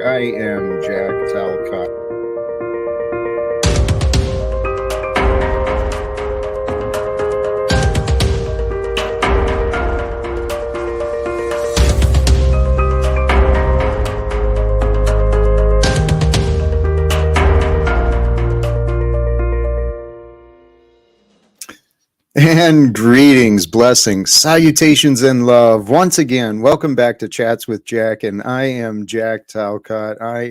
I am Jack Talcott. And greetings, blessings, salutations, and love. Once again, welcome back to Chats with Jack, and I am Jack Talcott. I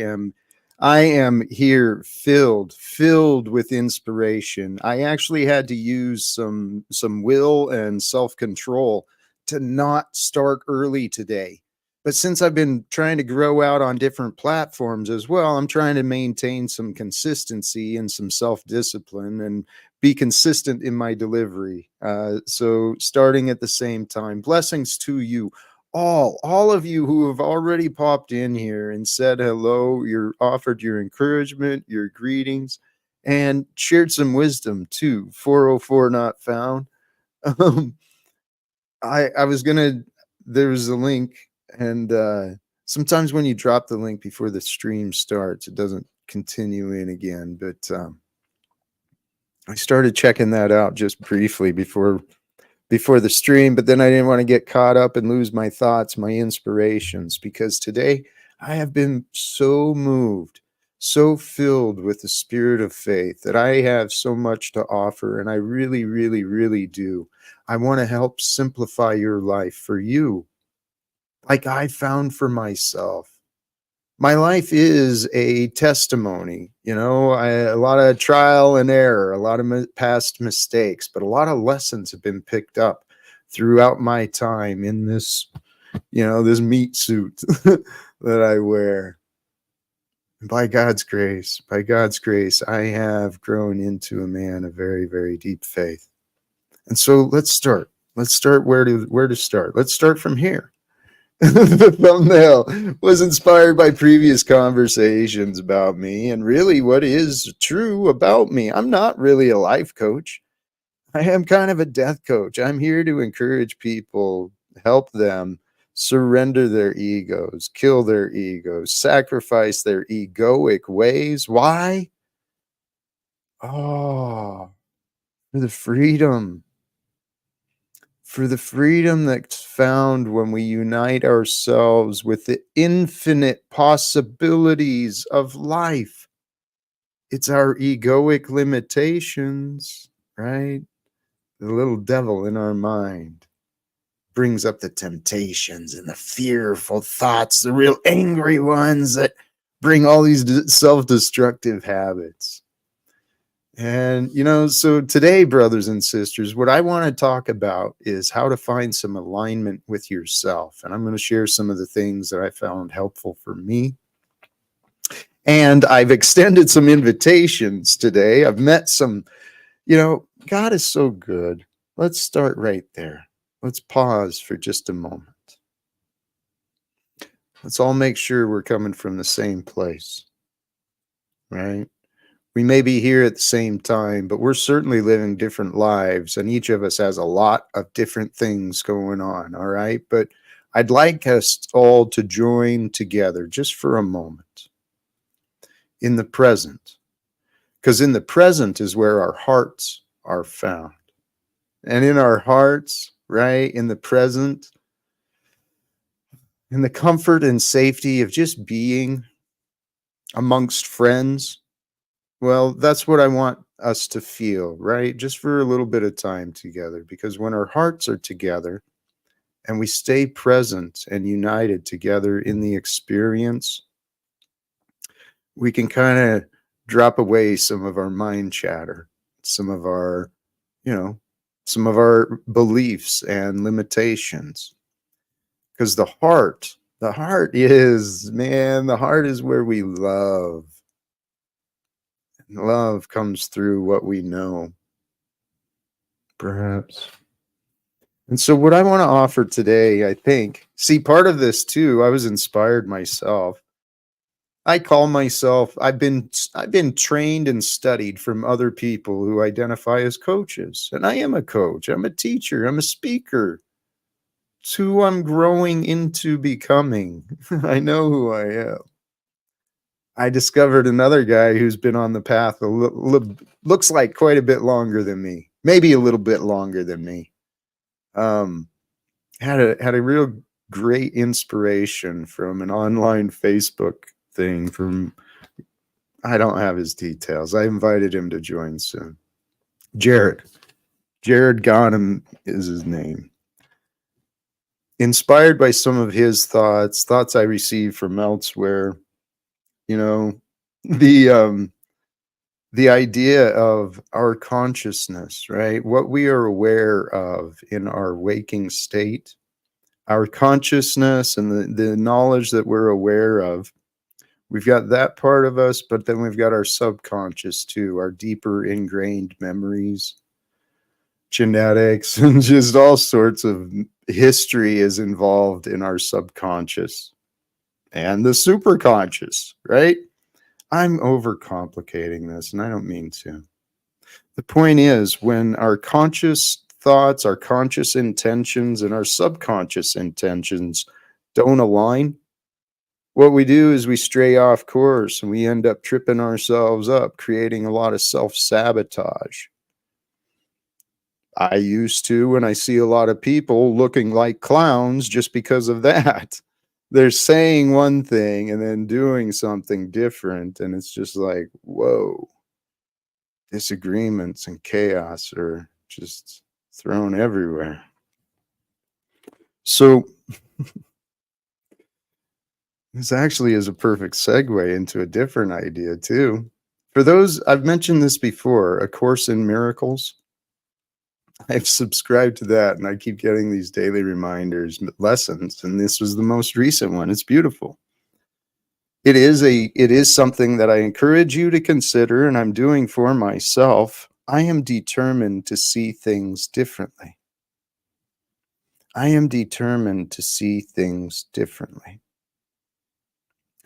am here filled with inspiration. I actually had to use some will and self-control to not start early today. But since I've been trying to grow out on different platforms as well, I'm trying to maintain some consistency and some self-discipline and be consistent in my delivery. So starting at the same time, blessings to you all of you who have already popped in here and said hello, you're offered your encouragement, your greetings, and shared some wisdom too. 404 not found. I was gonna, there was a link, and sometimes when you drop the link before the stream starts, it doesn't continue in again, but I started checking that out just briefly before the stream, but then I didn't want to get caught up and lose my thoughts, my inspirations, because today I have been so moved, so filled with the spirit of faith that I have so much to offer, and I really do. I want to help simplify your life for you, like I found for myself. My life is a testimony, a lot of trial and error, a lot of past mistakes, but a lot of lessons have been picked up throughout my time in this, this meat suit that I wear. By God's grace, I have grown into a man of very deep faith. And so let's start. Where to start? Let's start from here. The thumbnail was inspired by previous conversations about me and really what is true about me. I'm not really a life coach. I am kind of a death coach. I'm here to encourage people, help them surrender their egos, kill their egos, sacrifice their egoic ways. Why? Oh, for the freedom. For the freedom that's found when we unite ourselves with the infinite possibilities of life. It's our egoic limitations, right? The little devil in our mind brings up the temptations and the fearful thoughts, the real angry ones that bring all these self-destructive habits. And, so today, brothers and sisters, what I want to talk about is how to find some alignment with yourself. And I'm going to share some of the things that I found helpful for me. And I've extended some invitations today. I've met some, God is so good. Let's start right there. Let's pause for just a moment. Let's all make sure we're coming from the same place, right? We may be here at the same time, but we're certainly living different lives, and each of us has a lot of different things going on, all right? But I'd like us all to join together just for a moment in the present, because in the present is where our hearts are found. And in our hearts, right, in the present, in the comfort and safety of just being amongst friends, well, that's what I want us to feel, right? Just for a little bit of time together, because when our hearts are together and we stay present and united together in the experience, we can kind of drop away some of our mind chatter, some of our beliefs and limitations. Because the heart is where we love. Love comes through what we know, perhaps. And so what I want to offer today, I think, part of this too, I was inspired myself. I call myself, I've been trained and studied from other people who identify as coaches. And I am a coach. I'm a teacher. I'm a speaker. It's who I'm growing into becoming. I know who I am. I discovered another guy who's been on the path looks like quite a bit longer than me, maybe a little bit longer than me. Um, had a real great inspiration from an online Facebook thing from I don't have his details. I invited him to join soon. Jared. Jared Ghanem is his name. Inspired by some of his thoughts I received from elsewhere, you know, the the idea of our consciousness, right? What we are aware of in our waking state, our consciousness and the knowledge that we're aware of. We've got that part of us, but then we've got our subconscious too, our deeper ingrained memories, genetics, and just all sorts of history is involved in our subconscious and the superconscious, right? I'm overcomplicating this, and I don't mean to. The point is, when our conscious thoughts, our conscious intentions, and our subconscious intentions don't align, what we do is we stray off course and we end up tripping ourselves up, creating a lot of self-sabotage. I used to, and I see a lot of people looking like clowns just because of that. They're saying one thing and then doing something different, and it's just like, whoa, disagreements and chaos are just thrown everywhere. So this actually is a perfect segue into a different idea too. For those, I've mentioned this before, A Course in Miracles. I've subscribed to that and I keep getting these daily reminders, lessons, and this was the most recent one. It's beautiful. It is something that I encourage you to consider, and I'm doing for myself. I am determined to see things differently. I am determined to see things differently.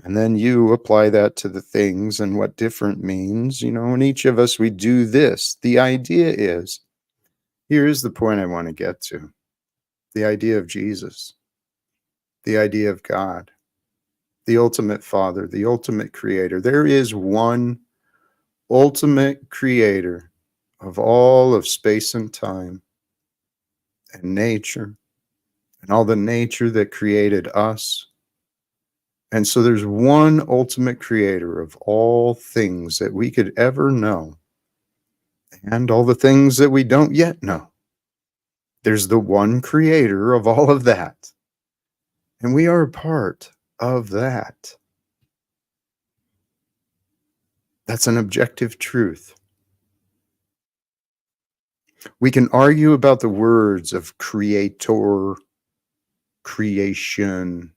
And then you apply that to the things and what different means, and each of us, we do this. The idea is, here is the point I want to get to. The idea of Jesus, the idea of God, the ultimate Father, the ultimate creator. There is one ultimate creator of all of space and time and nature and all the nature that created us. And so there's one ultimate creator of all things that we could ever know and all the things that we don't yet know. There's the one creator of all of that. And we are a part of that. That's an objective truth. We can argue about the words of creator, creation,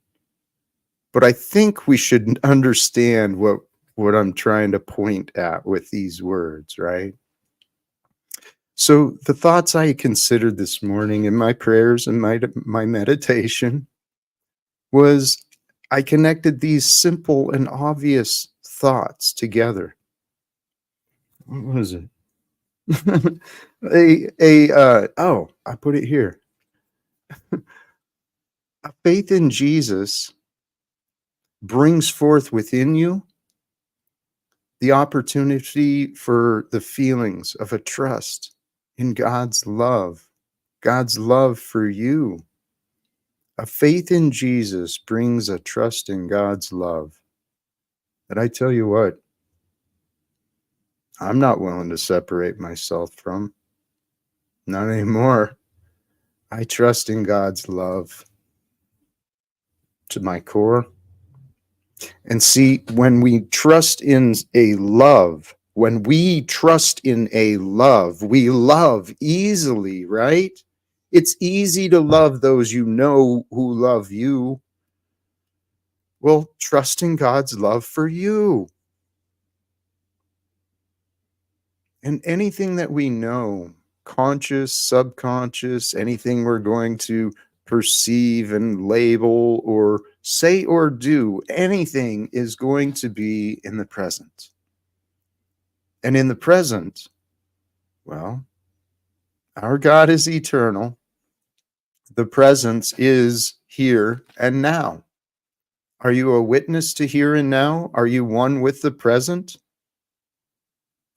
but I think we should understand what I'm trying to point at with these words, right? So the thoughts I considered this morning in my prayers and my meditation was I connected these simple and obvious thoughts together. What was it? I put it here. A faith in Jesus brings forth within you the opportunity for the feelings of a trust in God's love for you. A faith in Jesus brings a trust in God's love. And I tell you what, I'm not willing to separate myself from. Not anymore. I trust in God's love to my core. And see, when we trust in a love, we love easily, right? It's easy to love those you know who love you. Well, trust in God's love for you. And anything that we know, conscious, subconscious, anything we're going to perceive and label or say or do, anything is going to be in the present. And in the present, well, our God is eternal. The presence is here and now. Are you a witness to here and now? Are you one with the present?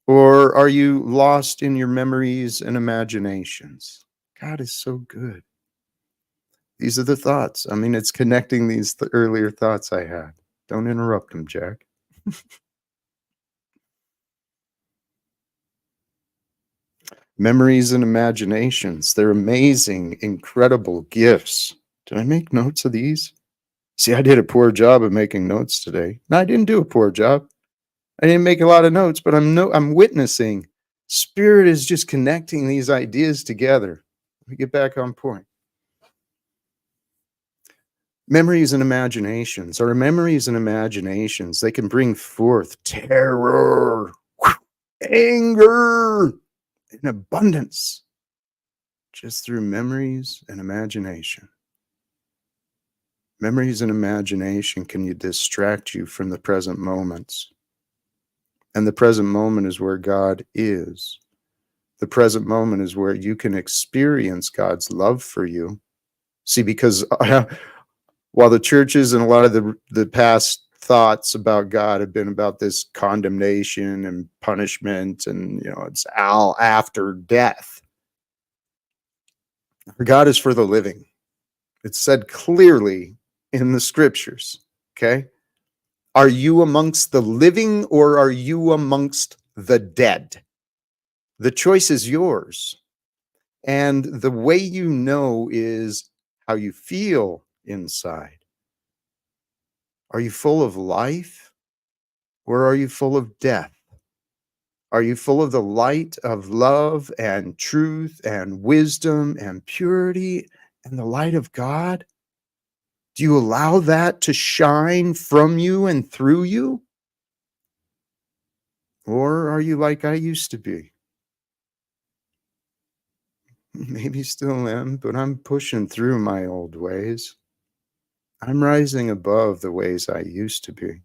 Or are you lost in your memories and imaginations? God is so good. These are the thoughts. I mean, it's connecting these earlier thoughts I had. Don't interrupt them, Jack. Memories and imaginations. They're amazing, incredible gifts. Did I make notes of these? See, I did a poor job of making notes today. No, I didn't do a poor job. I didn't make a lot of notes, but I'm witnessing. Spirit is just connecting these ideas together. Let me get back on point. Memories and imaginations. Our memories and imaginations, they can bring forth terror, anger, and abundance just through memories and imagination. Memories and imagination can distract you from the present moments. And the present moment is where God is. The present moment is where you can experience God's love for you. See, because while the churches and a lot of the past thoughts about God have been about this condemnation and punishment, and it's all after death. God is for the living. It's said clearly in the scriptures. Okay. Are you amongst the living or are you amongst the dead? The choice is yours. And the way you know is how you feel inside. Are you full of life or are you full of death? Are you full of the light of love and truth and wisdom and purity and the light of God? Do you allow that to shine from you and through you? Or are you like I used to be? Maybe still am, but I'm pushing through my old ways. I'm rising above the ways I used to be.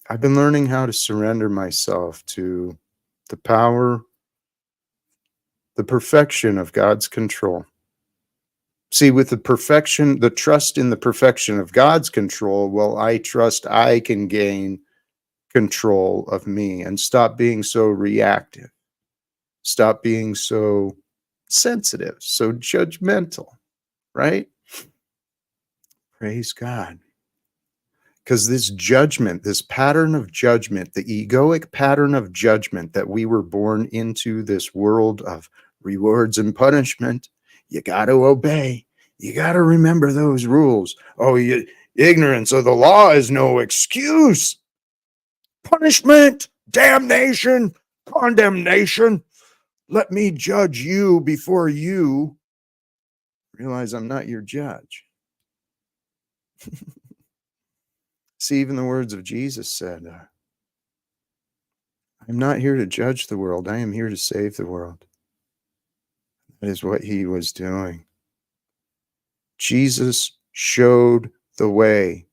I've been learning how to surrender myself to the power, the perfection of God's control. See, with the trust in the perfection of God's control, well, I trust I can gain control of me and stop being so reactive, stop being so sensitive, so judgmental, right? Praise God. Because this judgment, this pattern of judgment, the egoic pattern of judgment that we were born into, this world of rewards and punishment, you got to obey. You got to remember those rules. Oh, ignorance of the law is no excuse. Punishment, damnation, condemnation. Let me judge you before you realize I'm not your judge. See, even the words of Jesus said, I'm not here to judge the world. I am here to save the world. That is what he was doing. Jesus showed the way,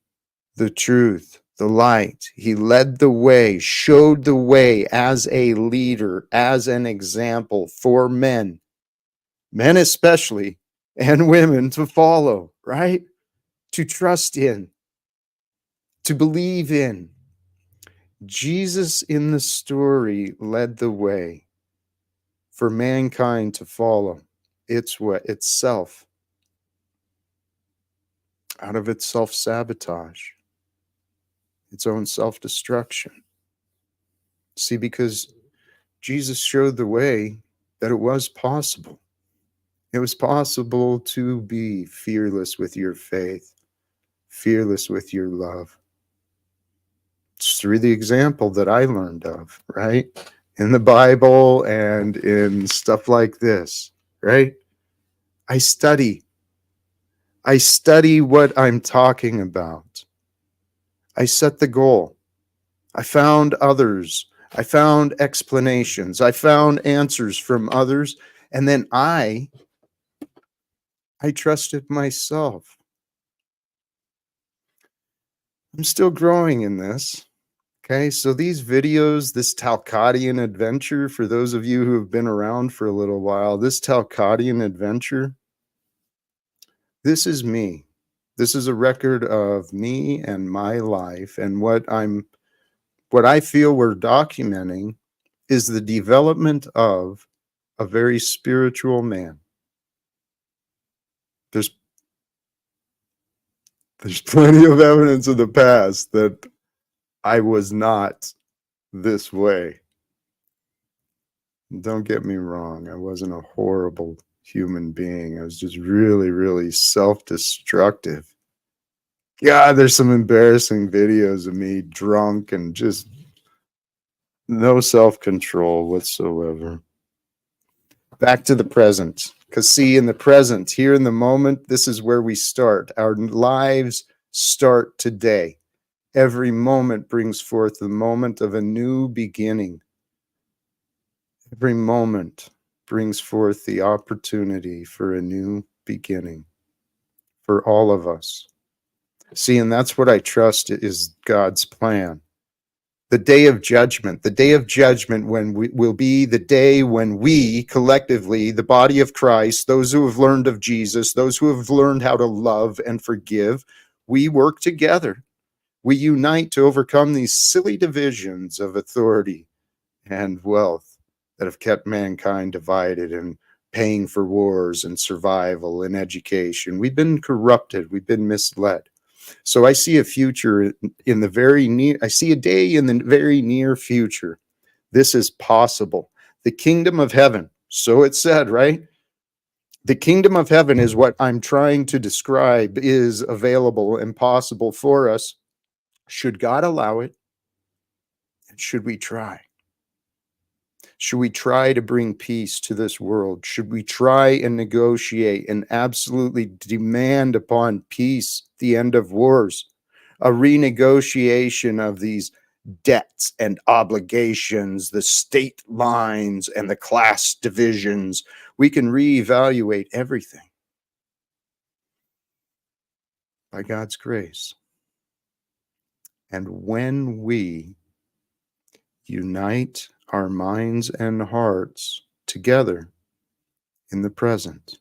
the truth, the light. He led the way, showed the way as a leader, as an example for men especially, and women to follow, right? To trust in, to believe in. Jesus in the story led the way for mankind to follow. It's what? It's self. Out of its self-sabotage, its own self-destruction. See, because Jesus showed the way that it was possible. It was possible to be fearless with your faith, fearless with your love. It's through the example that I learned of, right? In the Bible and in stuff like this, right? I study what I'm talking about. I set the goal. I found others. I found explanations. I found answers from others. And then I trusted myself. I'm still growing in this. Okay, so these videos, this Talcottian adventure, for those of you who have been around for a little while, this Talcottian adventure, this is me. This is a record of me and my life, and what I feel we're documenting is the development of a very spiritual man. There's plenty of evidence of the past that I was not this way. Don't get me wrong. I wasn't a horrible human being. I was just really, really self-destructive. God, there's some embarrassing videos of me drunk and just no self-control whatsoever. Back to the present. Because see, in the present, here in the moment, this is where we start. Our lives start today. Every moment brings forth the moment of a new beginning. Every moment brings forth the opportunity for a new beginning for all of us. See, and that's what I trust is God's plan. The day of judgment when will be the day when we collectively, the body of Christ, those who have learned of Jesus, those who have learned how to love and forgive, we work together. We unite to overcome these silly divisions of authority and wealth that have kept mankind divided and paying for wars and survival and education. We've been corrupted. We've been misled. So I see a future in the very near, I see a day in the very near future. This is possible. The kingdom of heaven, so it said, right? The kingdom of heaven is what I'm trying to describe is available and possible for us. Should God allow it? And should we try? Should we try to bring peace to this world? Should we try and negotiate and absolutely demand upon peace, the end of wars, a renegotiation of these debts and obligations, the state lines and the class divisions? We can reevaluate everything by God's grace. And when we unite our minds and hearts together in the present,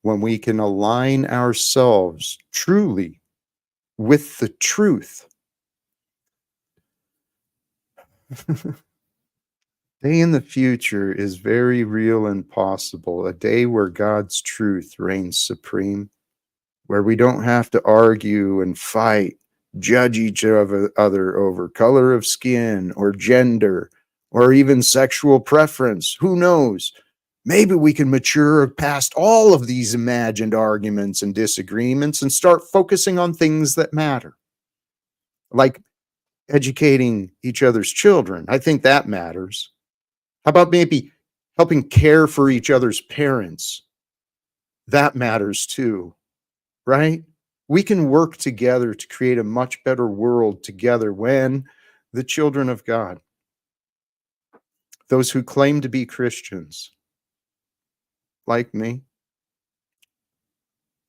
when we can align ourselves truly with the truth, day in the future is very real and possible, a day where God's truth reigns supreme, where we don't have to argue and fight, judge each other over color of skin or gender or even sexual preference. Who knows? Maybe we can mature past all of these imagined arguments and disagreements and start focusing on things that matter, like educating each other's children. I think that matters. How about maybe helping care for each other's parents? That matters too, right? We can work together to create a much better world together when the children of God, those who claim to be Christians, like me,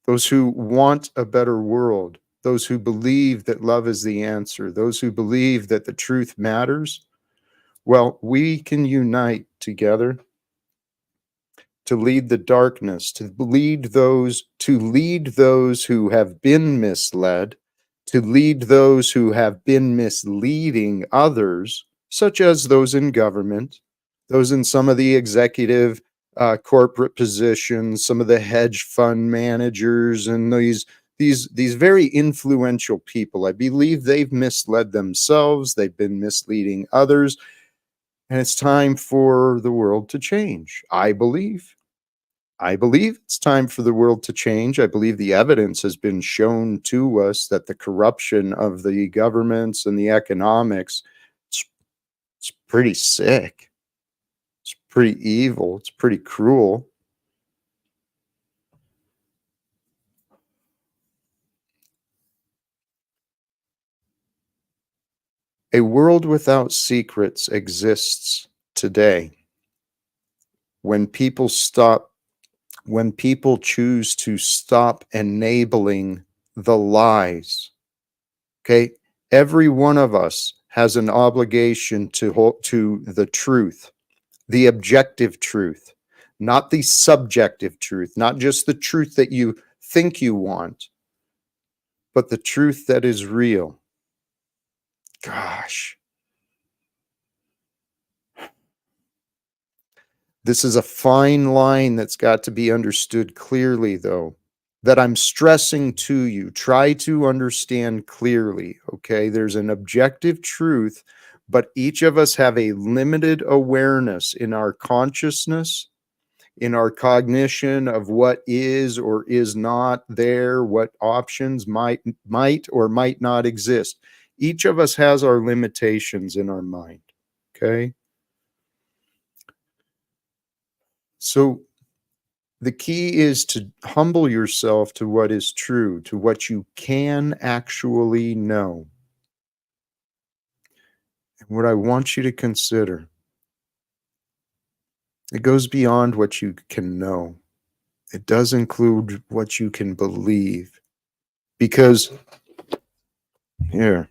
those who want a better world, those who believe that love is the answer, those who believe that the truth matters, well, we can unite together to lead the darkness, to lead those who have been misled, to lead those who have been misleading others, such as those in government, those in some of the executive corporate positions, some of the hedge fund managers, and these very influential people. I believe they've misled themselves, they've been misleading others, and it's time for the world to change. I believe it's time for the world to change. I believe the evidence has been shown to us that the corruption of the governments and the economics, it's pretty sick. It's pretty evil. It's pretty cruel. A world without secrets exists today. When people choose to stop enabling the lies, okay? Every one of us has an obligation to hold to the truth, the objective truth, not the subjective truth, not just the truth that you think you want, but the truth that is real. Gosh. This is a fine line that's got to be understood clearly, though, that I'm stressing to you. Try to understand clearly, okay? There's an objective truth, but each of us have a limited awareness in our consciousness, in our cognition of what is or is not there, what options might or might not exist. Each of us has our limitations in our mind, okay? So the key is to humble yourself to what is true, to what you can actually know. And what I want you to consider, it goes beyond what you can know. It does include what you can believe. Because here,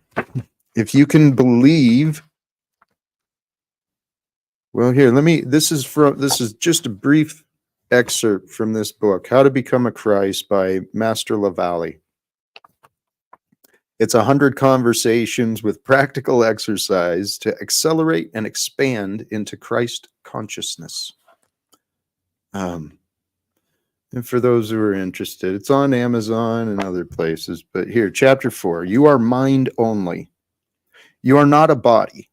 if you can believe, well, here, this is just a brief excerpt from this book, How to Become a Christ by Master LaValle. It's 100 conversations with practical exercise to accelerate and expand into Christ consciousness. And for those who are interested, it's on Amazon and other places. But here, chapter 4, you are mind only. You are not a body.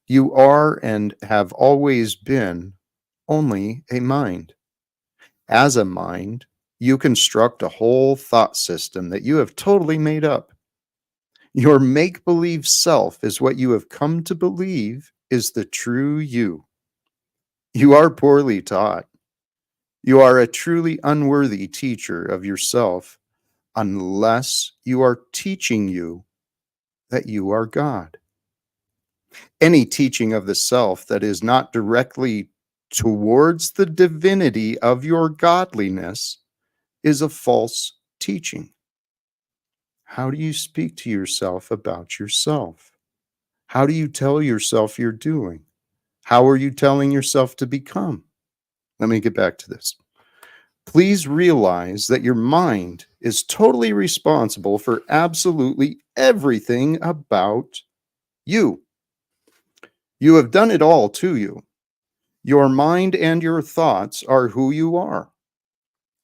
You are and have always been only a mind. As a mind, you construct a whole thought system that you have totally made up. Your make-believe self is what you have come to believe is the true you. You are poorly taught. You are a truly unworthy teacher of yourself unless you are teaching you that you are God. Any teaching of the self that is not directly towards the divinity of your godliness is a false teaching. How do you speak to yourself about yourself? How do you tell yourself you're doing? How are you telling yourself to become? Let me get back to this. Please realize that your mind is totally responsible for absolutely everything about you. You have done it all to you. Your mind and your thoughts are who you are.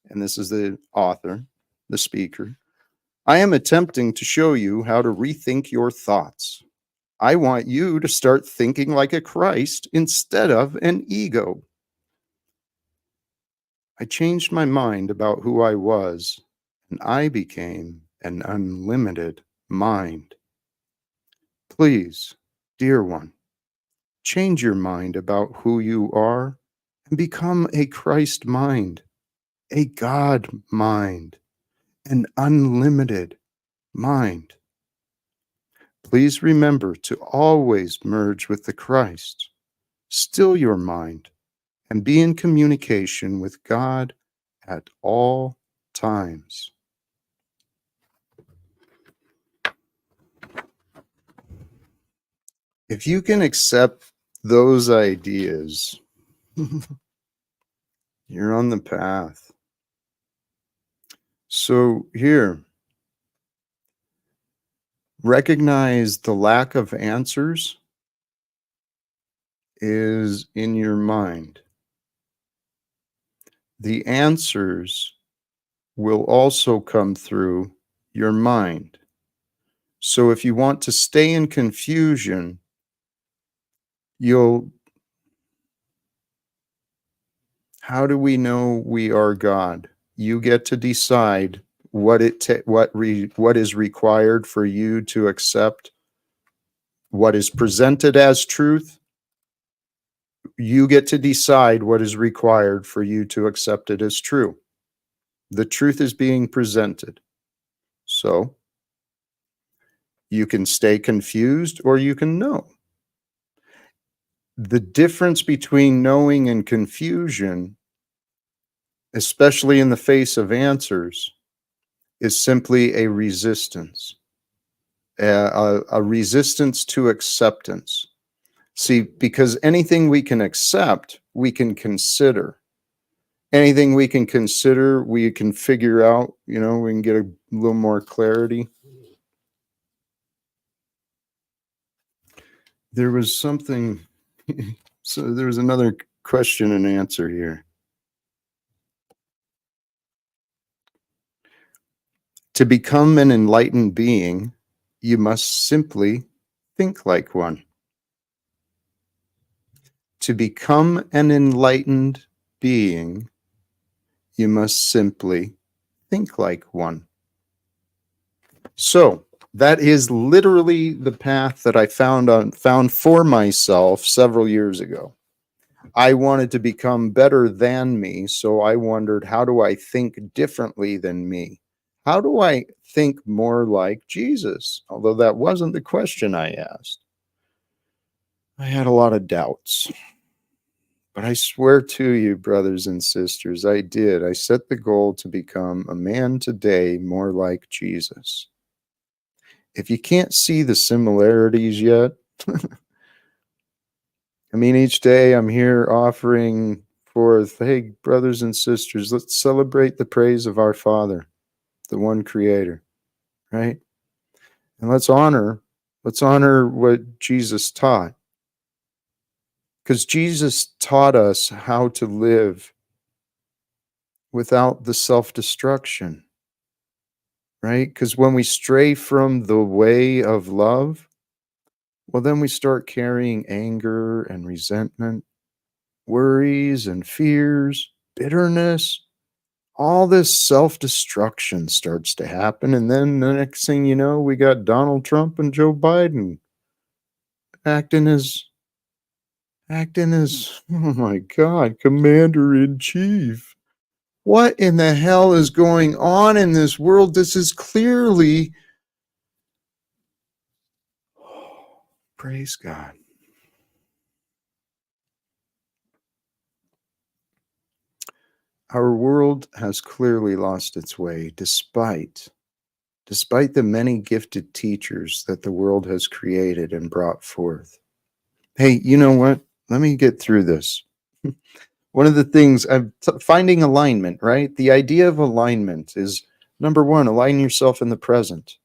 And this is the author, the speaker. I am attempting to show you how to rethink your thoughts. I want you to start thinking like a Christ instead of an ego. I changed my mind about who I was, and I became an unlimited mind. Please, dear one, change your mind about who you are and become a Christ mind, a God mind, an unlimited mind. Please remember to always merge with the Christ. Still your mind and be in communication with God at all times. If you can accept those ideas, you're on the path. So here, recognize the lack of answers is in your mind. The answers will also come through your mind. So if you want to stay in confusion, how do we know we are God? You get to decide what is required for you to accept what is presented as truth. You get to decide what is required for you to accept it as true. The truth is being presented. So you can stay confused or you can know. The difference between knowing and confusion, especially in the face of answers, is simply a resistance, a resistance to acceptance. See, because anything we can accept, we can consider. Anything we can consider, we can figure out, we can get a little more clarity. There was something, so there was another question and answer here. To become an enlightened being, you must simply think like one. To become an enlightened being, you must simply think like one. So that is literally the path that I found for myself several years ago. I wanted to become better than me, so I wondered, how do I think differently than me? How do I think more like Jesus? Although that wasn't the question I asked. I had a lot of doubts. But I swear to you, brothers and sisters, I did. I set the goal to become a man today more like Jesus. If you can't see the similarities yet, I mean, each day I'm here offering forth, hey, brothers and sisters, let's celebrate the praise of our Father, the one Creator, right? And let's honor what Jesus taught. Because Jesus taught us how to live without the self-destruction, right? Because when we stray from the way of love, well, then we start carrying anger and resentment, worries and fears, bitterness. All this self-destruction starts to happen. And then the next thing you know, we got Donald Trump and Joe Biden acting as, oh my God, commander in chief. What in the hell is going on in this world? This is clearly, praise God. Our world has clearly lost its way despite the many gifted teachers that the world has created and brought forth. Hey, you know what? Let me get through this. One of the things I'm finding alignment, right? The idea of alignment is number one, align yourself in the present.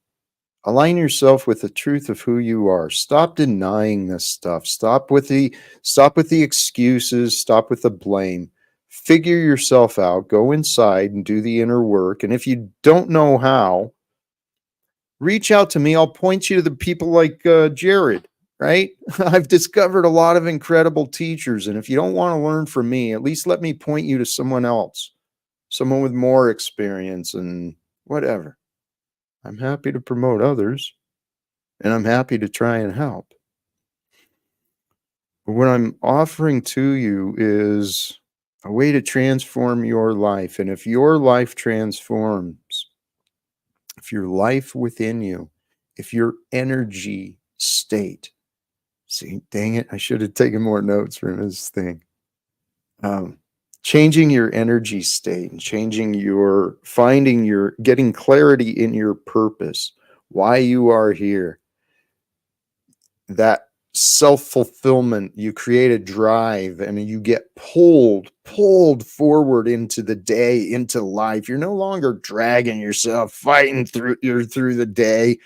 Align yourself with the truth of who you are. Stop denying this stuff. Stop with the excuses, stop with the blame. Figure yourself out, go inside and do the inner work. And if you don't know how, reach out to me. I'll point you to the people like Jared, right? I've discovered a lot of incredible teachers. And if you don't want to learn from me, at least let me point you to someone else, someone with more experience and whatever. I'm happy to promote others and I'm happy to try and help. But what I'm offering to you is a way to transform your life. And if your life transforms, if your life within you, if your energy state, see, dang it, I should have taken more notes from this thing. Changing your energy state and getting clarity in your purpose, why you are here, that self-fulfillment, you create a drive and you get pulled forward into the day, into life. You're no longer dragging yourself, fighting through the day,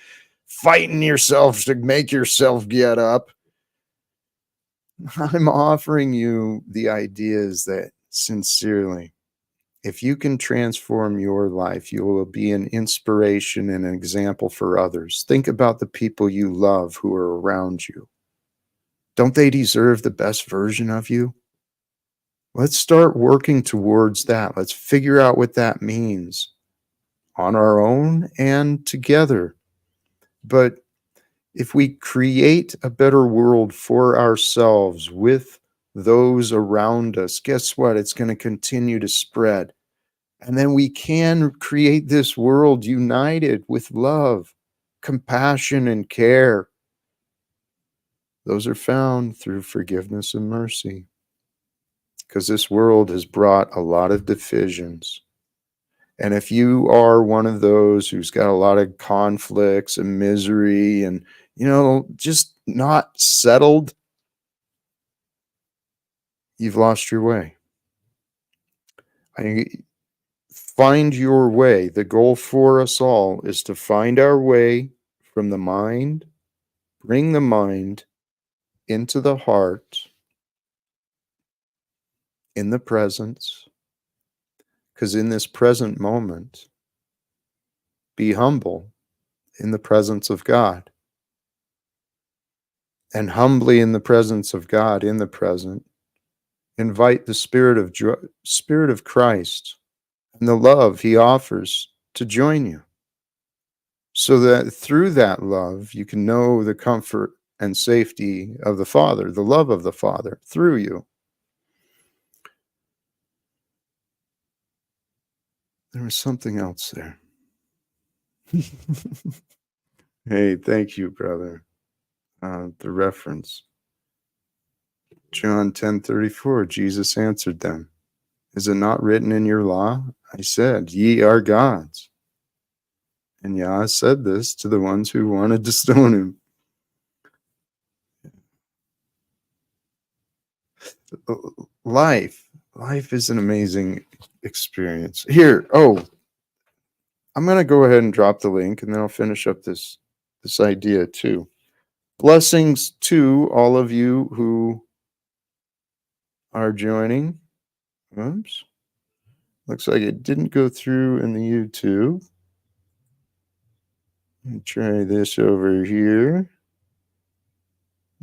fighting yourself to make yourself get up. I'm offering you the ideas that sincerely, if you can transform your life, you will be an inspiration and an example for others. Think about the people you love who are around you. Don't they deserve the best version of you? Let's start working towards that. Let's figure out what that means on our own and together. But if we create a better world for ourselves with those around us, guess what? It's going to continue to spread. And then we can create this world united with love, compassion, and care. Those are found through forgiveness and mercy. Because this world has brought a lot of divisions. And if you are one of those who's got a lot of conflicts and misery and, just not settled, you've lost your way. Find your way. The goal for us all is to find our way from the mind, bring the mind into the heart in the presence, because in this present moment, be humble in the presence of God. And humbly in the presence of God, in the present, invite the Spirit of joy, Spirit of Christ, and the love He offers to join you, so that through that love you can know the comfort and safety of the Father, the love of the Father through you. There was something else there. Hey, thank you, brother. The reference. John 10:34, Jesus answered them, "Is it not written in your law? I said, ye are gods." And Yah said this to the ones who wanted to stone him. Life is an amazing experience. Here, I'm going to go ahead and drop the link, and then I'll finish up this idea too. Blessings to all of you who are joining. Oops. Looks like it didn't go through in the YouTube. Let me try this over here.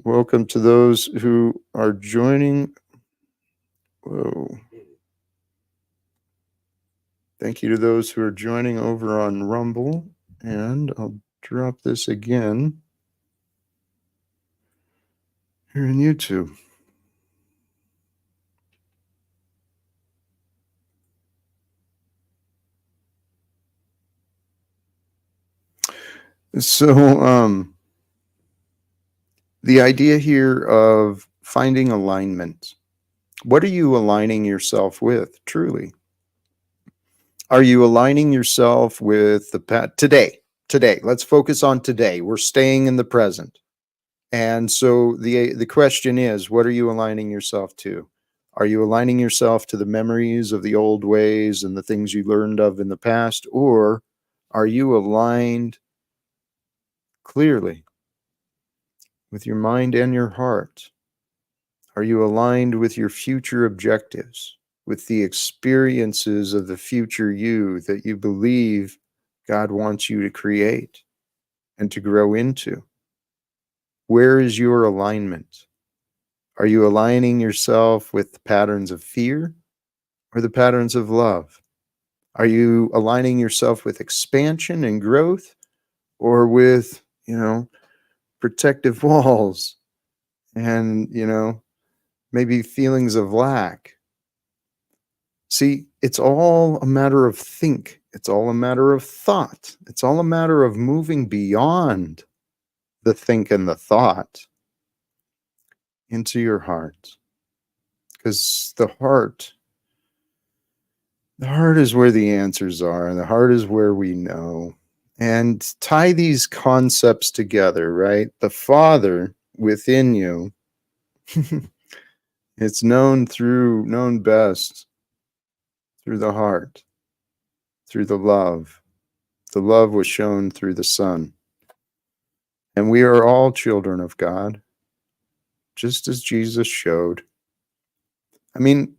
Welcome to those who are joining. Whoa. Thank you to those who are joining over on Rumble. And I'll drop this again here in YouTube. So, the idea here of finding alignment. What are you aligning yourself with, truly? Are you aligning yourself with the today? Today. Let's focus on today. We're staying in the present. And so the question is, what are you aligning yourself to? Are you aligning yourself to the memories of the old ways and the things you learned of in the past? Or are you aligned clearly with your mind and your heart? Are you aligned with your future objectives, with the experiences of the future you that you believe God wants you to create and to grow into? Where is your alignment? Are you aligning yourself with the patterns of fear or the patterns of love? Are you aligning yourself with expansion and growth, or with, protective walls and, maybe feelings of lack? See, it's all a matter of think. It's all a matter of thought. It's all a matter of moving beyond the think and the thought into your heart. Because the heart is where the answers are, and the heart is where we know. And tie these concepts together, right? The Father within you, it's known best through the heart, through the love. The love was shown through the Son. And we are all children of God, just as Jesus showed. I mean,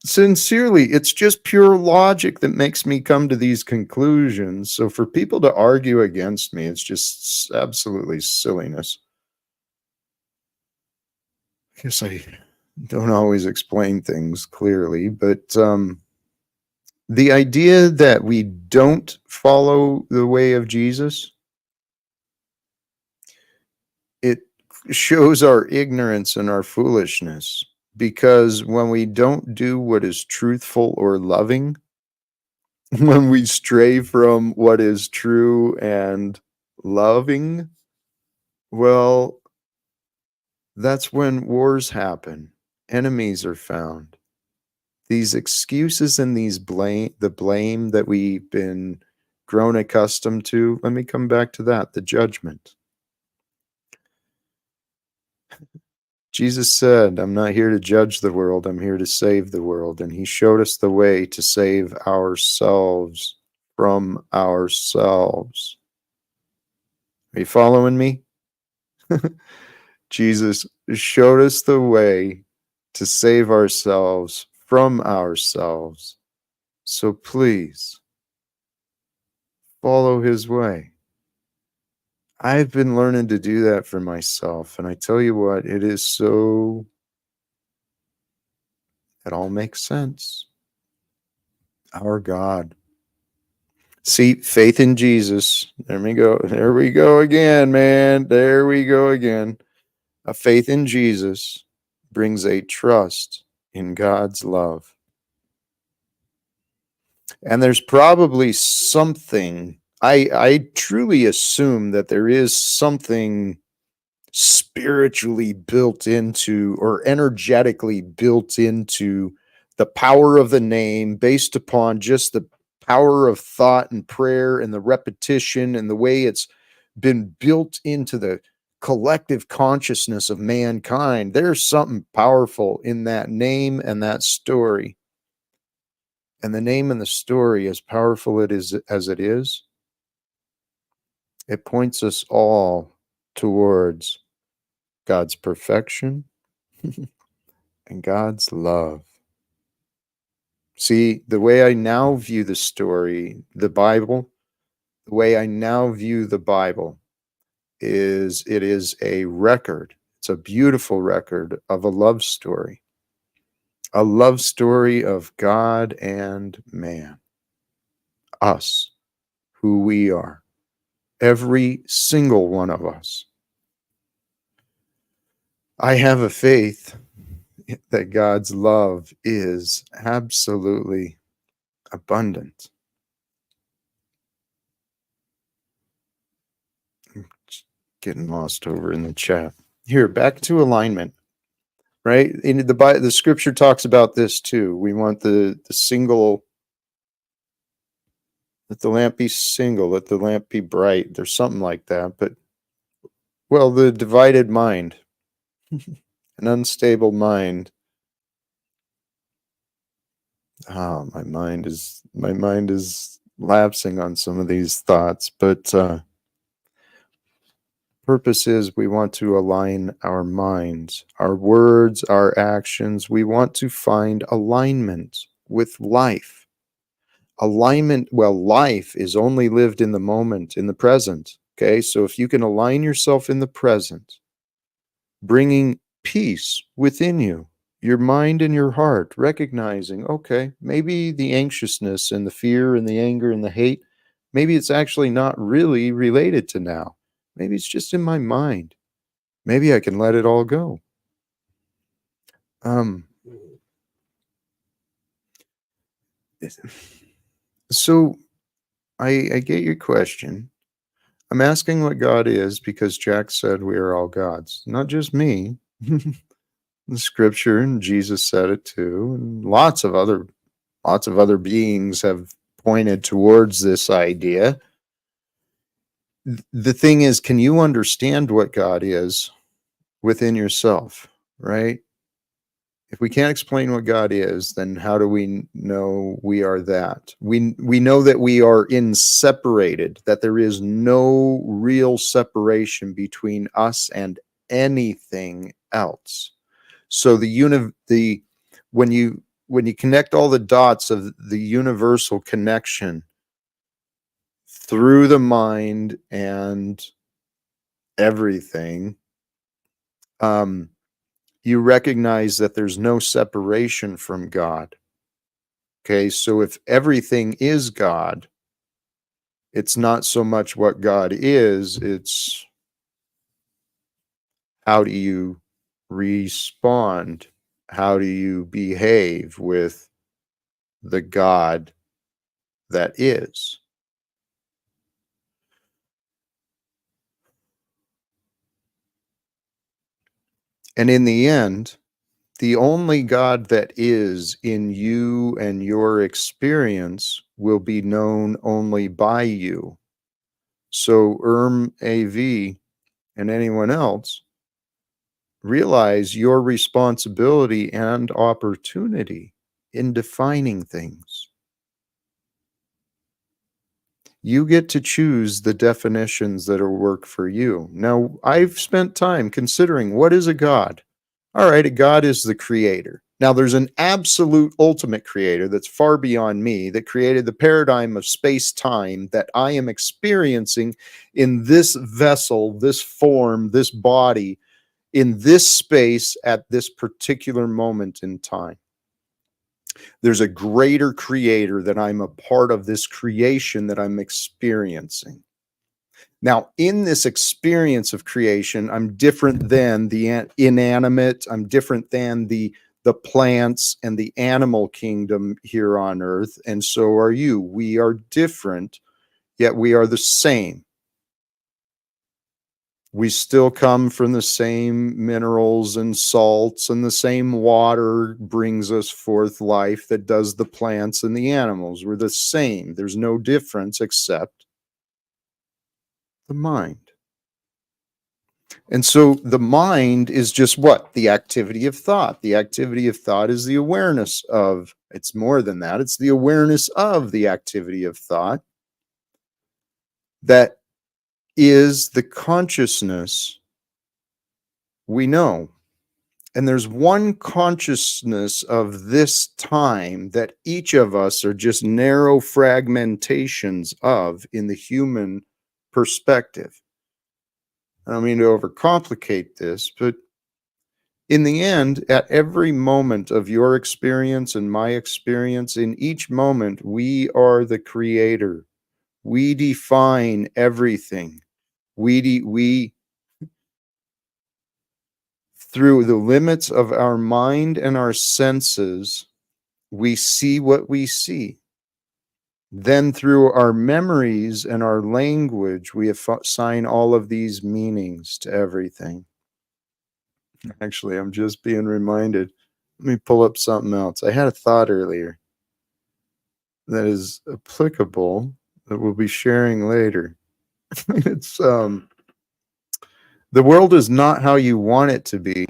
sincerely, it's just pure logic that makes me come to these conclusions. So for people to argue against me, it's just absolutely silliness. I guess I don't always explain things clearly, but the idea that we don't follow the way of Jesus, it shows our ignorance and our foolishness. Because when we don't do what is truthful or loving, when we stray from what is true and loving, well, that's when wars happen. Enemies are found. These excuses and the blame that we've been grown accustomed to. Let me come back to that, the judgment. Jesus said, I'm not here to judge the world, I'm here to save the world. And he showed us the way to save ourselves from ourselves. Are you following me? Jesus showed us the way to save ourselves from ourselves. So please follow his way. I've been learning to do that for myself. And I tell you what, it all makes sense. Our God. See, faith in Jesus. There we go. There we go again, man. There we go again. A faith in Jesus brings a trust in God's love. And there's probably something, I truly assume that there is something spiritually built into or energetically built into the power of the name based upon just the power of thought and prayer and the repetition and the way it's been built into the collective consciousness of mankind. There's something powerful in that name and that story. And the name and the story, as powerful as it is, it points us all towards God's perfection and God's love. See, the way I now view the story, the Bible, the way I now view the Bible is it is a record. It's a beautiful record of a love story of God and man, us, who we are, every single one of us. I have a faith that God's love is absolutely abundant. Getting lost over in the chat. Here, back to alignment, right? In the scripture talks about this too. We want the single, let the lamp be single, let the lamp be bright. There's something like that. But, well, the divided mind, an unstable mind. Oh, my mind is lapsing on some of these thoughts, but purpose is we want to align our minds, our words, our actions. We want to find alignment with life. Alignment, well, life is only lived in the moment, in the present. Okay, so if you can align yourself in the present, bringing peace within you, your mind and your heart, recognizing, okay, maybe the anxiousness and the fear and the anger and the hate, maybe it's actually not really related to now. Maybe it's just in my mind. Maybe I can let it all go. So I get your question. I'm asking what God is because Jack said we are all gods. Not just me. The scripture and Jesus said it too. And lots of other beings have pointed towards this idea. The thing is, can you understand what God is within yourself, right? If we can't explain what God is, then how do we know we are that? We know that we are inseparated, that there is no real separation between us and anything else. So when you connect all the dots of the universal connection through the mind and everything, you recognize that there's no separation from God. Okay, so if everything is God, it's not so much what God is, it's how do you respond? How do you behave with the God that is? And in the end, the only God that is in you and your experience will be known only by you. So AV and anyone else, realize your responsibility and opportunity in defining things. You get to choose the definitions that will work for you. Now, I've spent time considering, what is a God? All right, a God is the creator. Now, there's an absolute ultimate creator that's far beyond me, that created the paradigm of space time that I am experiencing in this vessel, this form, this body, in this space at this particular moment in time. There's a greater creator that I'm a part of, this creation that I'm experiencing. Now, in this experience of creation, I'm different than the inanimate. I'm different than the plants and the animal kingdom here on earth, and so are you. We are different, yet we are the same. We still come from the same minerals and salts, and the same water brings us forth life that does the plants and the animals. We're the same. There's no difference except the mind. And so the mind is just what? The activity of thought. The activity of thought is the awareness of, it's more than that, it's the awareness of the activity of thought that is the consciousness we know. And there's one consciousness of this time that each of us are just narrow fragmentations of in the human perspective. I don't mean to overcomplicate this, but in the end, at every moment of your experience and my experience, in each moment, we are the creator. We define everything. We through the limits of our mind and our senses, we see what we see. Then through our memories and our language, we assign all of these meanings to everything. Actually, I'm just being reminded. Let me pull up something else. I had a thought earlier that is applicable that we'll be sharing later. It's the world is not how you want it to be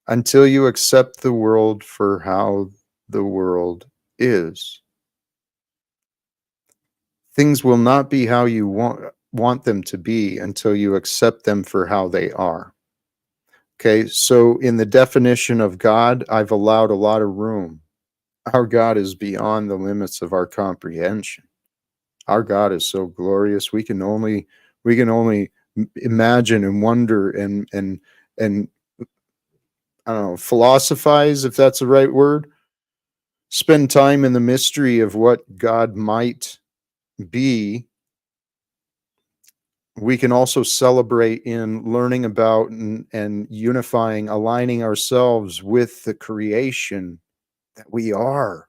until you accept the world for how the world is. Things will not be how you want them to be until you accept them for how they are. Okay, so in the definition of God, I've allowed a lot of room. Our God is beyond the limits of our comprehension. Our God is so glorious. We can only imagine and wonder and I don't know, philosophize, if that's the right word. Spend time in the mystery of what God might be. We can also celebrate in learning about and unifying, aligning ourselves with the creation that we are.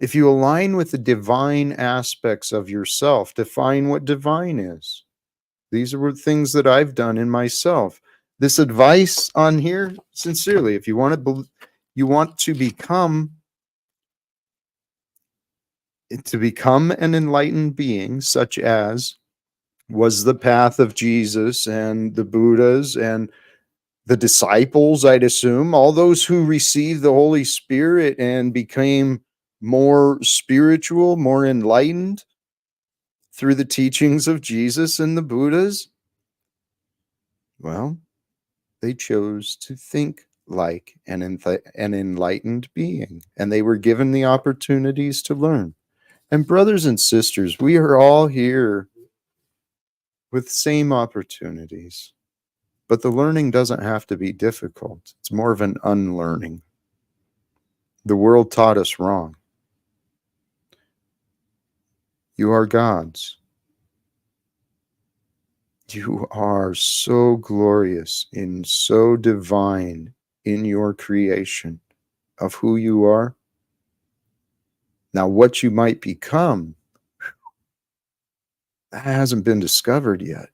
If you align with the divine aspects of yourself, define what divine is. These are things that I've done in myself. This advice on here, sincerely, if you want to become an enlightened being, such as was the path of Jesus and the Buddhas and the disciples, I'd assume, all those who received the Holy Spirit and became more spiritual, more enlightened through the teachings of Jesus and the Buddhas. Well, they chose to think like an enlightened being, and they were given the opportunities to learn. And brothers and sisters, we are all here with same opportunities. But the learning doesn't have to be difficult. It's more of an unlearning. The world taught us wrong. You are God's. You are so glorious and so divine in your creation of who you are. Now, what you might become, that hasn't been discovered yet.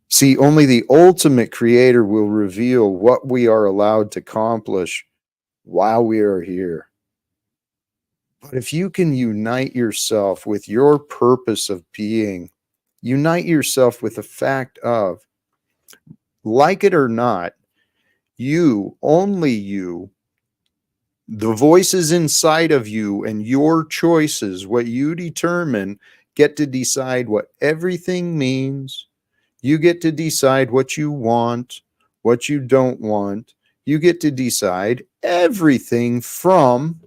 See, only the ultimate creator will reveal what we are allowed to accomplish while we are here. But if you can unite yourself with your purpose of being, unite yourself with the fact of, like it or not, you, only you, The voices inside of you and your choices, what you determine, get to decide what everything means. You get to decide what you want, what you don't want. You get to decide everything from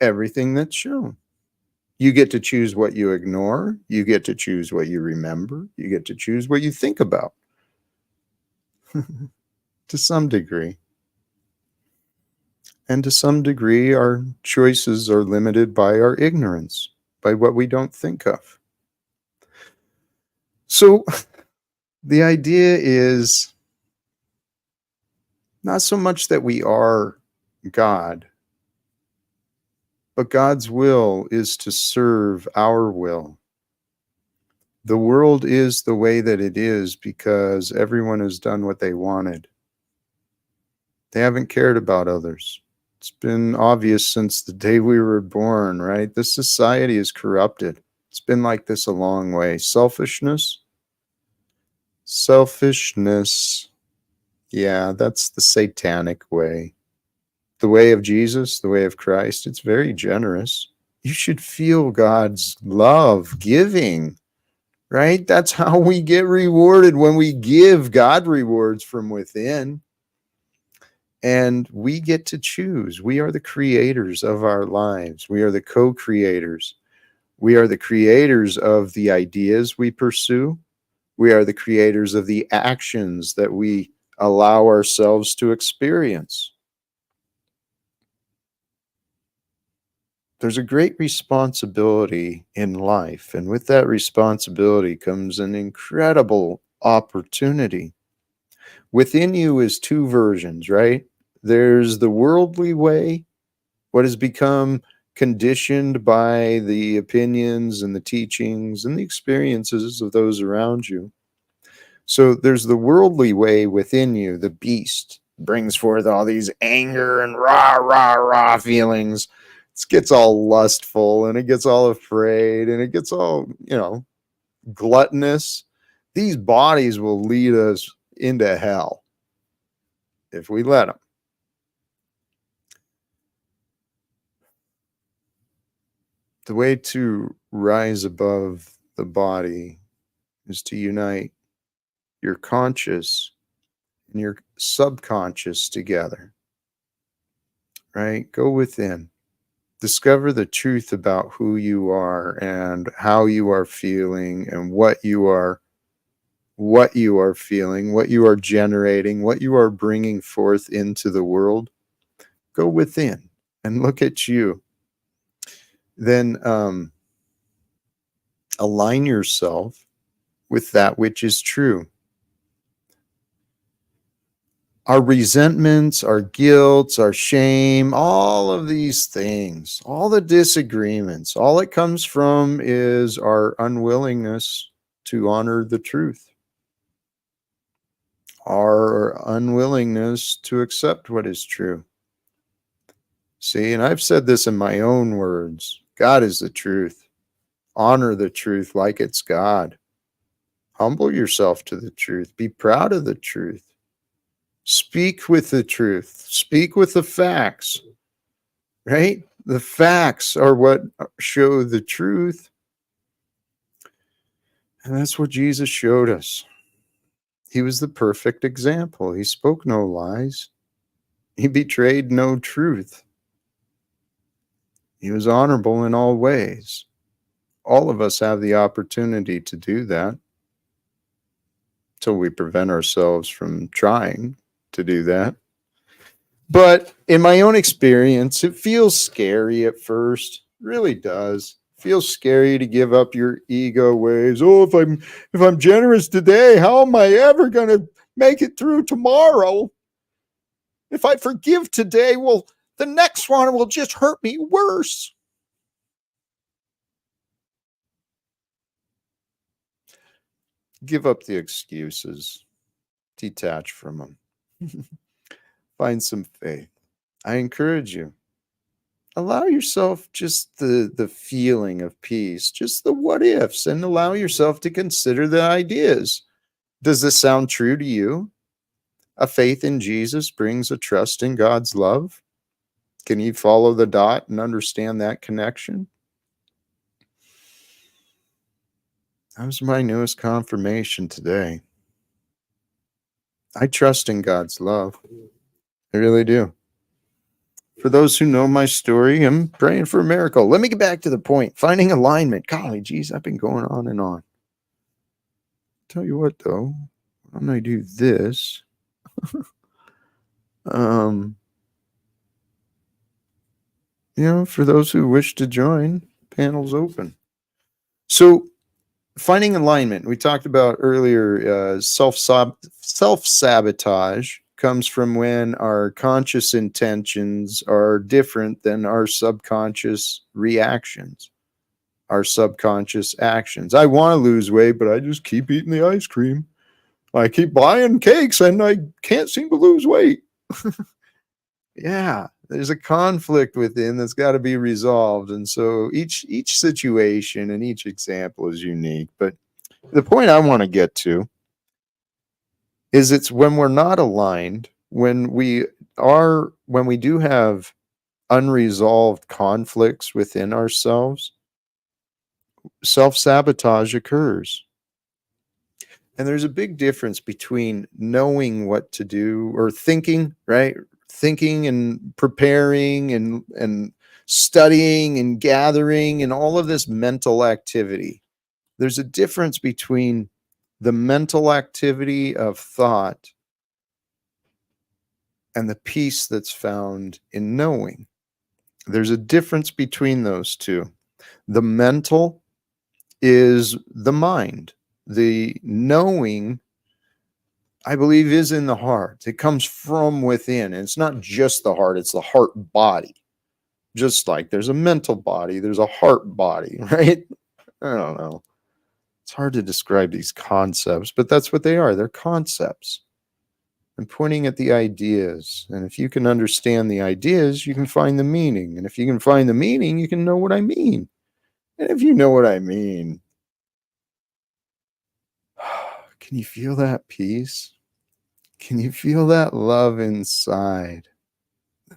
everything that's shown. You get to choose what you ignore. You get to choose what you remember. You get to choose what you think about to some degree. And to some degree, our choices are limited by our ignorance, by what we don't think of. So the idea is not so much that we are God, but God's will is to serve our will. The world is the way that it is because everyone has done what they wanted. They haven't cared about others. It's been obvious since the day we were born, right? This society is corrupted. It's been like this a long way. Selfishness. Yeah, that's the satanic way. The way of Jesus, the way of Christ, it's very generous. You should feel God's love, giving, right? That's how we get rewarded. When we give, God rewards from within. And we get to choose. We are the creators of our lives. We are the co-creators. We are the creators of the ideas we pursue. We are the creators of the actions that we allow ourselves to experience. There's a great responsibility in life, and with that responsibility comes an incredible opportunity. Within you is two versions, right? There's the worldly way, what has become conditioned by the opinions and the teachings and the experiences of those around you. So there's the worldly way within you. The beast brings forth all these anger and rah, rah, rah feelings. It gets all lustful and it gets all afraid and it gets all, gluttonous. These bodies will lead us into hell if we let them. The way to rise above the body is to unite your conscious and your subconscious together, right? Go within. Discover the truth about who you are and how you are feeling and what you are feeling, what you are generating, what you are bringing forth into the world. Go within and look at you. Then align yourself with that which is true. Our resentments, our guilt, our shame, all of these things, all the disagreements, all it comes from is our unwillingness to honor the truth, our unwillingness to accept what is true. See, and I've said this in my own words. God is the truth. Honor the truth like it's God. Humble yourself to the truth. Be proud of the truth. Speak with the truth. Speak with the facts, right? The facts are what show the truth. And that's what Jesus showed us. He was the perfect example. He spoke no lies. He betrayed no truth. He was honorable in all ways. All of us have the opportunity to do that until we prevent ourselves from trying to do that. But in my own experience, it feels scary at first. It really does. It feels scary to give up your ego ways. Oh, if I'm generous today, how am I ever going to make it through tomorrow? If I forgive today, well, the next one will just hurt me worse. Give up the excuses. Detach from them. Find some faith. I encourage you. Allow yourself just the feeling of peace, just the what ifs, and allow yourself to consider the ideas. Does this sound true to you? A faith in Jesus brings a trust in God's love. Can you follow the dot and understand that connection? That was my newest confirmation today. I trust in God's love. I really do. For those who know my story, I'm praying for a miracle. Let me get back to the point. Finding alignment. Golly, geez, I've been going on and on. Tell you what, though, why don't I do this? um, for those who wish to join, panel's open. So, finding alignment. We talked about earlier. Self-sabotage comes from when our conscious intentions are different than our subconscious reactions, our subconscious actions. I want to lose weight, but I just keep eating the ice cream. I keep buying cakes and I can't seem to lose weight. Yeah, there's a conflict within that's got to be resolved. And so each situation and each example is unique. But the point I want to get to is it's when we're not aligned, when we do have unresolved conflicts within ourselves, self-sabotage occurs. And there's a big difference between knowing what to do or thinking, right? Thinking and preparing and studying and gathering and all of this mental activity. There's a difference between the mental activity of thought and the peace that's found in knowing. There's a difference between those two. The mental is the mind. The knowing, I believe, is in the heart. It comes from within. And it's not just the heart, it's the heart body. Just like there's a mental body, there's a heart body, right? I don't know. It's hard to describe these concepts, but that's what they are. They're concepts. I'm pointing at the ideas. And if you can understand the ideas, you can find the meaning. And if you can find the meaning, you can know what I mean. And if you know what I mean, can you feel that peace? Can you feel that love inside?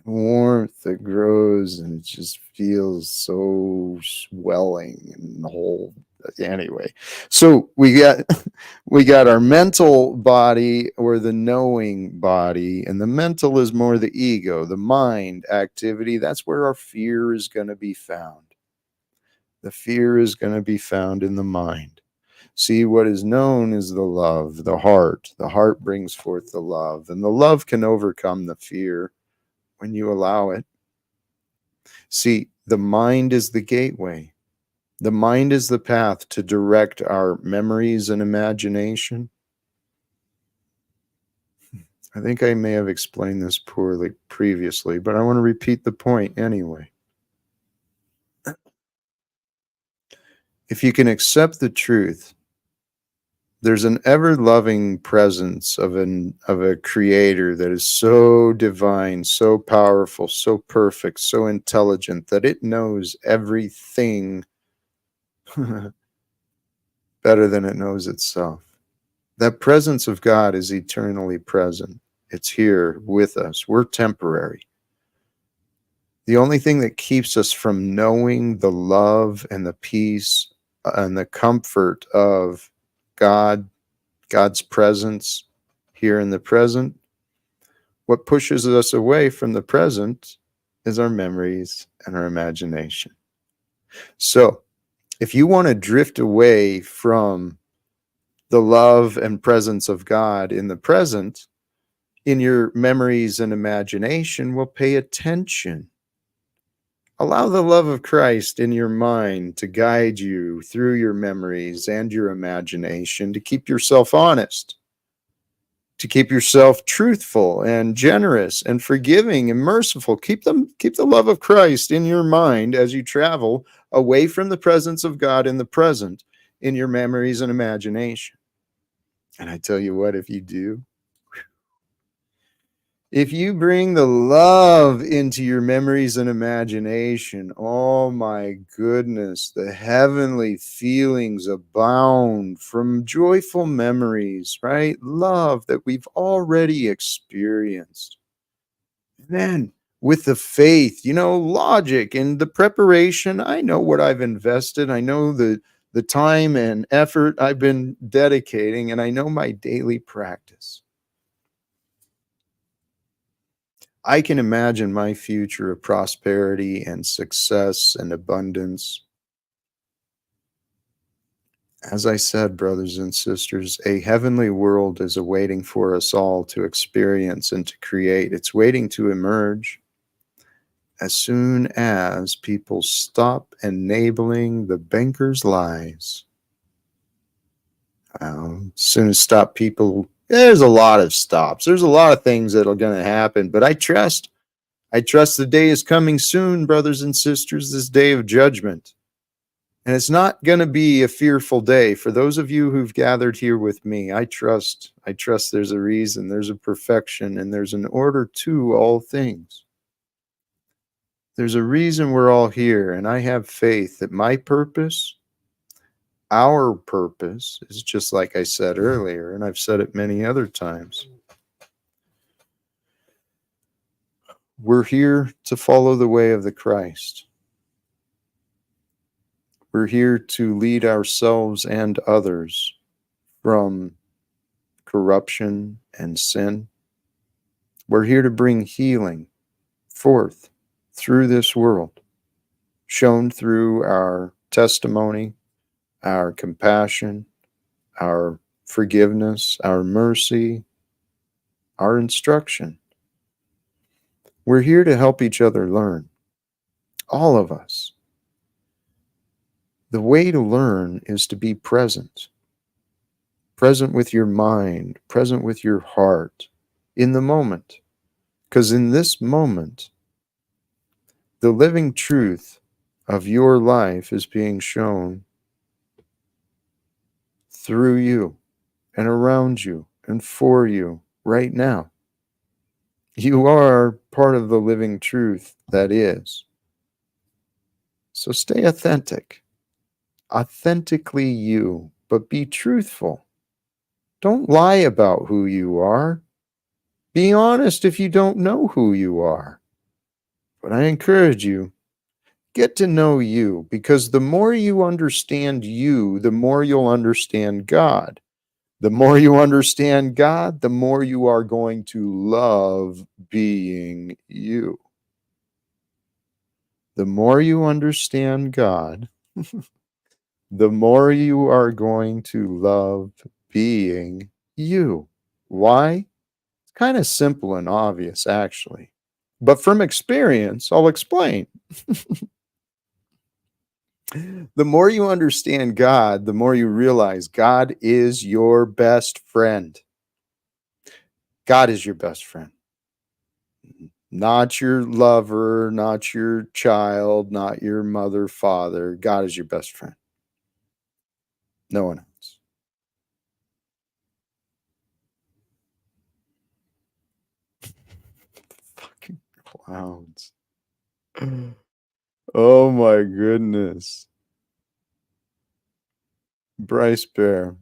Warmth that grows and it just feels so swelling and the whole anyway. So we got our mental body or the knowing body, and the mental is more the ego, the mind activity. That's where our fear is going to be found. The fear is going to be found in the mind. See, what is known is the love, the heart. The heart brings forth the love, and the love can overcome the fear when you allow it. See, the mind is the gateway. The mind is the path to direct our memories and imagination. I think I may have explained this poorly previously, but I want to repeat the point anyway. If you can accept the truth, there's an ever-loving presence of a creator that is so divine, so powerful, so perfect, so intelligent that it knows everything better than it knows itself. That presence of God is eternally present. It's here with us. We're temporary. The only thing that keeps us from knowing the love and the peace and the comfort of God, God's presence here in the present, what pushes us away from the present is our memories and our imagination. So, if you want to drift away from the love and presence of God in the present, in your memories and imagination, well, pay attention. Allow the love of Christ in your mind to guide you through your memories and your imagination, to keep yourself honest, to keep yourself truthful and generous and forgiving and merciful. Keep the love of Christ in your mind as you travel away from the presence of God in the present in your memories and imagination. And I tell you what, if you do, if you bring the love into your memories and imagination, oh my goodness, the heavenly feelings abound from joyful memories, right? Love that we've already experienced. And then with the faith, logic and the preparation. I know what I've invested. I know the time and effort I've been dedicating, and I know my daily practice. I can imagine my future of prosperity and success and abundance. As I said, brothers and sisters, a heavenly world is awaiting for us all to experience and to create. It's waiting to emerge as soon as people stop enabling the banker's lies. As soon as stop people, there's a lot of stops. There's a lot of things that are going to happen, but I trust the day is coming soon, brothers and sisters, this day of judgment. And it's not going to be a fearful day. For those of you who've gathered here with me, I trust there's a reason, there's a perfection, and there's an order to all things. There's a reason we're all here, and I have faith that my purpose, our purpose, is just like I said earlier, and I've said it many other times. We're here to follow the way of the Christ. We're here to lead ourselves and others from corruption and sin. We're here to bring healing forth through this world, shown through our testimony, our compassion, our forgiveness, our mercy, our instruction. We're here to help each other learn, all of us. The way to learn is to be present with your mind, present with your heart, in the moment. Because in this moment, the living truth of your life is being shown through you and around you and for you right now. You are part of the living truth that is. So stay authentic. Authentically you, but be truthful. Don't lie about who you are. Be honest if you don't know who you are. But I encourage you, get to know you, because the more you understand you, the more you'll understand God. The more you understand God, the more you are going to love being you. The more you understand God, the more you are going to love being you. Why? It's kind of simple and obvious, actually. But from experience, I'll explain. The more you understand God, the more you realize God is your best friend. God is your best friend. Not your lover, not your child, not your mother, father. God is your best friend. No one else. Fucking clowns. Oh my goodness. Bryce Bear.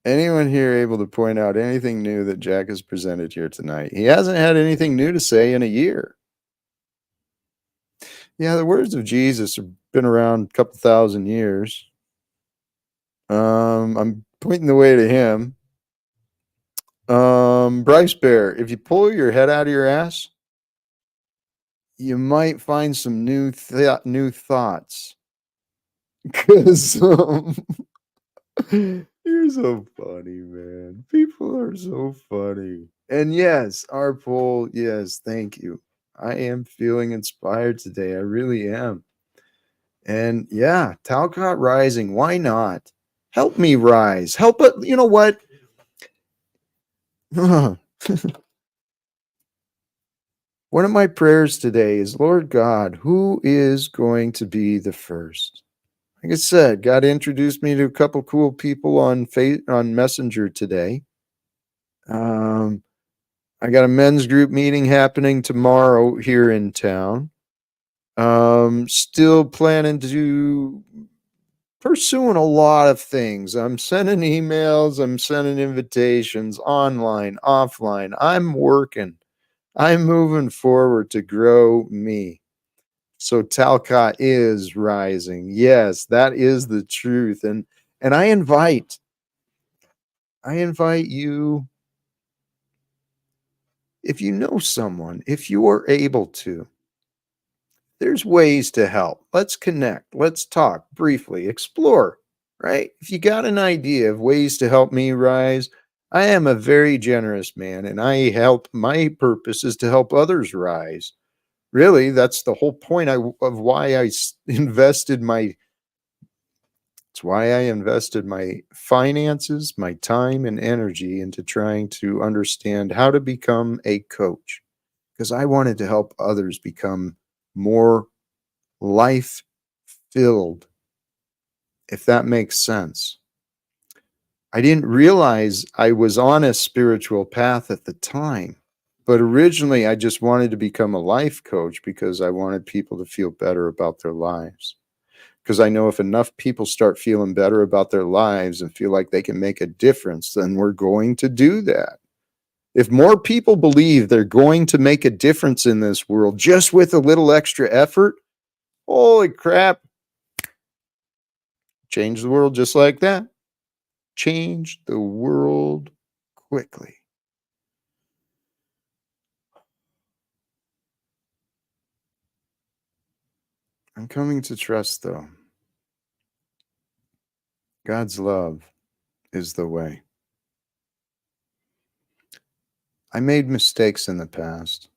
Anyone here able to point out anything new that Jack has presented here tonight? He hasn't had anything new to say in a year. Yeah, the words of Jesus have been around a couple thousand years. I'm pointing the way to him. Bryce Bear, if you pull your head out of your ass, you might find some new thoughts. Because you're so funny, man. People are so funny. And yes, our poll, yes, thank you. I am feeling inspired today. I really am. And yeah, Talcott rising. Why not? Help me rise. Help it. You know what? One of my prayers today is, Lord God, who is going to be the first? Like I said, God introduced me to a couple cool people on Messenger today. I got a men's group meeting happening tomorrow here in town. Still planning to pursuing a lot of things. I'm sending emails, I'm sending invitations online, offline. I'm working. I'm moving forward to grow me. So Talcott is rising. Yes, that is the truth. And I invite you, if you know someone, if you are able to, there's ways to help. Let's connect. Let's talk briefly, explore, right? If you got an idea of ways to help me rise, I am a very generous man and my purpose is to help others rise. Really, that's the whole point of why invested my it's why I invested my finances, my time and energy into trying to understand how to become a coach because I wanted to help others become more life filled, if that makes sense. I didn't realize I was on a spiritual path at the time, but originally I just wanted to become a life coach because I wanted people to feel better about their lives. Because I know if enough people start feeling better about their lives and feel like they can make a difference, then we're going to do that. If more people believe they're going to make a difference in this world just with a little extra effort, holy crap, change the world just like that. Change the world quickly. I'm coming to trust, though. God's love is the way. I made mistakes in the past.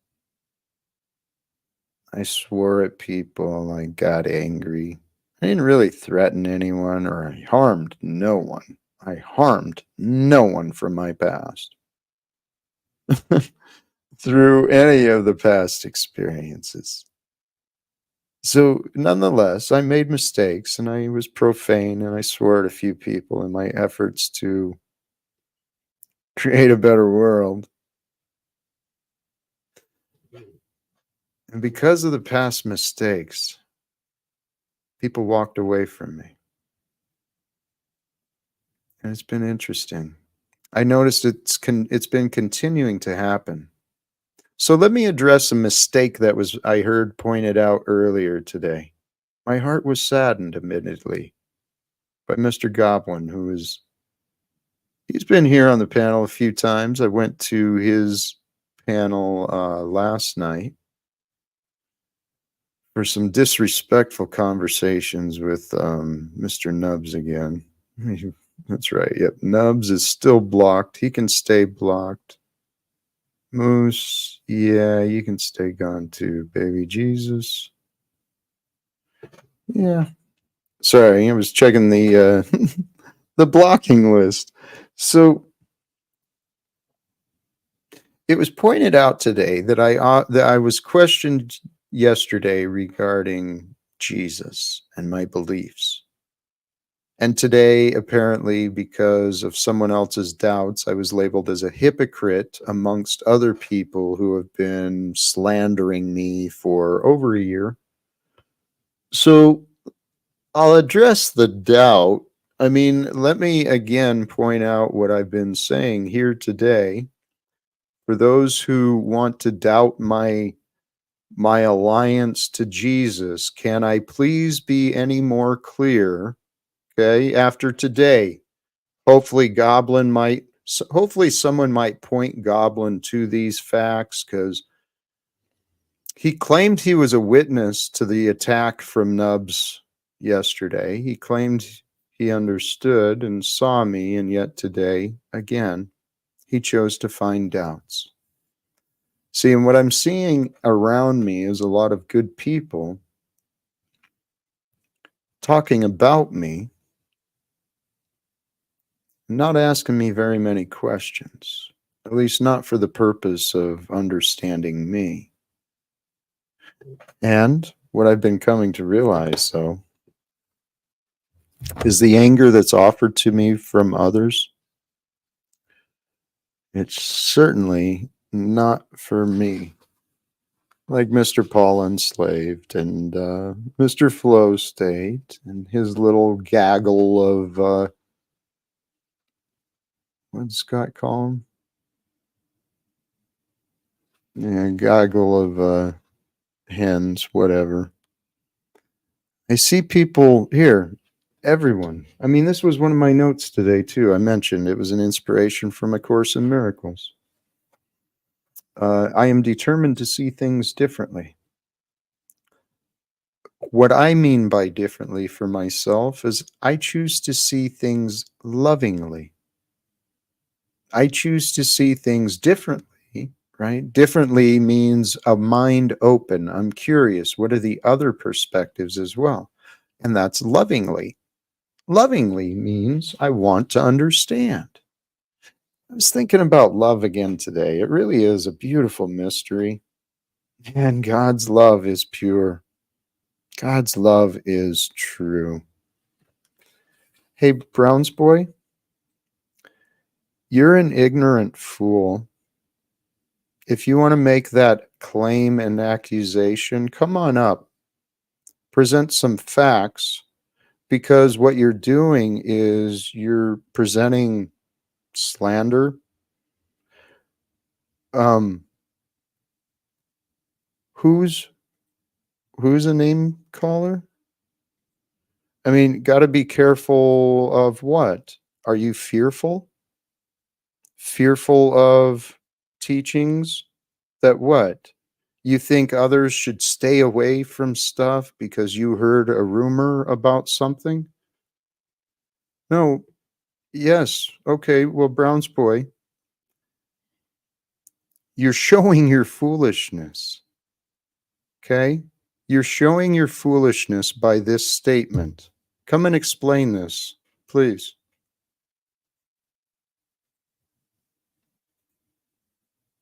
I swore at people. I got angry. I didn't really threaten anyone or I harmed no one. I harmed no one from my past through any of the past experiences. So, nonetheless, I made mistakes and I was profane and I swore at a few people in my efforts to create a better world. And because of the past mistakes, people walked away from me. And it's been interesting. I noticed it's been continuing to happen. So let me address a mistake that was I heard pointed out earlier today. My heart was saddened, admittedly, by Mr. Goblin, he's been here on the panel a few times. I went to his panel last night for some disrespectful conversations with Mr. Nubs again. That's right. Yep, Nubs is still blocked. He can stay blocked. Moose, yeah, you can stay gone too, baby Jesus. Yeah. Sorry, I was checking the the blocking list. So it was pointed out today that I was questioned yesterday regarding Jesus and my beliefs. And today, apparently, because of someone else's doubts, I was labeled as a hypocrite amongst other people who have been slandering me for over a year. So I'll address the doubt. I mean, let me again point out what I've been saying here today. For those who want to doubt my alliance to Jesus, can I please be any more clear? Okay, after today, hopefully someone might point Goblin to these facts because he claimed he was a witness to the attack from Nubs yesterday. He claimed he understood and saw me, and yet today, again, he chose to find doubts. See, and what I'm seeing around me is a lot of good people talking about me, not asking me very many questions, at least not for the purpose of understanding me. And what I've been coming to realize, though, is the anger that's offered to me from others. It's certainly not for me. Like Mr. Paul Enslaved and Mr. Flow State and his little gaggle of, what did Scott call him? Yeah, gaggle of hens, whatever. I see people here, everyone. I mean, this was one of my notes today, too. I mentioned it was an inspiration from A Course in Miracles. I am determined to see things differently. What I mean by differently for myself is I choose to see things lovingly. I choose to see things differently, right? Differently means a mind open. I'm curious. What are the other perspectives as well? And that's lovingly. Lovingly means I want to understand. I was thinking about love again today. It really is a beautiful mystery. And God's love is pure. God's love is true. Hey, Browns boy, you're an ignorant fool. If you want to make that claim and accusation, come on up, present some facts, because what you're doing is you're presenting slander. Um, who's who's a name caller? I mean, got to be careful of what? Are you fearful? Fearful of teachings that what? You think others should stay away from stuff because you heard a rumor about something? No, yes. Okay, well, Brown's boy, you're showing your foolishness. Okay? You're showing your foolishness by this statement. Come and explain this, please.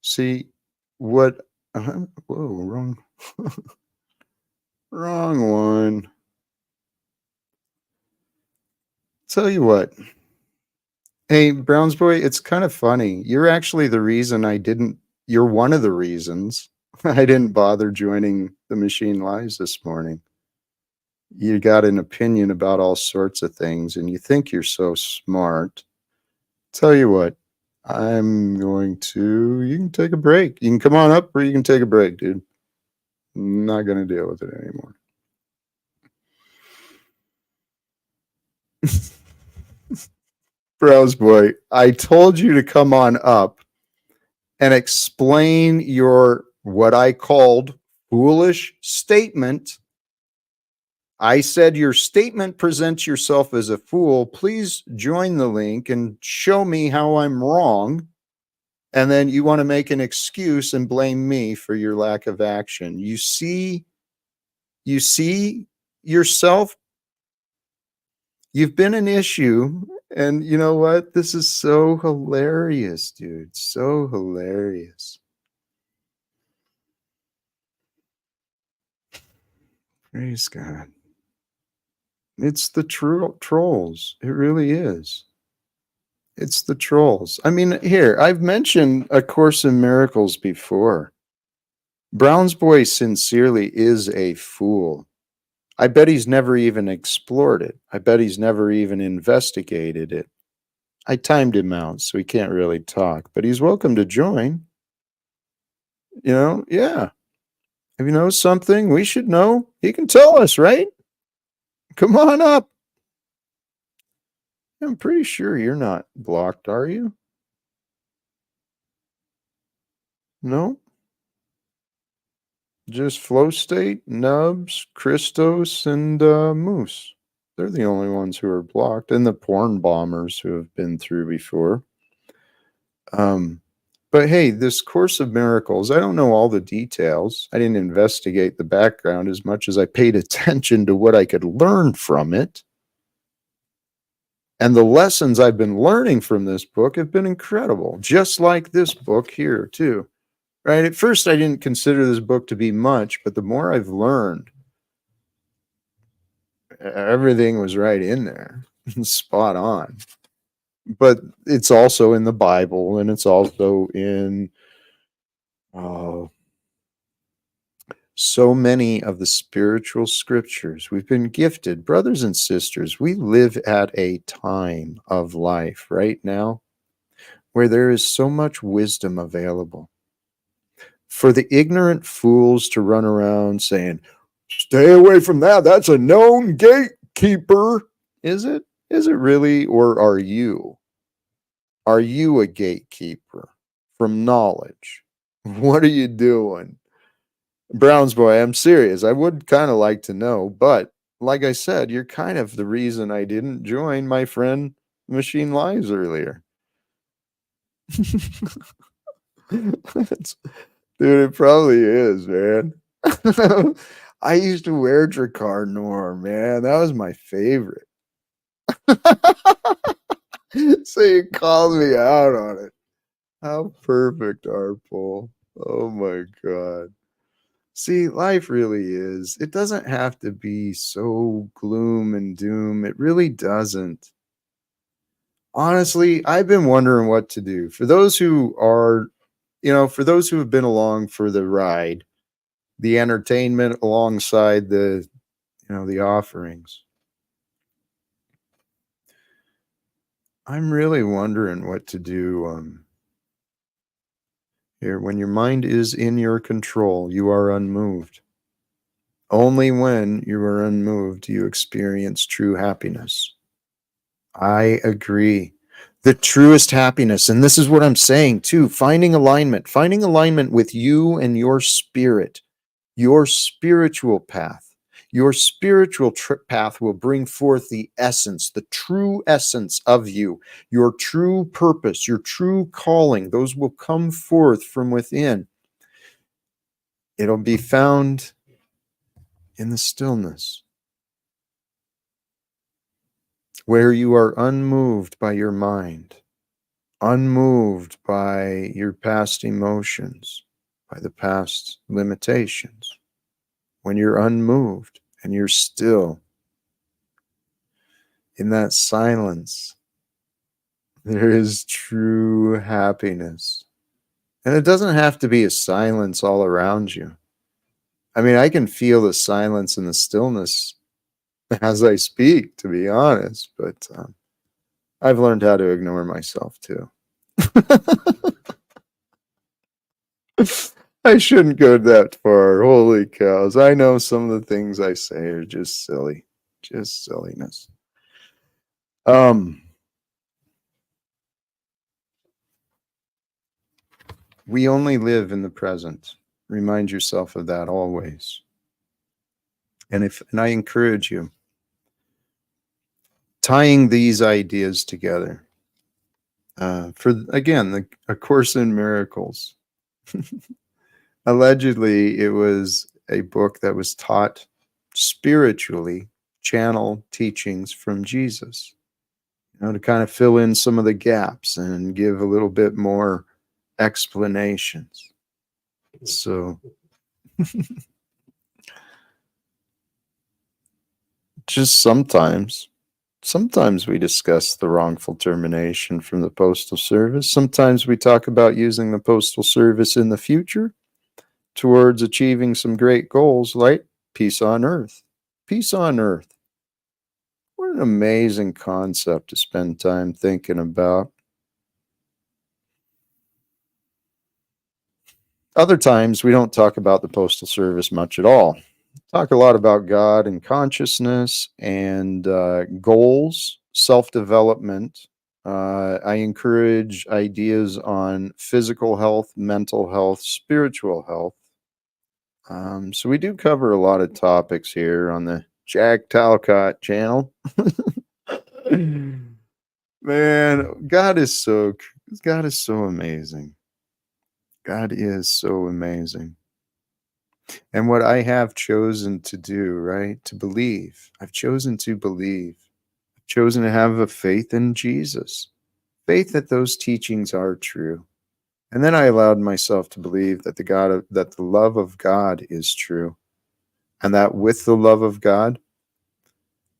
See what whoa, wrong wrong one. Tell you what. Hey, Browns boy, it's kind of funny. You're actually the reason I didn't you're one of the reasons I didn't bother joining the Machine Lives this morning. You got an opinion about all sorts of things and you think you're so smart. Tell you what, I'm going to you can take a break. You can come on up or you can take a break, dude. I'm not going to deal with it anymore. Browse boy, I told you to come on up and explain your what I called foolish statement. I said your statement presents yourself as a fool. Please join the link and show me how I'm wrong. And then you want to make an excuse and blame me for your lack of action. You see yourself. You've been an issue. And you know what? This is so hilarious, dude. So hilarious. Praise God. It's the trolls. It really is. It's the trolls. I mean, here, I've mentioned A Course in Miracles before. Brown's boy sincerely is a fool. I bet he's never even explored it. I bet he's never even investigated it. I timed him out, so he can't really talk, but he's welcome to join. You know, yeah. If he knows something we should know, he can tell us, right? Come on up. I'm pretty sure you're not blocked, are you? No? Just Flow State, Nubs, Christos, and Moose. They're the only ones who are blocked, and the porn bombers who have been through before. Um, but hey, this Course of Miracles, I don't know all the details. I didn't investigate the background as much as I paid attention to what I could learn from it. And the lessons I've been learning from this book have been incredible, just like this book here, too. Right? At first, I didn't consider this book to be much, but the more I've learned, everything was right in there, spot on. But it's also in the Bible, and it's also in so many of the spiritual scriptures. We've been gifted, brothers and sisters. We live at a time of life right now where there is so much wisdom available. For the ignorant fools to run around saying, stay away from that. That's a known gatekeeper. Is it? Is it really? Or are you? Are you a gatekeeper from knowledge? What are you doing? Browns boy, I'm serious. I would kind of like to know, but like I said, you're kind of the reason I didn't join my friend Machine Lives earlier. Dude, it probably is, man. I used to wear Dracar Norm, man. That was my favorite. So you called me out on it. How perfect, our poll. Oh my God. See, life really is. It doesn't have to be so gloom and doom. It really doesn't. Honestly, I've been wondering what to do. For those who are, for those who have been along for the ride, the entertainment alongside the offerings. I'm really wondering what to do here. When your mind is in your control, you are unmoved. Only when you are unmoved do you experience true happiness. I agree. The truest happiness, and this is what I'm saying too, finding alignment with you and your spirit, your spiritual path. Your spiritual path will bring forth the essence, the true essence of you, your true purpose, your true calling. Those will come forth from within. It'll be found in the stillness, where you are unmoved by your mind, unmoved by your past emotions, by the past limitations. When you're unmoved and you're still in that silence, there is true happiness. And it doesn't have to be a silence all around you. I mean, I can feel the silence and the stillness as I speak, to be honest, but I've learned how to ignore myself too. I shouldn't go that far. Holy cows. I know some of the things I say are just silly. Just silliness. We only live in the present. Remind yourself of that always. And I encourage you, tying these ideas together. For again, A Course in Miracles. Allegedly, it was a book that was taught spiritually, channel teachings from Jesus, to kind of fill in some of the gaps and give a little bit more explanations. So just sometimes we discuss the wrongful termination from the Postal Service. Sometimes we talk about using the Postal Service in the future towards achieving some great goals like peace on earth. Peace on earth. What an amazing concept to spend time thinking about. Other times, we don't talk about the Postal Service much at all. Talk a lot about God and consciousness and goals, self-development. I encourage ideas on physical health, mental health, spiritual health. So we do cover a lot of topics here on the Jack Talcott channel. Man, God is so amazing. God is so amazing. And what I have chosen to do, right? To believe. I've chosen to believe. I've chosen to have a faith in Jesus. Faith that those teachings are true. And then I allowed myself to believe that the love of God is true. And that with the love of God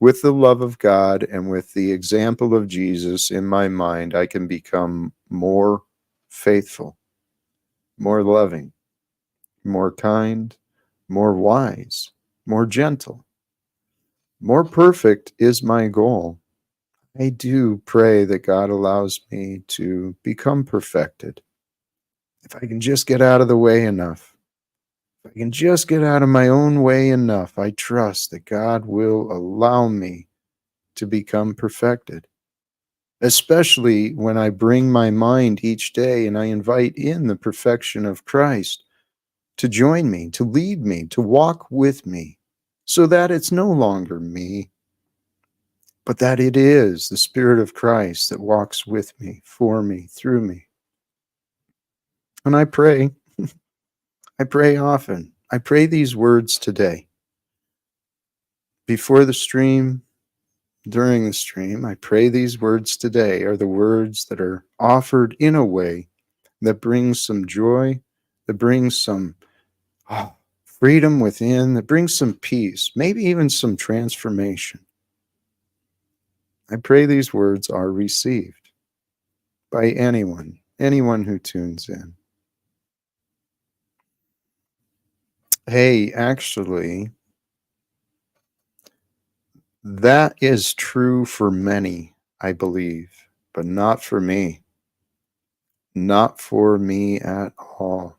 and with the example of Jesus in my mind, I can become more faithful, more loving, more kind, more wise, more gentle, more perfect is my goal. I do pray that God allows me to become perfected If I can just get out of the way enough, if I can just get out of my own way enough, I trust that God will allow me to become perfected. Especially when I bring my mind each day and I invite in the perfection of Christ to join me, to lead me, to walk with me, so that it's no longer me, but that it is the Spirit of Christ that walks with me, for me, through me. And I pray often. I pray these words today. Before the stream, during the stream, I pray these words today are the words that are offered in a way that brings some joy, that brings some freedom within, that brings some peace, maybe even some transformation. I pray these words are received by anyone who tunes in. Hey, actually, that is true for many, I believe, but not for me. Not for me at all.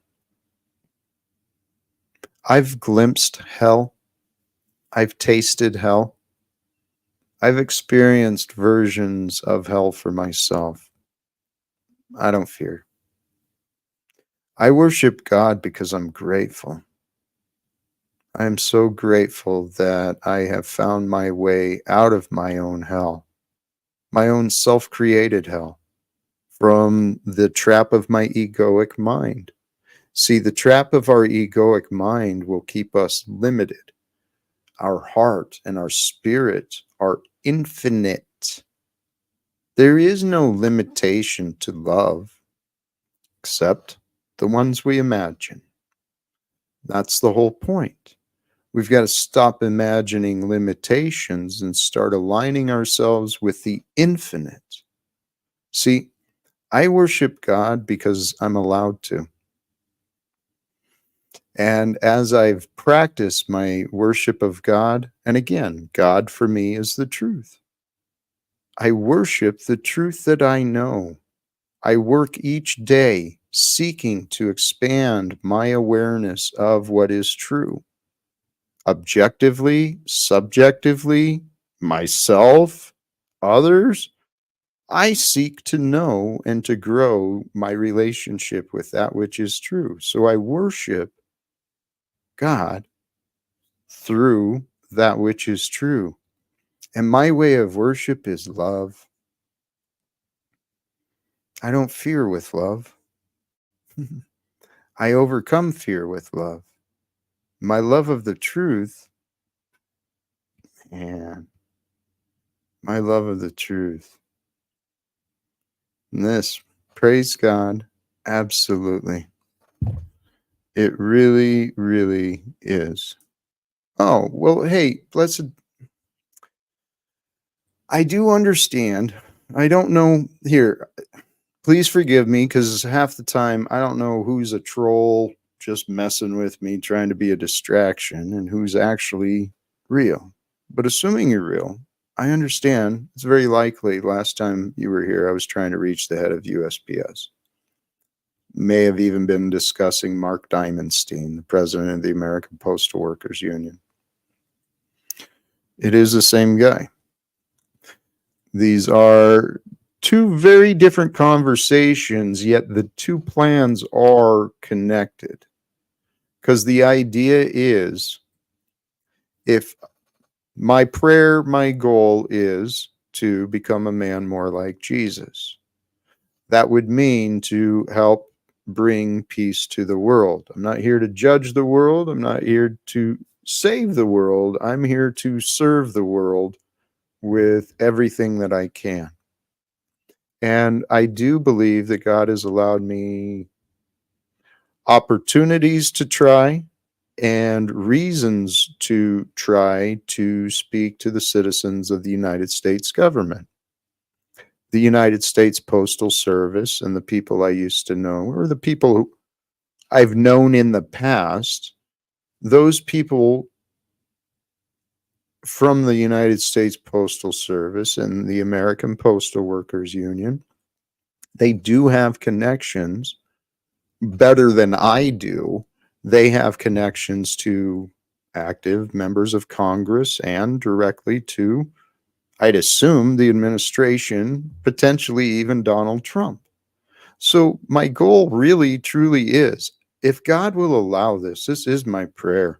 I've glimpsed hell. I've tasted hell. I've experienced versions of hell for myself. I don't fear. I worship God because I'm grateful. I am so grateful that I have found my way out of my own hell, my own self created hell, from the trap of my egoic mind. See, the trap of our egoic mind will keep us limited. Our heart and our spirit are infinite. There is no limitation to love except the ones we imagine. That's the whole point. We've got to stop imagining limitations and start aligning ourselves with the infinite. See, I worship God because I'm allowed to. And as I've practiced my worship of God, and again, God for me is the truth. I worship the truth that I know. I work each day seeking to expand my awareness of what is true. Objectively, subjectively, myself, others, I seek to know and to grow my relationship with that which is true. So I worship God through that which is true. And my way of worship is love. I don't fear with love. I overcome fear with love. My love of the truth, and my love of the truth. And this, praise God, absolutely. It really, really is. Oh, well, hey, blessed. I do understand. I don't know. Here, please forgive me because half the time I don't know who's a troll just messing with me, trying to be a distraction, and who's actually real. But assuming you're real, I understand. It's very likely last time you were here, I was trying to reach the head of USPS. May have even been discussing Mark Diamondstein, the president of the American Postal Workers Union. It is the same guy. These are two very different conversations, yet the two plans are connected. Because the idea is, if my prayer, my goal is to become a man more like Jesus, that would mean to help bring peace to the world. I'm not here to judge the world. I'm not here to save the world. I'm here to serve the world with everything that I can. And I do believe that God has allowed me opportunities to try and reasons to try to speak to the citizens of the United States government. The United States Postal Service and the people I used to know, or the people who I've known in the past, those people from the United States Postal Service and the American Postal Workers Union, they do have connections better than I do. They have connections to active members of Congress and directly to, I'd assume, the administration, potentially even Donald Trump. So my goal really, truly is, if God will allow this is my prayer.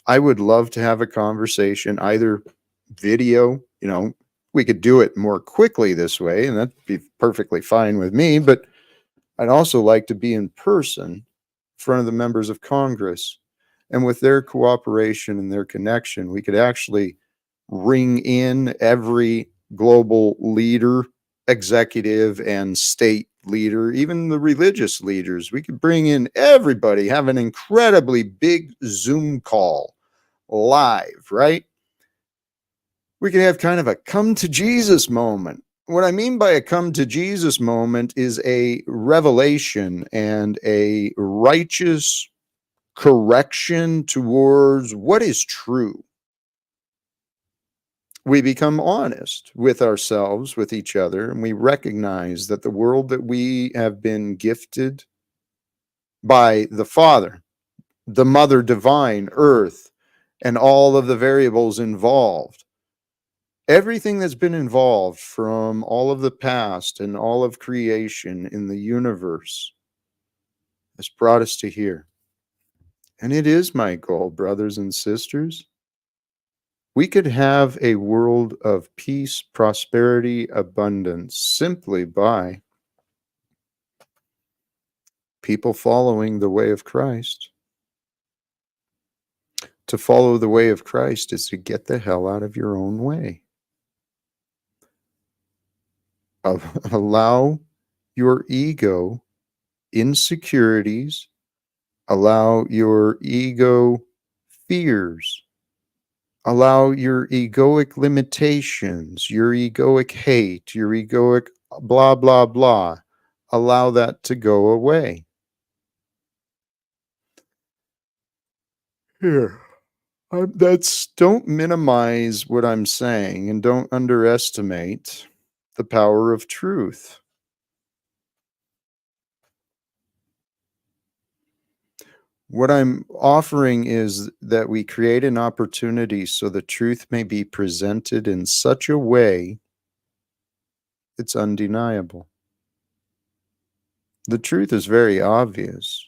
I would love to have a conversation, either video, we could do it more quickly this way, and that'd be perfectly fine with me, but I'd also like to be in person in front of the members of Congress. And with their cooperation and their connection, we could actually ring in every global leader, executive, and state leader, even the religious leaders. We could bring in everybody, have an incredibly big Zoom call live, right? We can have kind of a come to Jesus moment. What I mean by a come to Jesus moment is a revelation and a righteous correction towards what is true. We become honest with ourselves, with each other, and we recognize that the world that we have been gifted by the Father, the Mother Divine, Earth, and all of the variables involved, everything that's been involved from all of the past and all of creation in the universe has brought us to here. And it is my goal, brothers and sisters. We could have a world of peace, prosperity, abundance simply by people following the way of Christ. To follow the way of Christ is to get the hell out of your own way. Allow your ego insecurities, allow your ego fears, allow your egoic limitations, your egoic hate, your egoic blah, blah, blah. Allow that to go away. Here. Don't minimize what I'm saying and don't underestimate the power of truth. What I'm offering is that we create an opportunity so the truth may be presented in such a way it's undeniable. The truth is very obvious.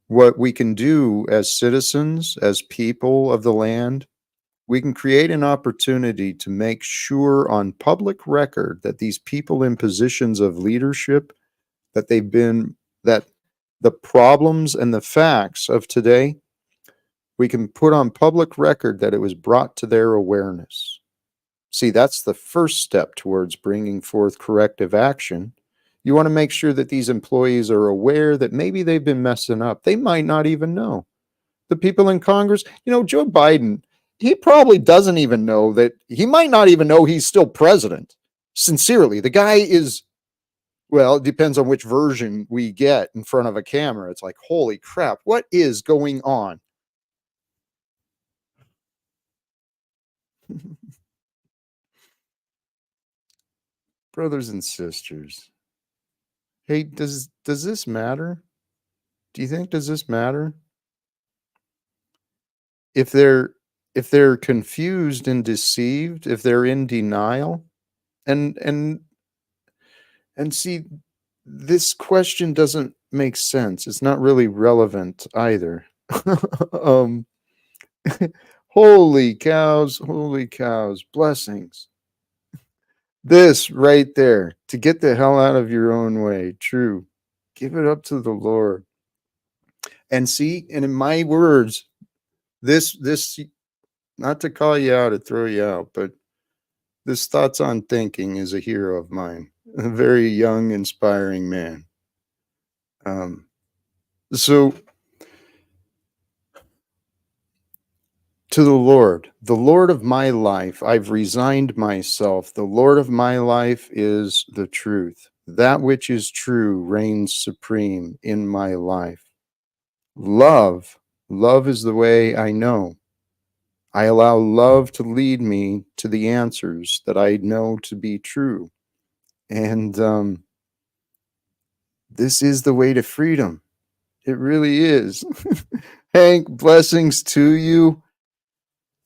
What we can do as citizens, as people of the land, we can create an opportunity to make sure on public record that these people in positions of leadership, that the problems and the facts of today, we can put on public record that it was brought to their awareness. See, that's the first step towards bringing forth corrective action. You want to make sure that these employees are aware that maybe they've been messing up. They might not even know. The people in Congress, Joe Biden, he probably doesn't even know that he might not even know he's still president. Sincerely, the guy is, well, it depends on which version we get in front of a camera. It's like, holy crap, what is going on? Brothers and sisters, hey, does this matter? Do you think, does this matter? If they're confused and deceived, if they're in denial, and see, this question doesn't make sense. It's not really relevant either. um, holy cows, blessings. This right there, to get the hell out of your own way, true. Give it up to the Lord. And see, and in my words, this, not to call you out or throw you out, but this Thoughts on Thinking is a hero of mine, a very young, inspiring man. So, to the Lord of my life, I've resigned myself. The Lord of my life is the truth. That which is true reigns supreme in my life. Love is the way I know. I allow love to lead me to the answers that I know to be true. And This is the way to freedom. It really is. Hank, blessings to you.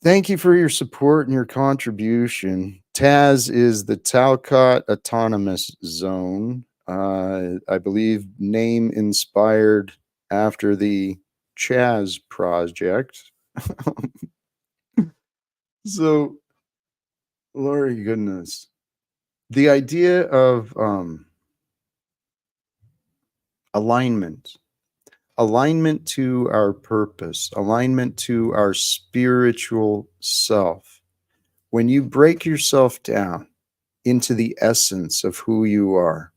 Thank you for your support and your contribution. Taz is the Talcott Autonomous Zone. I believe name inspired after the Chaz project. So, Lord goodness. The idea of alignment, alignment to our purpose, alignment to our spiritual self. When you break yourself down into the essence of who you are,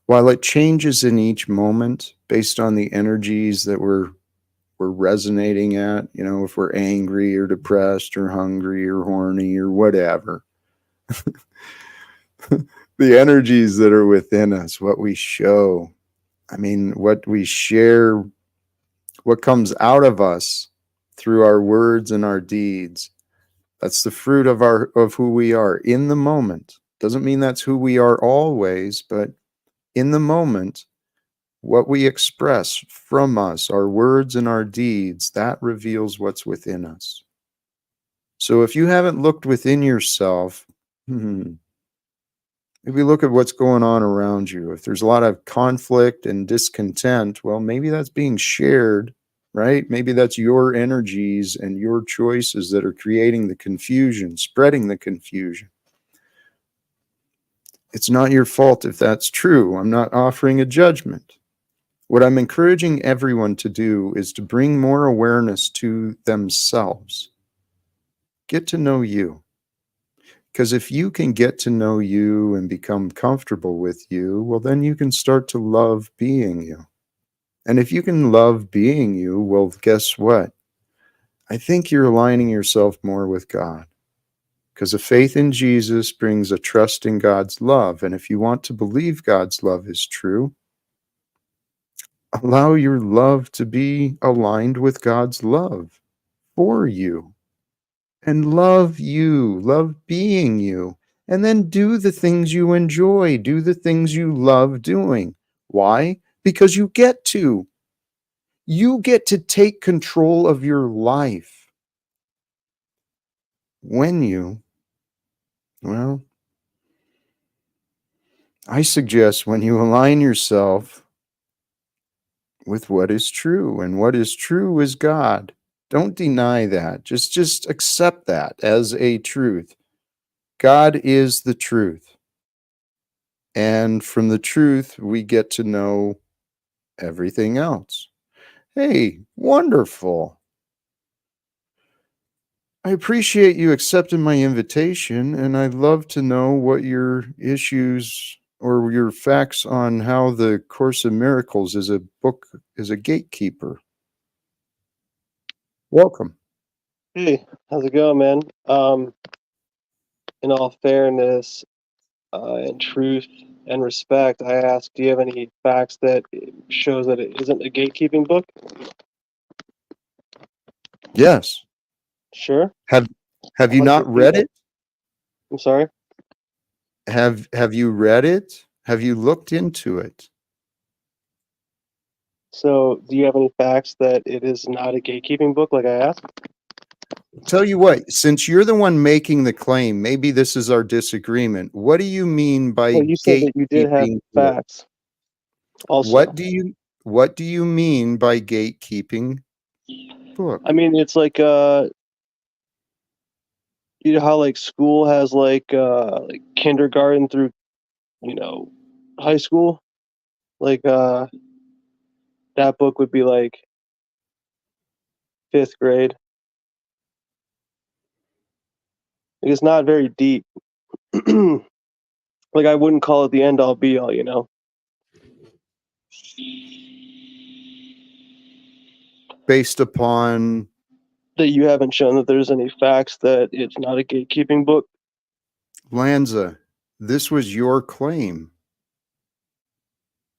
while it changes in each moment based on the energies that we're resonating at, you know, if we're angry or depressed or hungry or horny or whatever, the energies that are within us, what we show, I mean, what we share, what comes out of us through our words and our deeds, that's the fruit of who we are in the moment. Doesn't mean that's who we are always, but in the moment, what we express from us, our words and our deeds, that reveals what's within us. So if you haven't looked within yourself, maybe look at what's going on around you. If there's a lot of conflict and discontent, well, maybe that's being shared, right? Maybe that's your energies and your choices that are creating the confusion, spreading the confusion. It's not your fault if that's true. I'm not offering a judgment. What I'm encouraging everyone to do is to bring more awareness to themselves. Get to know you. Because if you can get to know you and become comfortable with you, well, then you can start to love being you. And if you can love being you, well, guess what? I think you're aligning yourself more with God. Because a faith in Jesus brings a trust in God's love. And if you want to believe God's love is true, allow your love to be aligned with God's love for you. And love you, love being you. And then do the things you enjoy, do the things you love doing. Why? Because you get to. You get to take control of your life. When you, well, I suggest when you align yourself with what is true, and what is true is God. Don't deny that. Just accept that as a truth. God is the truth. And from the truth, we get to know everything else. Hey, wonderful. I appreciate you accepting my invitation, and I'd love to know what your issues or your facts on how the Course in Miracles is a book, is a gatekeeper. Welcome. Hey, how's it going, man? In all fairness, and truth and respect, I asked, do you have any facts that shows that it isn't a gatekeeping book? Yes. Sure. Have you How does not it do read that? it? I'm sorry. Have you read it? Have you looked into it? So, do you have any facts that it is not a gatekeeping book, like I asked? Tell you what, since you're the one making the claim, maybe this is our disagreement. What do you mean by Well, you said that you did have gatekeeping book? facts. Also, What do you mean by gatekeeping book? I mean, it's like you know how like school has like kindergarten through high school, like that book would be like fifth grade. Like, it's not very deep. Like I wouldn't call it the end all be all, you know. Based upon That you haven't shown that there's any facts that it's not a gatekeeping book. Lanza, this was your claim.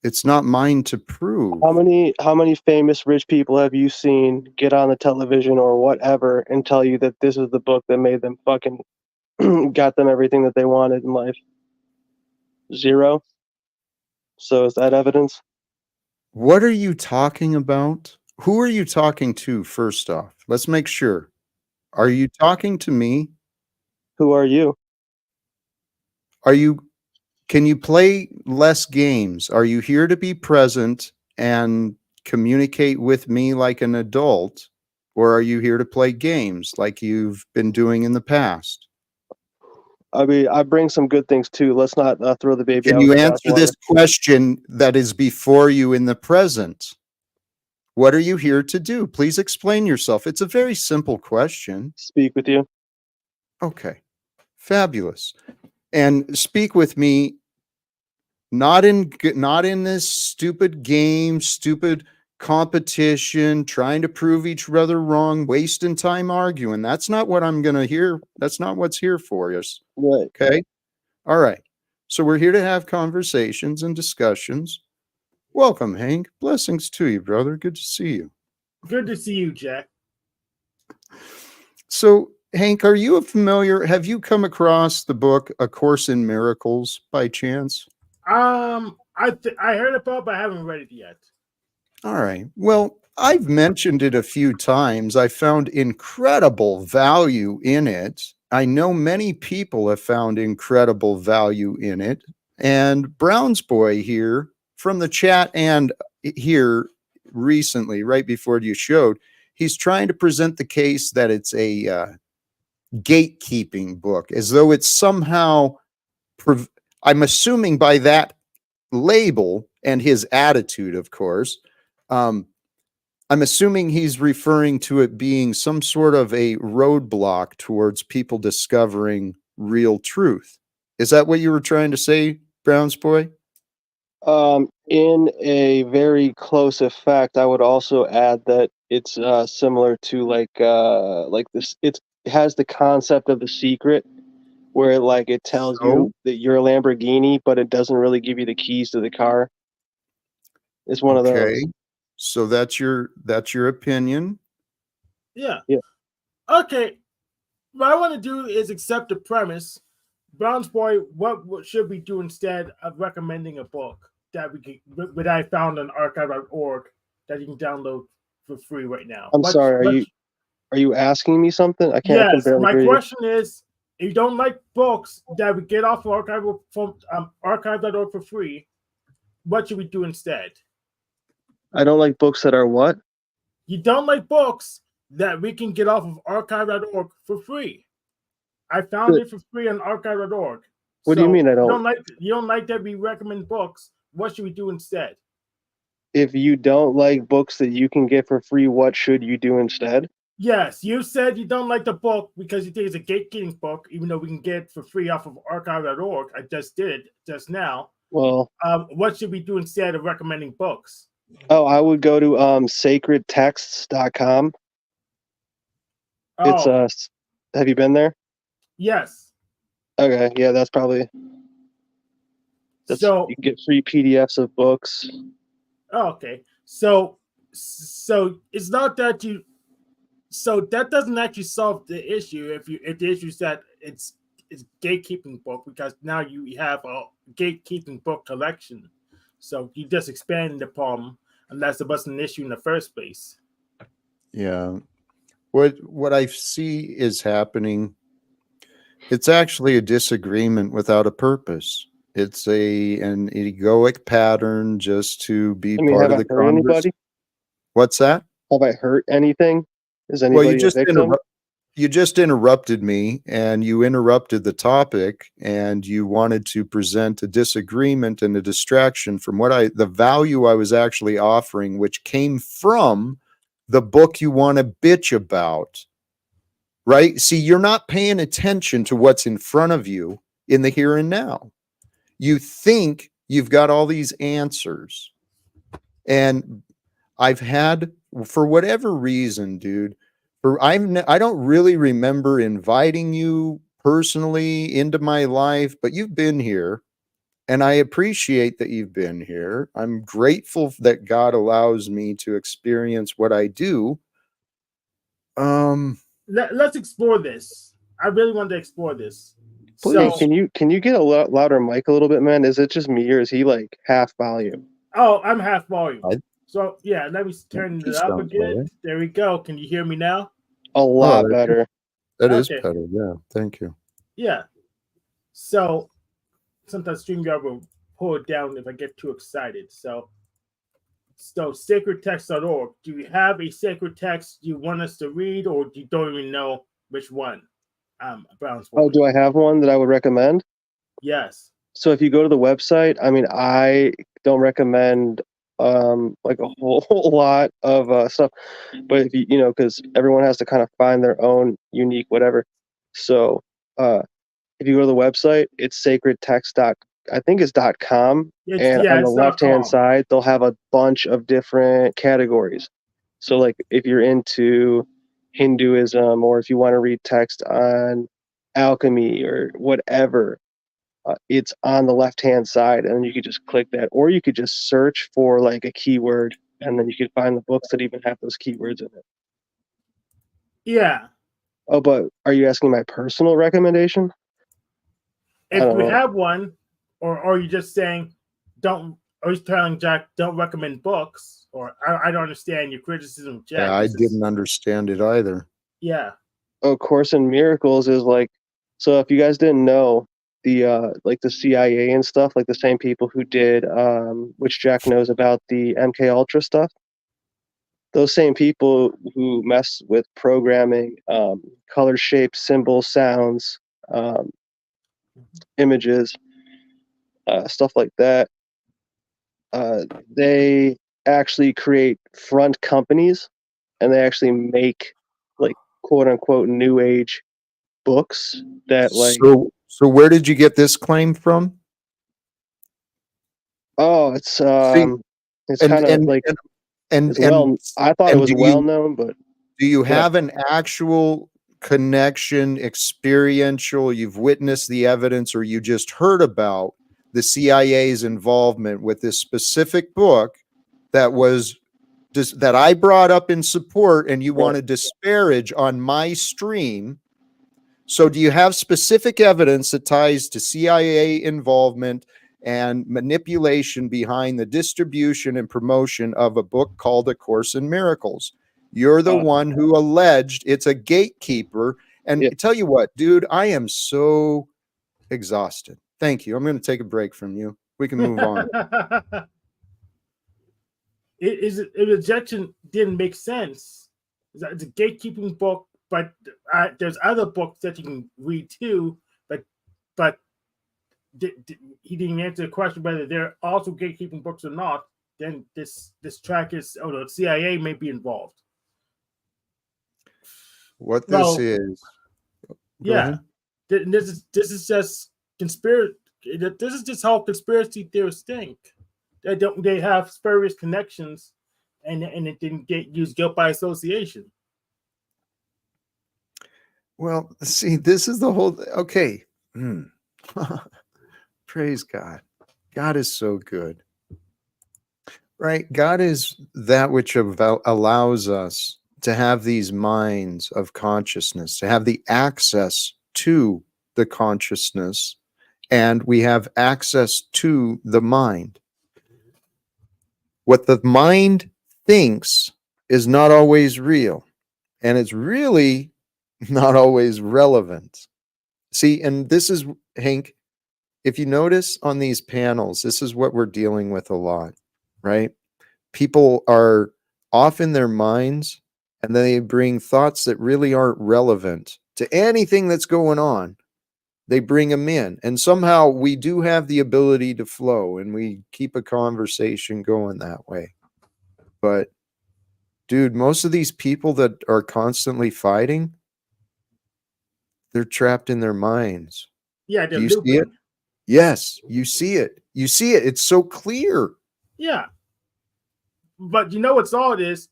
It's not mine to prove. How many famous rich people have you seen get on the television or whatever and tell you that this is the book that made them fucking got them everything that they wanted in life? 0. So is that evidence? What are you talking about? Who are you talking to, first off? Let's make sure. Are you talking to me? Who are you? Are you Can you play less games? Are you here to be present and communicate with me like an adult, or are you here to play games like you've been doing in the past? I mean, I bring some good things too. Let's not throw the baby Can out with you the answer bathwater. this question that is before you in the present? What are you here to do? Please explain yourself. It's a very simple question. Speak with you. Okay, fabulous. And speak with me not in this stupid game, stupid competition, trying to prove each other wrong, wasting time arguing. That's not what I'm going to hear. That's not what's here for us. Right. Okay? All right. So we're here to have conversations and discussions. Welcome, Hank. Blessings to you, brother. Good to see you. Good to see you, Jack. So, Hank, are you familiar? Have you come across the book A Course in Miracles by chance? I heard about, but I haven't read it yet. All right. Well, I've mentioned it a few times. I found incredible value in it. I know many people have found incredible value in it. And Brown's Boy here from the chat and here recently, right before you showed, he's trying to present the case that it's a gatekeeping book, as though it's somehow, I'm assuming by that label and his attitude, of course, um, I'm assuming he's referring to it being some sort of a roadblock towards people discovering real truth. Is that what you were trying to say, Brown's Boy? In a very close effect, I would also add that it's similar to like this. It has the concept of The Secret, where like it tells you So, that you're a Lamborghini, but it doesn't really give you the keys to the car. It's one of okay. those. So that's your opinion. Yeah. Yeah. Okay. What I want to do is accept the premise. Brown's Boy, what should we do instead of recommending a book that that I found on archive.org that you can download for free right now? I'm sorry. Are you asking me something? I can Yes, barely my hear you. question is, if you don't like books that we get off of archive.org for free, what should we do instead? I don't like books that are what? You don't like books that we can get off of archive.org for free. I found it for free on archive.org. What do you So mean I don't? you don't like that we recommend books. What should we do instead? If you don't like books that you can get for free, what should you do instead? Yes, you said you don't like the book because you think it's a gatekeeping book, even though we can get it for free off of archive.org. I just did it just now. Well, What should we do instead of recommending books? I would go to sacredtexts.com. It's Oh, have you been there? yes. Okay, yeah, that's probably So, you can get free PDFs of books. oh, okay. So it's not that you. So that doesn't actually solve the issue if the issue is that it's gatekeeping book, because now you have a gatekeeping book collection. So you just expand the problem unless it wasn't an issue in the first place. Yeah. What I see is happening, it's actually a disagreement without a purpose. It's an egoic pattern just to be I mean, part have of I the hurt conversation. anybody? What's that? Have I hurt anything? Is Well, you anybody a just victim? interrupted me, and you interrupted the topic, and you wanted to present a disagreement and a distraction from the value I was actually offering, which came from the book you want to bitch about. Right? See, you're not paying attention to what's in front of you in the here and now. You think you've got all these answers. And I've had, for whatever reason, dude, I don't really remember inviting you personally into my life, but you've been here and I appreciate that you've been here. I'm grateful that God allows me to experience what I do. Um Let's explore this. I really want to explore this. Hey, So, can you get a louder mic a little bit, man? Is it just me or is he like half volume? oh, I'm half volume. I So yeah, let me turn it This up sounds again. better. There we go. Can you hear me now? A Oh, lot better. that is Okay. better. Yeah, thank you. Yeah. So sometimes StreamYard will pull it down if I get too excited. So sacredtext.org. Do you have a sacred text you want us to read, or you don't even know which one? Brown's Oh, do I have one that I would recommend? Yes. So if you go to the website, I mean, I don't recommend like a whole lot of stuff, but if you know, because everyone has to kind of find their own unique whatever. So uh, if you go to the website, it's sacredtext dot I think it's .com, and on the It's not left hand calm. side they'll have a bunch of different categories. So like if you're into Hinduism, or if you want to read text on alchemy or whatever, it's on the left hand side, and you could just click that, or you could just search for like a keyword, and then you could find the books that even have those keywords in it. Yeah. Oh, but are you asking my personal recommendation? I If don't you know. have one, or are you just saying don't? Are you telling Jack don't recommend books? Or I don't understand your criticism, Jack. Yeah, I didn't understand it either. Yeah. Oh, Course in Miracles is like, so if you guys didn't know, the like the CIA and stuff, like the same people who did which Jack knows about, the MK Ultra stuff, those same people who mess with programming, color, shapes, symbols, sounds, um, images, stuff like that, they actually create front companies, and they actually make like quote unquote new age books that like, So where did you get this claim from? oh, See, it's and kind of and like, and and it's well, I thought it and was well known, but do you go ahead. have an actual connection, experiential? You've witnessed the evidence, or you just heard about the CIA's involvement with this specific book that was that I brought up in support, and you Right. want to disparage on my stream? So, do you have specific evidence that ties to CIA involvement and manipulation behind the distribution and promotion of a book called A Course in Miracles? You're the one who alleged it's a gatekeeper. And Yeah. tell you what, dude, I am so exhausted. Thank you. I'm going to take a break from you. We can move on. Rejection didn't make sense. It's a gatekeeping book, but there's other books that you can read too. But he didn't answer the question whether they're also gatekeeping books or not. Then this track is, oh, the CIA may be involved. What this is? Yeah, this is just conspiracy. This is just how conspiracy theorists think. They have spurious connections, and it didn't use guilt by association. Well, see, this is the whole. Okay. Praise God. God is so good. Right? God is that which allows us to have these minds of consciousness, to have the access to the consciousness, and we have access to the mind. What the mind thinks is not always real, and it's really not always relevant. See, and this is, Hank, if you notice on these panels, this is what we're dealing with a lot, right? People are off in their minds, and they bring thoughts that really aren't relevant to anything that's going on. They bring them in, and somehow we do have the ability to flow, and we keep a conversation going that way. But dude, most of these people that are constantly fighting, they're trapped in their minds. Yeah, they're Do you see it? looping. Yes, you see it. You see it. It's so clear. Yeah, but you know what's all it is?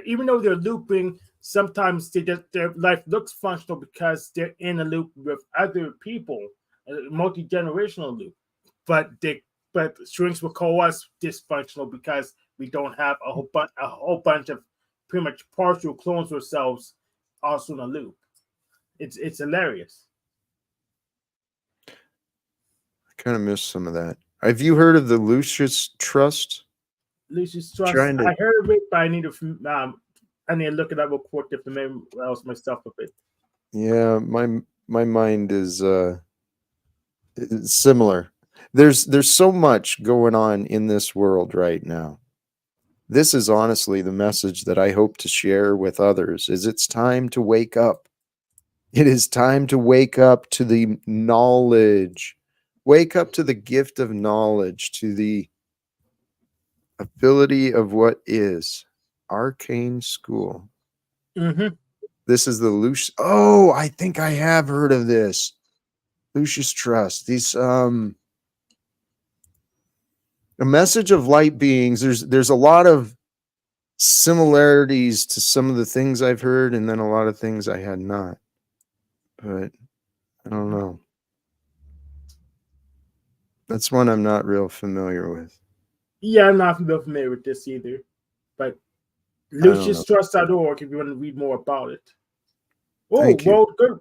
Even though they're looping, sometimes their life looks functional because they're in a loop with other people, a multi-generational loop. But shrinks will call us dysfunctional because we don't have a whole bunch of pretty much partial clones of ourselves also in a loop. It's hilarious. kind of missed some of that. Have you heard of the Lucius Trust? Lucius Trust. Trying to- I heard of it, but I need to look it up real quick to familiarize myself with it. Yeah, my mind is similar. There's so much going on in this world right now. This is honestly the message that I hope to share with others, is it's time to wake up. It is time to wake up to the knowledge. Wake up to the gift of knowledge, to the ability of what is. Arcane School. Mm-hmm. This is the Lucius. Oh, I think I have heard of this. Lucius Trust. These a message of light beings. There's a lot of similarities to some of the things I've heard, and then a lot of things I had not. But I don't know. That's one I'm not real familiar with. Yeah, I'm not real familiar with this either. But LuciusTrust.org if you want to read more about it. Oh, Thank you.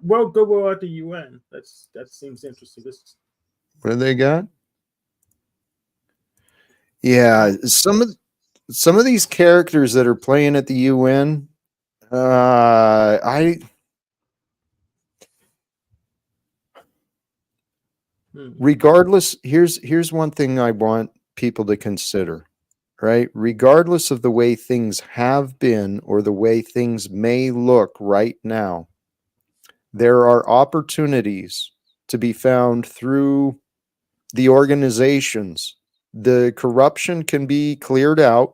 World Goodwill at the UN. That seems interesting. What do they got? Yeah, some of these characters that are playing at the UN, regardless, here's one thing I want people to consider, right? Regardless of the way things have been or the way things may look right now, there are opportunities to be found through the organizations. The corruption can be cleared out.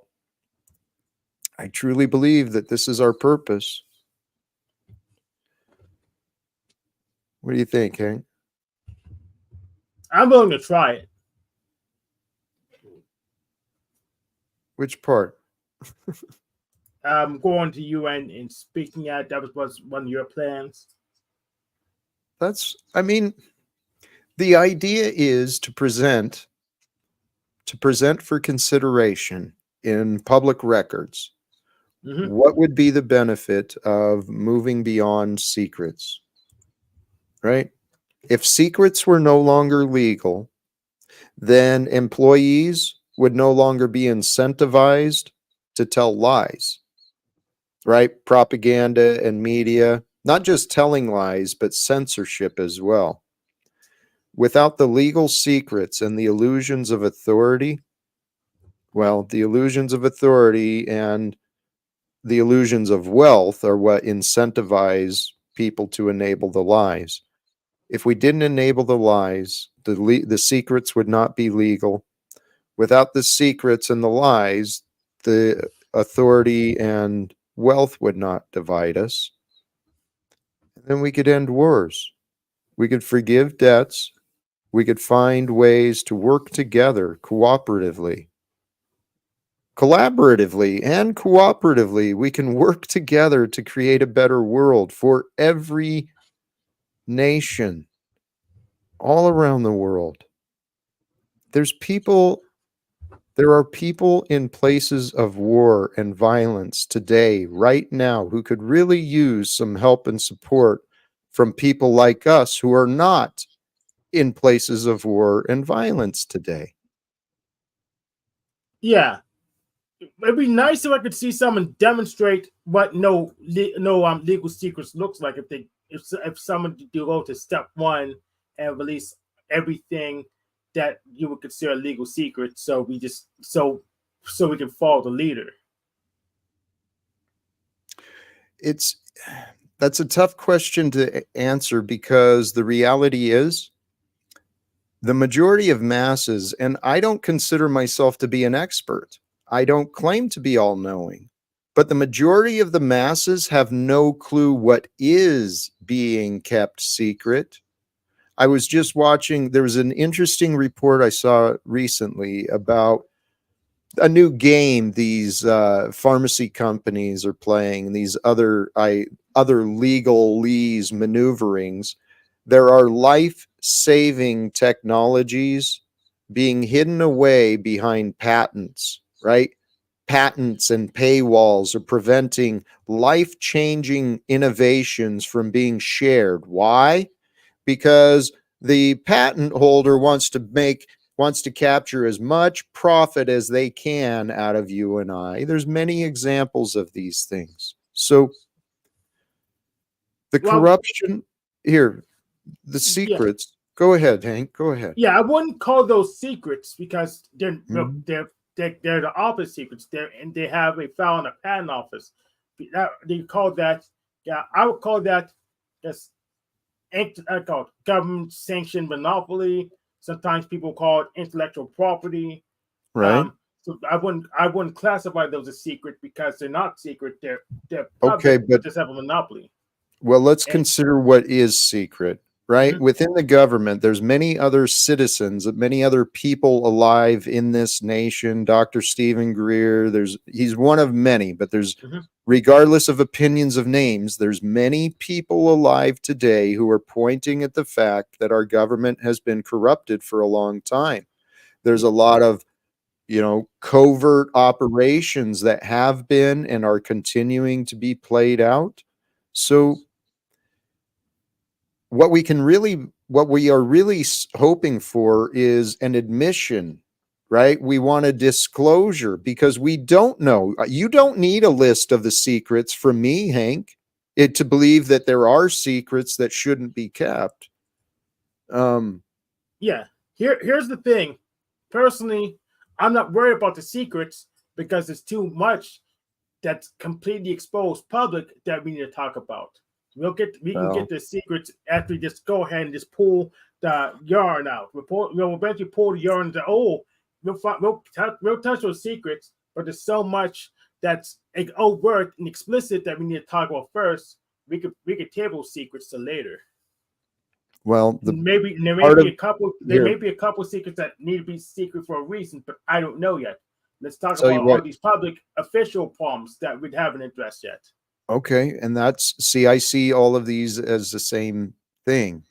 I truly believe that this is our purpose. What do you think, Hank? I'm willing to try it. Which part? Going to UN and speaking at, that was one of your plans. I mean, the idea is to present for consideration in public records. Mm-hmm. What would be the benefit of moving beyond secrets, right? If secrets were no longer legal, then employees would no longer be incentivized to tell lies, right? Propaganda and media, not just telling lies, but censorship as well. Without the legal secrets and the illusions of authority, well, the illusions of authority and the illusions of wealth are what incentivize people to enable the lies. If we didn't enable the lies, the secrets would not be legal. Without the secrets and the lies, the authority and wealth would not divide us. And then we could end wars. We could forgive debts. We could find ways to work together cooperatively. Collaboratively and cooperatively, we can work together to create a better world for every nation all around the world. There are people in places of war and violence today, right now, who could really use some help and support from people like us who are not in places of war and violence today. Yeah. It'd be nice if I could see someone demonstrate what no legal secrets looks like. If someone to go to step one and release everything that you would consider a legal secret, so we can follow the leader. That's a tough question to answer, because the reality is the majority of masses, and I don't consider myself to be an expert. I don't claim to be all-knowing, but the majority of the masses have no clue what is being kept secret. I was just watching, there was an interesting report I saw recently about a new game these pharmacy companies are playing, these other legalese maneuverings. There are life-saving technologies being hidden away behind patents, right? Patents and paywalls are preventing life-changing innovations from being shared. Why? Because the patent holder wants to capture as much profit as they can out of you and I. There's many examples of these things. So the corruption here, the secrets. Go ahead, Hank. Go ahead. Yeah, I wouldn't call those secrets because they're the office secrets. They have a file in the patent office. They call that. Yeah, I would call that just I call it government sanctioned monopoly. Sometimes people call it intellectual property. Right. So I wouldn't classify those as secret because they're not secret. They're okay, public, but just have a monopoly. Well, let's consider what is secret, right? Mm-hmm. Within the government, there's many other citizens, many other people alive in this nation. Dr. Stephen Greer, he's one of many, but there's, regardless of opinions of names, there's many people alive today who are pointing at the fact that our government has been corrupted for a long time. There's a lot of, covert operations that have been and are continuing to be played out. So what we are really hoping for is an admission, right? We want a disclosure because we don't know. You don't need a list of the secrets from me, Hank, to believe that there are secrets that shouldn't be kept. Yeah. Here's the thing. Personally, I'm not worried about the secrets because there's too much that's completely exposed public that we need to talk about. We can get the secrets after we just go ahead and just pull the yarn out. We'll eventually pull the yarn to we'll touch those secrets, but there's so much that's overt and explicit that we need to talk about first. We could table secrets to later. Well, there may be a couple secrets that need to be secret for a reason, but I don't know yet. Let's talk about all these public official problems that we haven't addressed yet. Okay, and I see all of these as the same thing.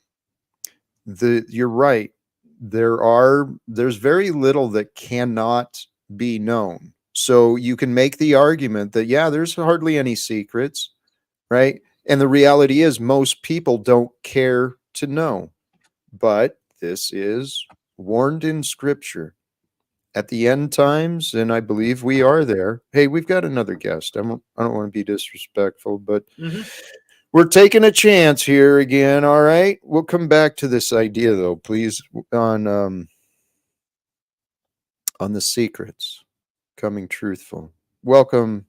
You're right. There's very little that cannot be known. So you can make the argument that, there's hardly any secrets, right? And the reality is most people don't care to know. But this is warned in Scripture. At the end times, and I believe we are there. Hey, we've got another guest. I don't want to be disrespectful, but we're taking a chance here again. All right, we'll come back to this idea, though, please, on the secrets, coming truthful. Welcome,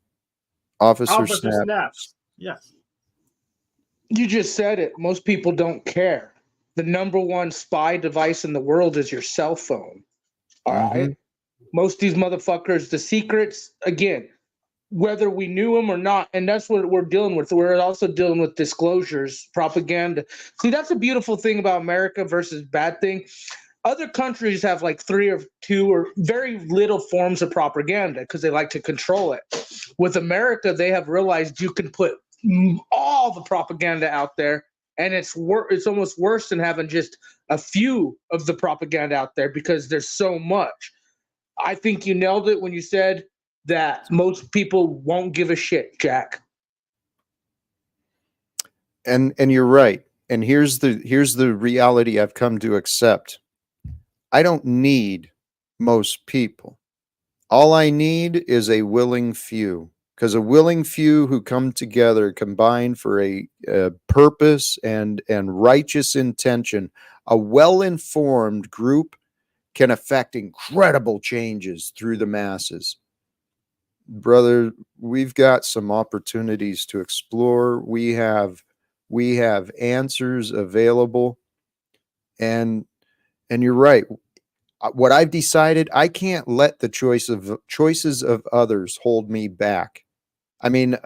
Officer Snaps. Yes, you just said it. Most people don't care. The number one spy device in the world is your cell phone. All right. Most of these motherfuckers, the secrets, again, whether we knew them or not, and that's what we're dealing with. We're also dealing with disclosures, propaganda. See, that's a beautiful thing about America versus bad thing. Other countries have like 3 or 2 or very little forms of propaganda because they like to control it. With America, they have realized you can put all the propaganda out there, and it's almost worse than having just a few of the propaganda out there because there's so much. I think you nailed it when you said that most people won't give a shit, Jack. And you're right. And here's the reality I've come to accept. I don't need most people. All I need is a willing few, because a willing few who come together, combined for a purpose and righteous intention, a well-informed group can affect incredible changes through the masses. Brother, we've got some opportunities to explore. We have answers available. And you're right. What I've decided, I can't let the choices of others hold me back. I mean,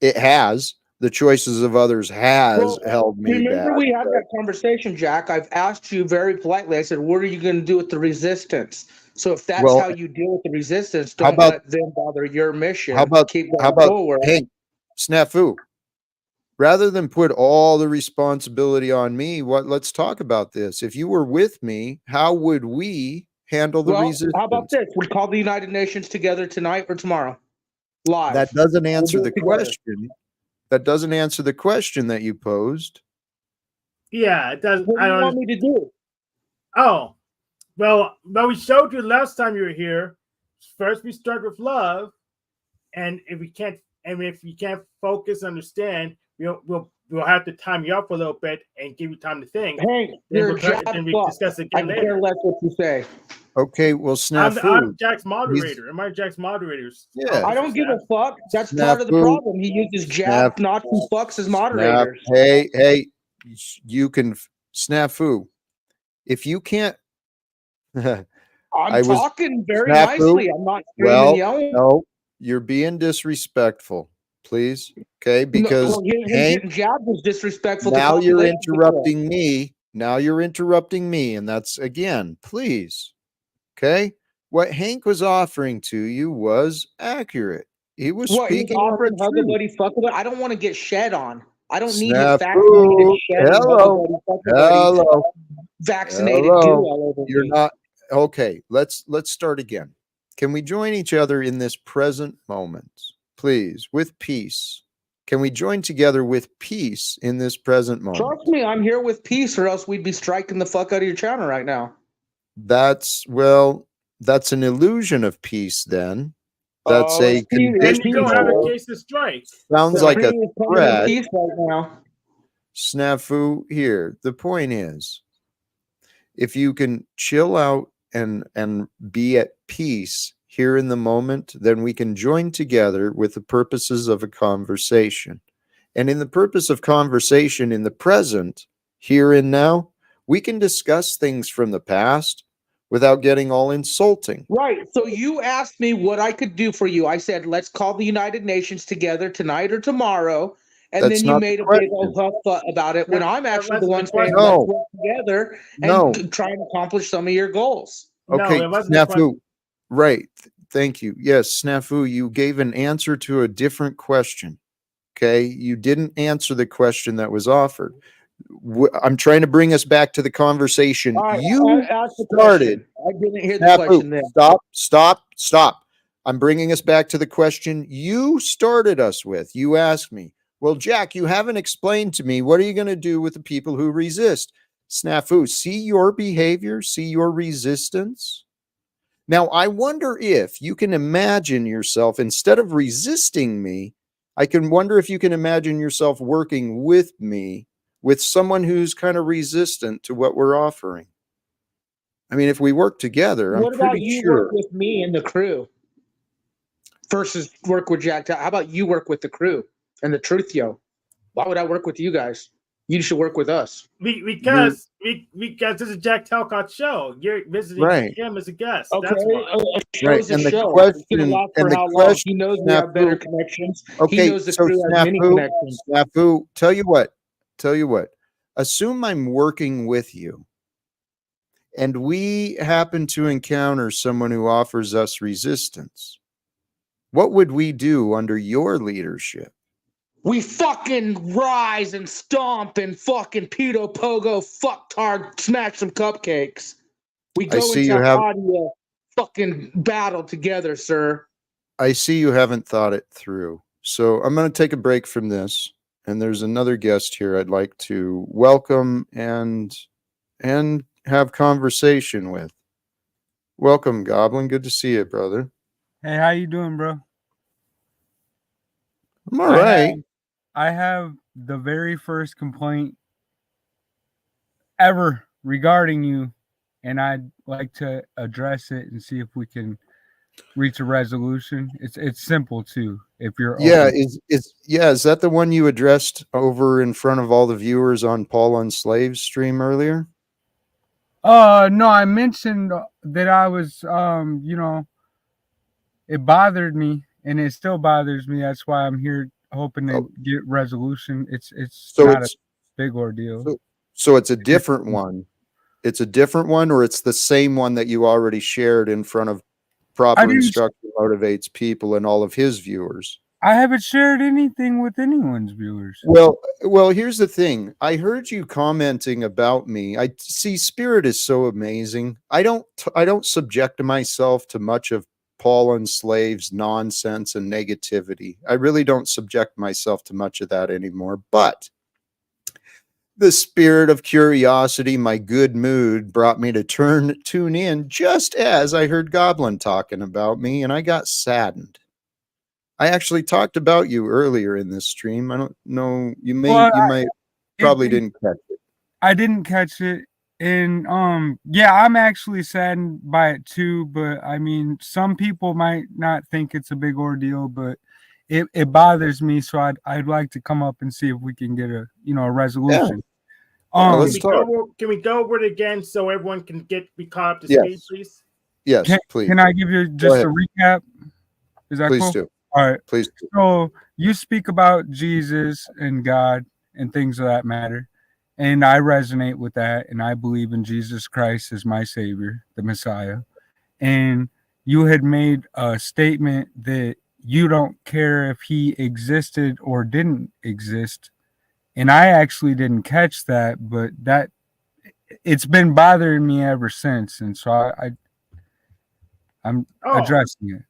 the choices of others has held me back. Remember we had that conversation, Jack. I've asked you very politely. I said, what are you going to do with the resistance? So if that's how you deal with the resistance, don't let them bother your mission. Keep going forward. Hey, snafu. Rather than put all the responsibility on me, let's talk about this. If you were with me, how would we handle the resistance? How about this? We call the United Nations together tonight or tomorrow. Live. That doesn't answer the question. That doesn't answer the question that you posed. Yeah, it does. What do you want me to do? Oh, well, we showed you last time you were here. First, we start with love, and if we can't, focus, understand, we'll have to time you up for a little bit and give you time to think. Hank, you're a jab then we fuck. discuss it I again care later. less what you say. Okay, well, I'm Snafu. Jack's moderator. Am I Jack's moderator? Yeah. I don't give a fuck. That's part of the Snafu. problem. He uses jab, Nazi fucks as moderators. Hey, you can Snafu. If you can't, I'm talking very Snafu. nicely. I'm not screaming and yelling. No, you're being disrespectful. Please, okay? Because Hank, getting jabbed is disrespectful. now you're interrupting me. Now you're interrupting me, and that's again, please. Okay, what Hank was offering to you was accurate. He was speaking. Offering hug a buddy, fuck a buddy. I don't want to get shed on. I don't need his facts. Hello. Vaccinated goo all over You're me. not okay. Let's start again. Can we join each other in this present moment, please, with peace? Can we join together with peace in this present moment? Trust me, I'm here with peace, or else we'd be striking the fuck out of your channel right now. That's an illusion of peace then. That's a condition. You don't have a case to strike. Sounds like a threat. Peace right now. Snafu here. The point is, if you can chill out and be at peace here in the moment, then we can join together with the purposes of a conversation. And in the purpose of conversation in the present, here and now, we can discuss things from the past without getting all insulting. Right. So you asked me what I could do for you. I said, let's call the United Nations together tonight or tomorrow. And then you made a big old huff about it when I'm actually the one saying, let's work together and try and accomplish some of your goals. Okay, Snafu. Right. Thank you. Yes, Snafu, you gave an answer to a different question. Okay. You didn't answer the question that was offered. I'm trying to bring us back to the conversation. You started. I didn't hear the question then. Stop. I'm bringing us back to the question you started us with. You asked me, well, Jack, you haven't explained to me, what are you going to do with the people who resist? Snafu, see your behavior, see your resistance. Now, I wonder if you can imagine yourself, instead of resisting me, I can wonder if you can imagine yourself working with me, with someone who's kind of resistant to what we're offering. I mean, if we work together, what I'm pretty about you sure. Work with me and the crew versus work with Jack? How about you work with the crew and the Truth Yo? Why would I work with you guys? You should work with us. Because this is Jack Talcott's show. You're visiting him as a guest. Okay, that's why. Right. And the show. question, he knows we have better connections. Okay, he knows the crew has many connections. Snafu, tell you what. Assume I'm working with you, and we happen to encounter someone who offers us resistance. What would we do under your leadership? We fucking rise and stomp and fucking pedo pogo fucktard smash some cupcakes. We go into audio fucking battle together, sir. I see you haven't thought it through. So I'm going to take a break from this. And there's another guest here I'd like to welcome and have conversation with. Welcome, Goblin. Good to see you, brother. Hey, how you doing, bro? I'm all right. I have the very first complaint ever regarding you, and I'd like to address it and see if we can reach a resolution. It's simple too. If you're is that the one you addressed over in front of all the viewers on Paul Unslaved's stream earlier? No, I mentioned that I was it bothered me and it still bothers me. That's why I'm here hoping to get resolution. It's not a big ordeal. So it's a different one. It's a different one, or it's the same one that you already shared in front of Proper Instruction Motivates People and all of his viewers. I haven't shared anything with anyone's viewers. Well, here's the thing. I heard you commenting about me. I see Spirit is so amazing. I don't subject myself to much of Paul Unslaved's nonsense and negativity. I really don't subject myself to much of that anymore. But The spirit of curiosity, my good mood, brought me to tune in just as I heard Goblin talking about me, and I got saddened. I actually talked about you earlier in this stream. I don't know. You might probably didn't catch it. I didn't catch it. And yeah, I'm actually saddened by it too, but I mean, some people might not think it's a big ordeal, but it bothers me, so I'd like to come up and see if we can get a resolution. Let's talk. Can we go over it again so everyone can be caught up to speed, please? Yes, please. Can I give you just a recap? Is that please cool? do. All right. Please do. So you speak about Jesus and God and things of that matter, and I resonate with that, and I believe in Jesus Christ as my Savior, the Messiah. And you had made a statement that you don't care if he existed or didn't exist. And I actually didn't catch that, but it's been bothering me ever since. And so I'm addressing it.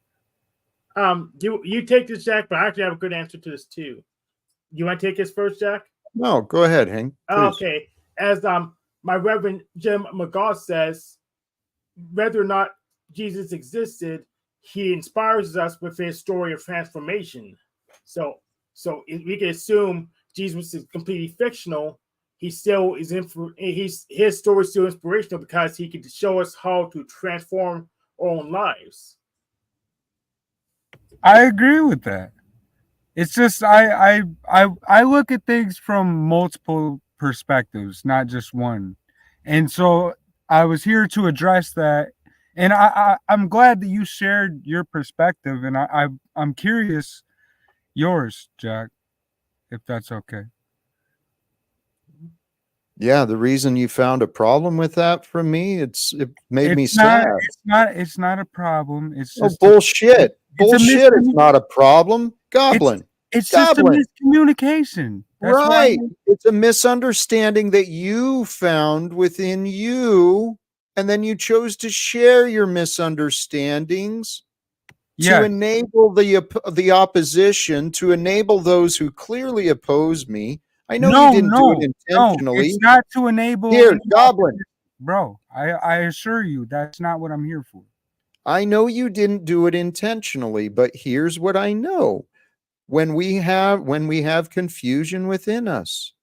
You take this, Jack, but I actually have a good answer to this too. You want to take this first, Jack? No, go ahead, Hank. Okay. As my Reverend Jim McGaw says, whether or not Jesus existed, he inspires us with his story of transformation. So we can assume Jesus is completely fictional. He still is his story is still inspirational because he can show us how to transform our own lives. I agree with that. It's just I look at things from multiple perspectives, not just one. And so I was here to address that. And I'm glad that you shared your perspective, and I'm curious yours, Jack, if that's okay. Yeah, the reason you found a problem with that from me, it made me sad. It's not a problem. It's just bullshit. Bullshit. It's not a problem. Goblin. It's just a miscommunication. That's right. It's a misunderstanding that you found within you, and then you chose to share your misunderstandings to enable the opposition, to enable those who clearly oppose me. I know you didn't do it intentionally. No, it's not to enable. Here, Goblin. Bro, I assure you, that's not what I'm here for. I know you didn't do it intentionally, but here's what I know. When we have confusion within us,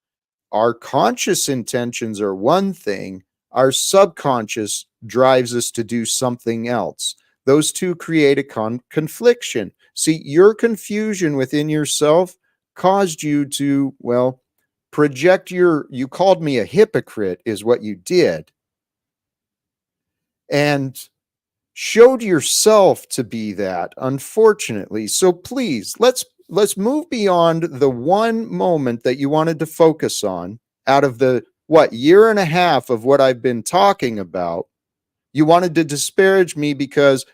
our conscious intentions are one thing, our subconscious drives us to do something else. Those two create a confliction. See, your confusion within yourself caused you to, project you called me a hypocrite is what you did. And showed yourself to be that, unfortunately. So please, let's move beyond the one moment that you wanted to focus on out of the year and a half of what I've been talking about. You wanted to disparage me because,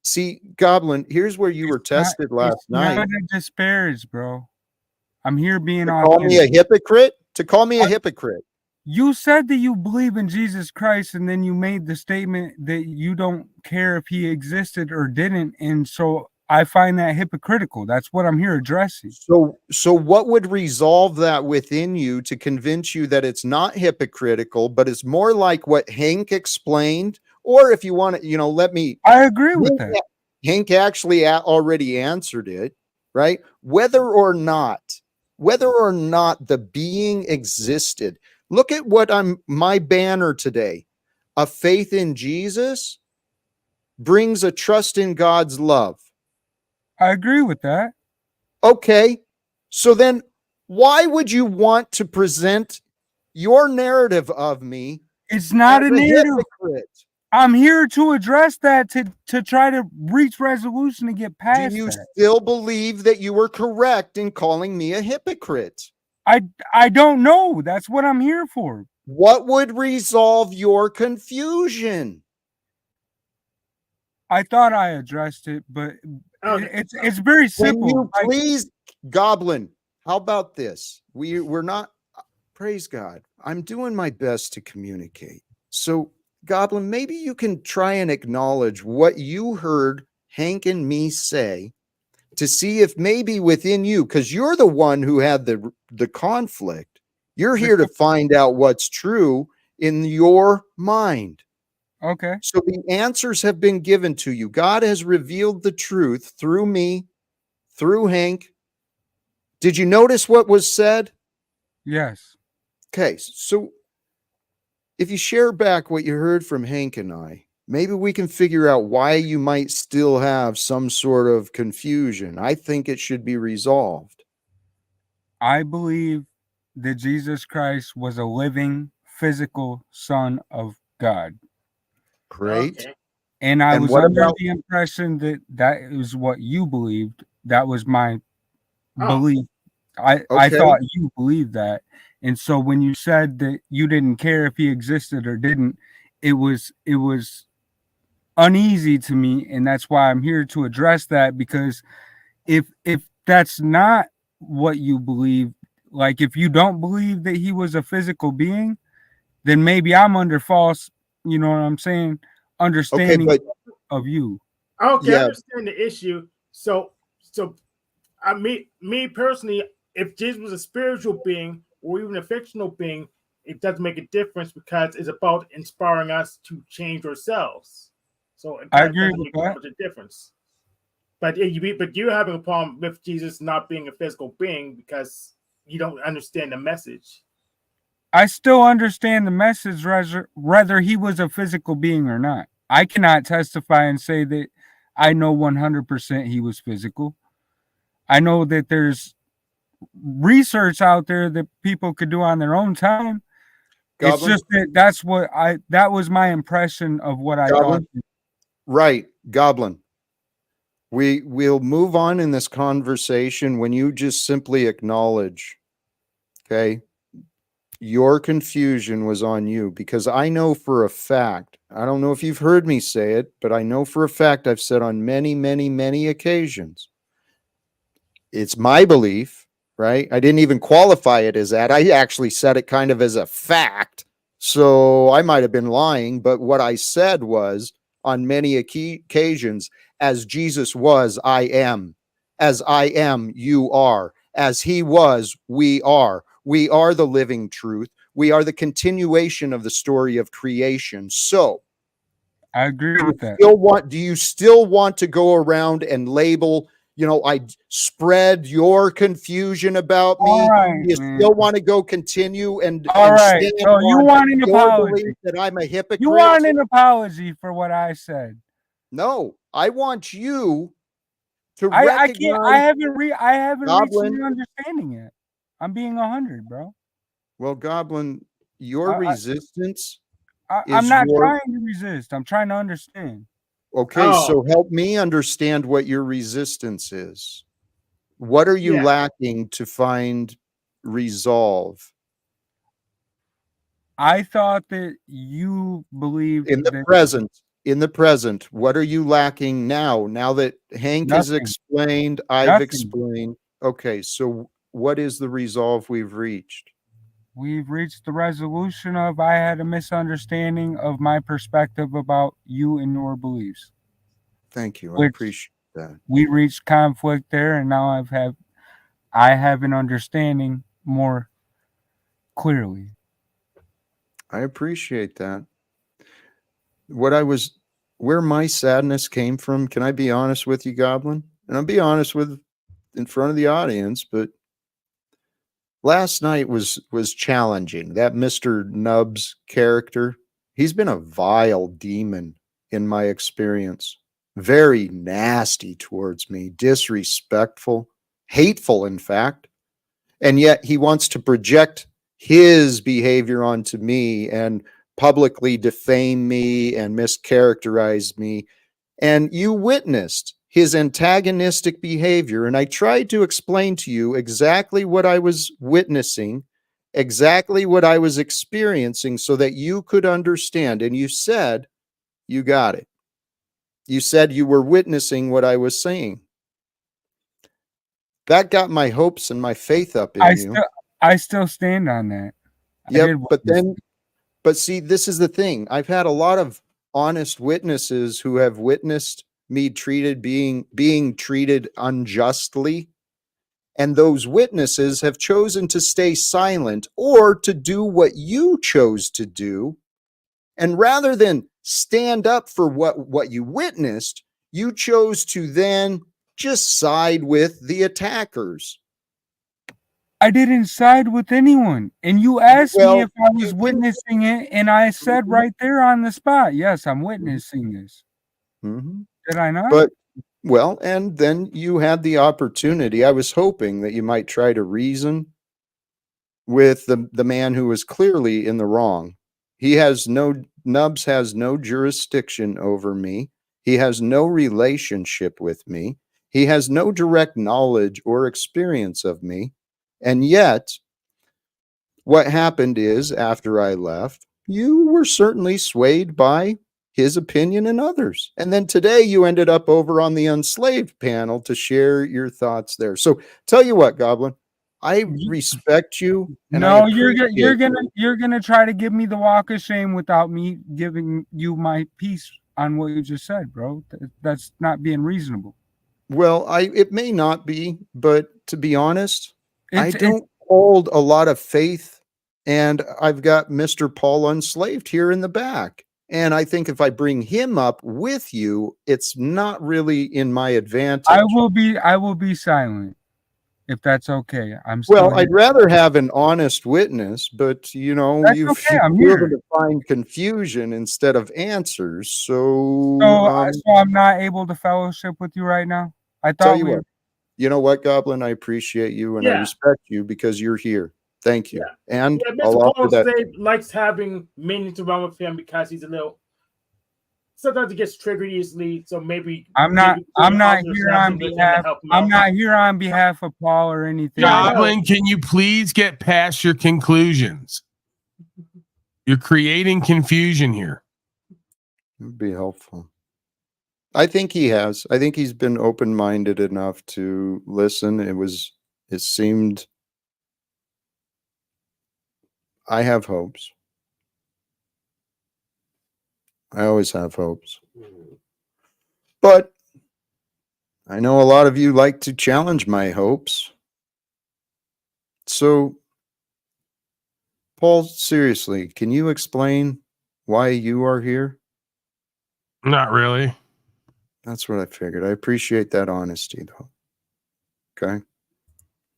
see, Goblin, here's where you were tested last night. Not a disparage, bro. I'm here being to call me a hypocrite. To call me a hypocrite. You said that you believe in Jesus Christ, and then you made the statement that you don't care if he existed or didn't, and so I find that hypocritical. That's what I'm here addressing. So what would resolve that within you to convince you that it's not hypocritical, but it's more like what Hank explained? Or if you want to, let me. I agree with that. Hank actually already answered it, right? Whether or not the being existed. Look at my banner today. A faith in Jesus brings a trust in God's love. I agree with that. Okay. So then why would you want to present your narrative of me? It's not a narrative. Hypocrite? I'm here to address that, to try to reach resolution and get past. Do you still believe that you were correct in calling me a hypocrite? I don't know. That's what I'm here for. What would resolve your confusion? I thought I addressed it, but it's very simple. Please, Goblin, how about this? We're not, praise God. I'm doing my best to communicate. So, Goblin, maybe you can try and acknowledge what you heard Hank and me say to see if maybe within you, because you're the one who had the conflict, You're here to find out what's true in your mind. Okay. So the answers have been given to you. God has revealed the truth through me, through Hank. Did you notice what was said? Yes. Okay, so if you share back what you heard from Hank and I, maybe we can figure out why you might still have some sort of confusion. I think it should be resolved. I believe that Jesus Christ was a living, physical Son of God. Great. Okay. And I And was what under about- the impression that that is what you believed. That was my Oh. belief. I Okay. thought you believed that. And so when you said that you didn't care if he existed or didn't, it was uneasy to me, and that's why I'm here to address that, because if that's not what you believe, like if you don't believe that he was a physical being, then maybe I'm under false, you know what I'm saying, understanding but of you. Okay, I Yeah. understand the issue. So I me personally, if Jesus was a spiritual being or even a fictional being, it doesn't make a difference because it's about inspiring us to change ourselves. So I that agree doesn't with make that. much of a difference. But you're having a problem with Jesus not being a physical being because you don't understand the message. I still understand the message, whether he was a physical being or not. I cannot testify and say that I know 100% he was physical. I know that there's research out there that people could do on their own time. It's Goblin? just that that was my impression of what I Goblin? thought. Right, Goblin. We'll move on in this conversation when you just simply acknowledge, okay, your confusion was on you, because I know for a fact, I don't know if you've heard me say it, but I know for a fact I've said on many, many, many occasions, it's my belief, right? I didn't even qualify it as that. I actually said it kind of as a fact. So I might have been lying, but what I said was, on many occasions, as Jesus was, I am. As I am, you are. As he was, we are. We are the living truth. We are the continuation of the story of creation. So, I agree with that. do you still want to go around and label, I spread your confusion about me? All right, You man. still want to go continue and All right. stand So you on want an your apology? belief that I'm a hypocrite? You want an apology for what I said? No, I want you to I can't. I recognize, haven't reached Goblin. your understanding yet. I'm being 100, bro. Well, Goblin, your I, resistance I'm is not your trying to resist. I'm trying to understand. okay. Oh. So help me understand what your resistance is. What are you Yeah. lacking to find resolve? I thought that you believed In the that present, what are you lacking now that Hank has nothing, explained, I've nothing. explained? Okay, so what is the resolve we've reached? We've reached the resolution of I had a misunderstanding of my perspective about you and your beliefs. Thank you. I Which appreciate that. we reached conflict there, and now I have an understanding more clearly. I appreciate that. Where my sadness came from, can I be honest with you, Goblin? And I'll be honest with in front of the audience, but last night was challenging. That Mr. Nubs character, he's been a vile demon in my experience. Very nasty towards me, disrespectful, hateful, in fact. And yet he wants to project his behavior onto me and publicly defame me and mischaracterize me. And you witnessed his antagonistic behavior. And I tried to explain to you exactly what I was witnessing, exactly what I was experiencing, so that you could understand. And you said you got it. You said you were witnessing what I was saying. That got my hopes and my faith up in you. I still stand on that. Yep, but see, this is the thing. I've had a lot of honest witnesses who have witnessed me being treated unjustly, and those witnesses have chosen to stay silent or to do what you chose to do. And rather than stand up for what you witnessed, you chose to then just side with the attackers. I didn't side with anyone. And you asked me Well, if I was you didn't. witnessing it, and I said Mhm. right there on the spot, yes, I'm witnessing this. Mhm. Did I not? But, well, and then you had the opportunity. I was hoping that you might try to reason with the man who was clearly in the wrong. Nubs has no jurisdiction over me. He has no relationship with me. He has no direct knowledge or experience of me. And yet, what happened is, after I left, you were certainly swayed by his opinion and others. And then today you ended up over on the unslaved panel to share your thoughts there. So tell you what, Goblin, I respect you and I No, appreciate you're gonna try to give me the walk of shame without me giving you my piece on what you just said, bro. That's not being reasonable. Well, it may not be, but to be honest, I It's don't hold a lot of faith, and I've got Mr. Paul Unslaved here in the back. And I think if I bring him up with you, it's not really in my advantage. I will be silent if that's okay. I'm still Well, here. I'd rather have an honest witness, but That's okay. I'm you're here. to find confusion instead of answers. So, So I'm not able to fellowship with you right now. I tell thought you we what, you know what, Goblin, I appreciate you and I Yeah. respect you because you're here. Thank you. Yeah. And Yeah, I'll Mr. offer Paul that. likes having minions around with him because he's a little. Sometimes he gets triggered easily, so maybe I'm not others here have on some wisdom to behalf. help him I'm out. not here on behalf of Paul or anything. Yeah, I know. Goblin, can you please get past your conclusions? You're creating confusion here. It would be helpful. I think he has. I think he's been open-minded enough to listen. It seemed, I have hopes. I always have hopes. But I know a lot of you like to challenge my hopes. So, Paul, seriously, can you explain why you are here? Not really. That's what I figured. I appreciate that honesty, though. Okay.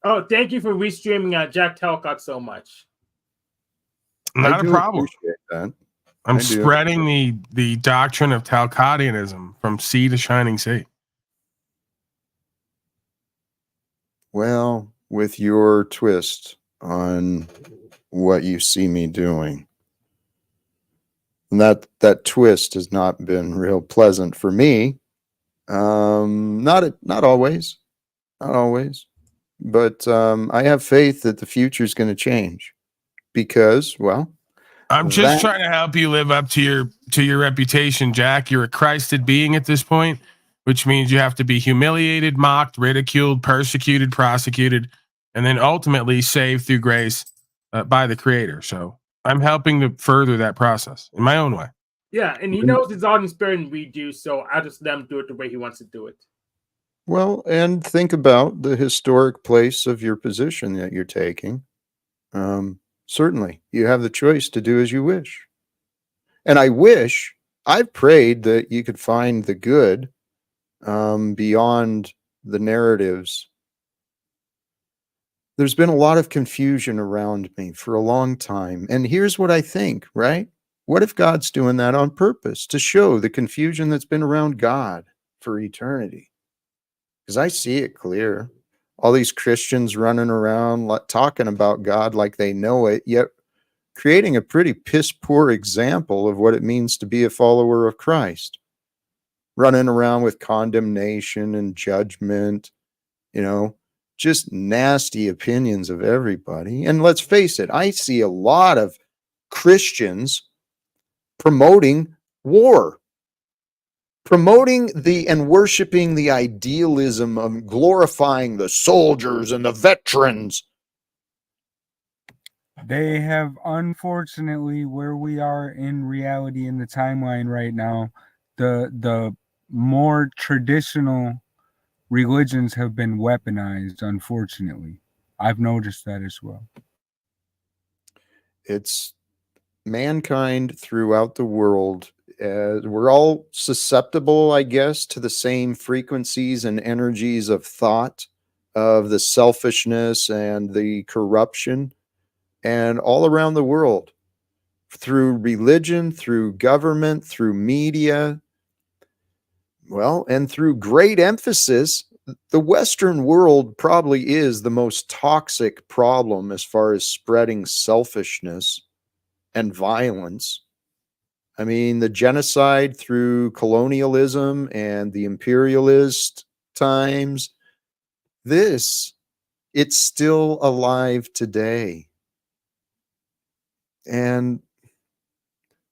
Oh, thank you for restreaming Jack Talcott so much. Not a problem. Appreciate that. I'm I do. spreading the doctrine of Talcottianism from sea to shining sea. Well, with your twist on what you see me doing. And that twist has not been real pleasant for me. Not always. Not always. But I have faith that the future is going to change because, well, I'm just trying to help you live up to your reputation, Jack. You're a Christed being at this point, which means you have to be humiliated, mocked, ridiculed, persecuted, prosecuted, and then ultimately saved through grace by the Creator. So I'm helping to further that process in my own way. Yeah, and he knows his audience better than we do, so I just let him do it the way he wants to do it. well, and think about the historic place of your position that you're taking. Certainly, you have the choice to do as you wish. And I've prayed that you could find the good beyond the narratives. There's been a lot of confusion around me for a long time. And here's what I think, right? What if God's doing that on purpose to show the confusion that's been around God for eternity? Because I see it clear. All these Christians running around talking about God like they know it, yet creating a pretty piss poor example of what it means to be a follower of Christ. Running around with condemnation and judgment, just nasty opinions of everybody. And let's face it, I see a lot of Christians promoting war, promoting and worshiping the idealism of glorifying the soldiers and the veterans. They have, unfortunately, where we are in reality in the timeline right now, the more traditional religions have been weaponized, unfortunately. I've noticed that as well. It's mankind throughout the world. We're all susceptible, I guess, to the same frequencies and energies of thought, of the selfishness and the corruption, and all around the world, through religion, through government, through media, well, and through great emphasis. The Western world probably is the most toxic problem as far as spreading selfishness and violence. I mean, the genocide through colonialism and the imperialist times, it's still alive today. And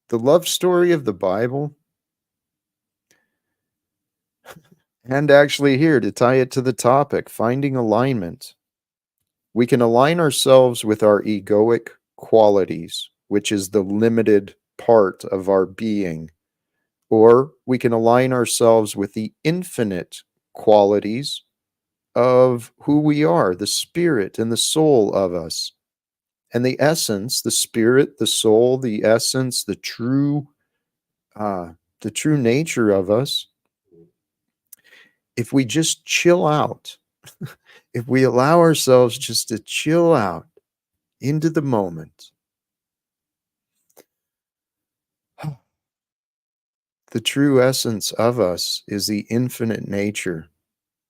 the love story of the Bible, and actually here to tie it to the topic, finding alignment. We can align ourselves with our egoic qualities, which is the limited part of our being, or we can align ourselves with the infinite qualities of who we are, the spirit and the soul of us. And the essence, the spirit, the soul, the essence, the true nature of us. If we just chill out, if we allow ourselves just to chill out into the moment, the true essence of us is the infinite nature,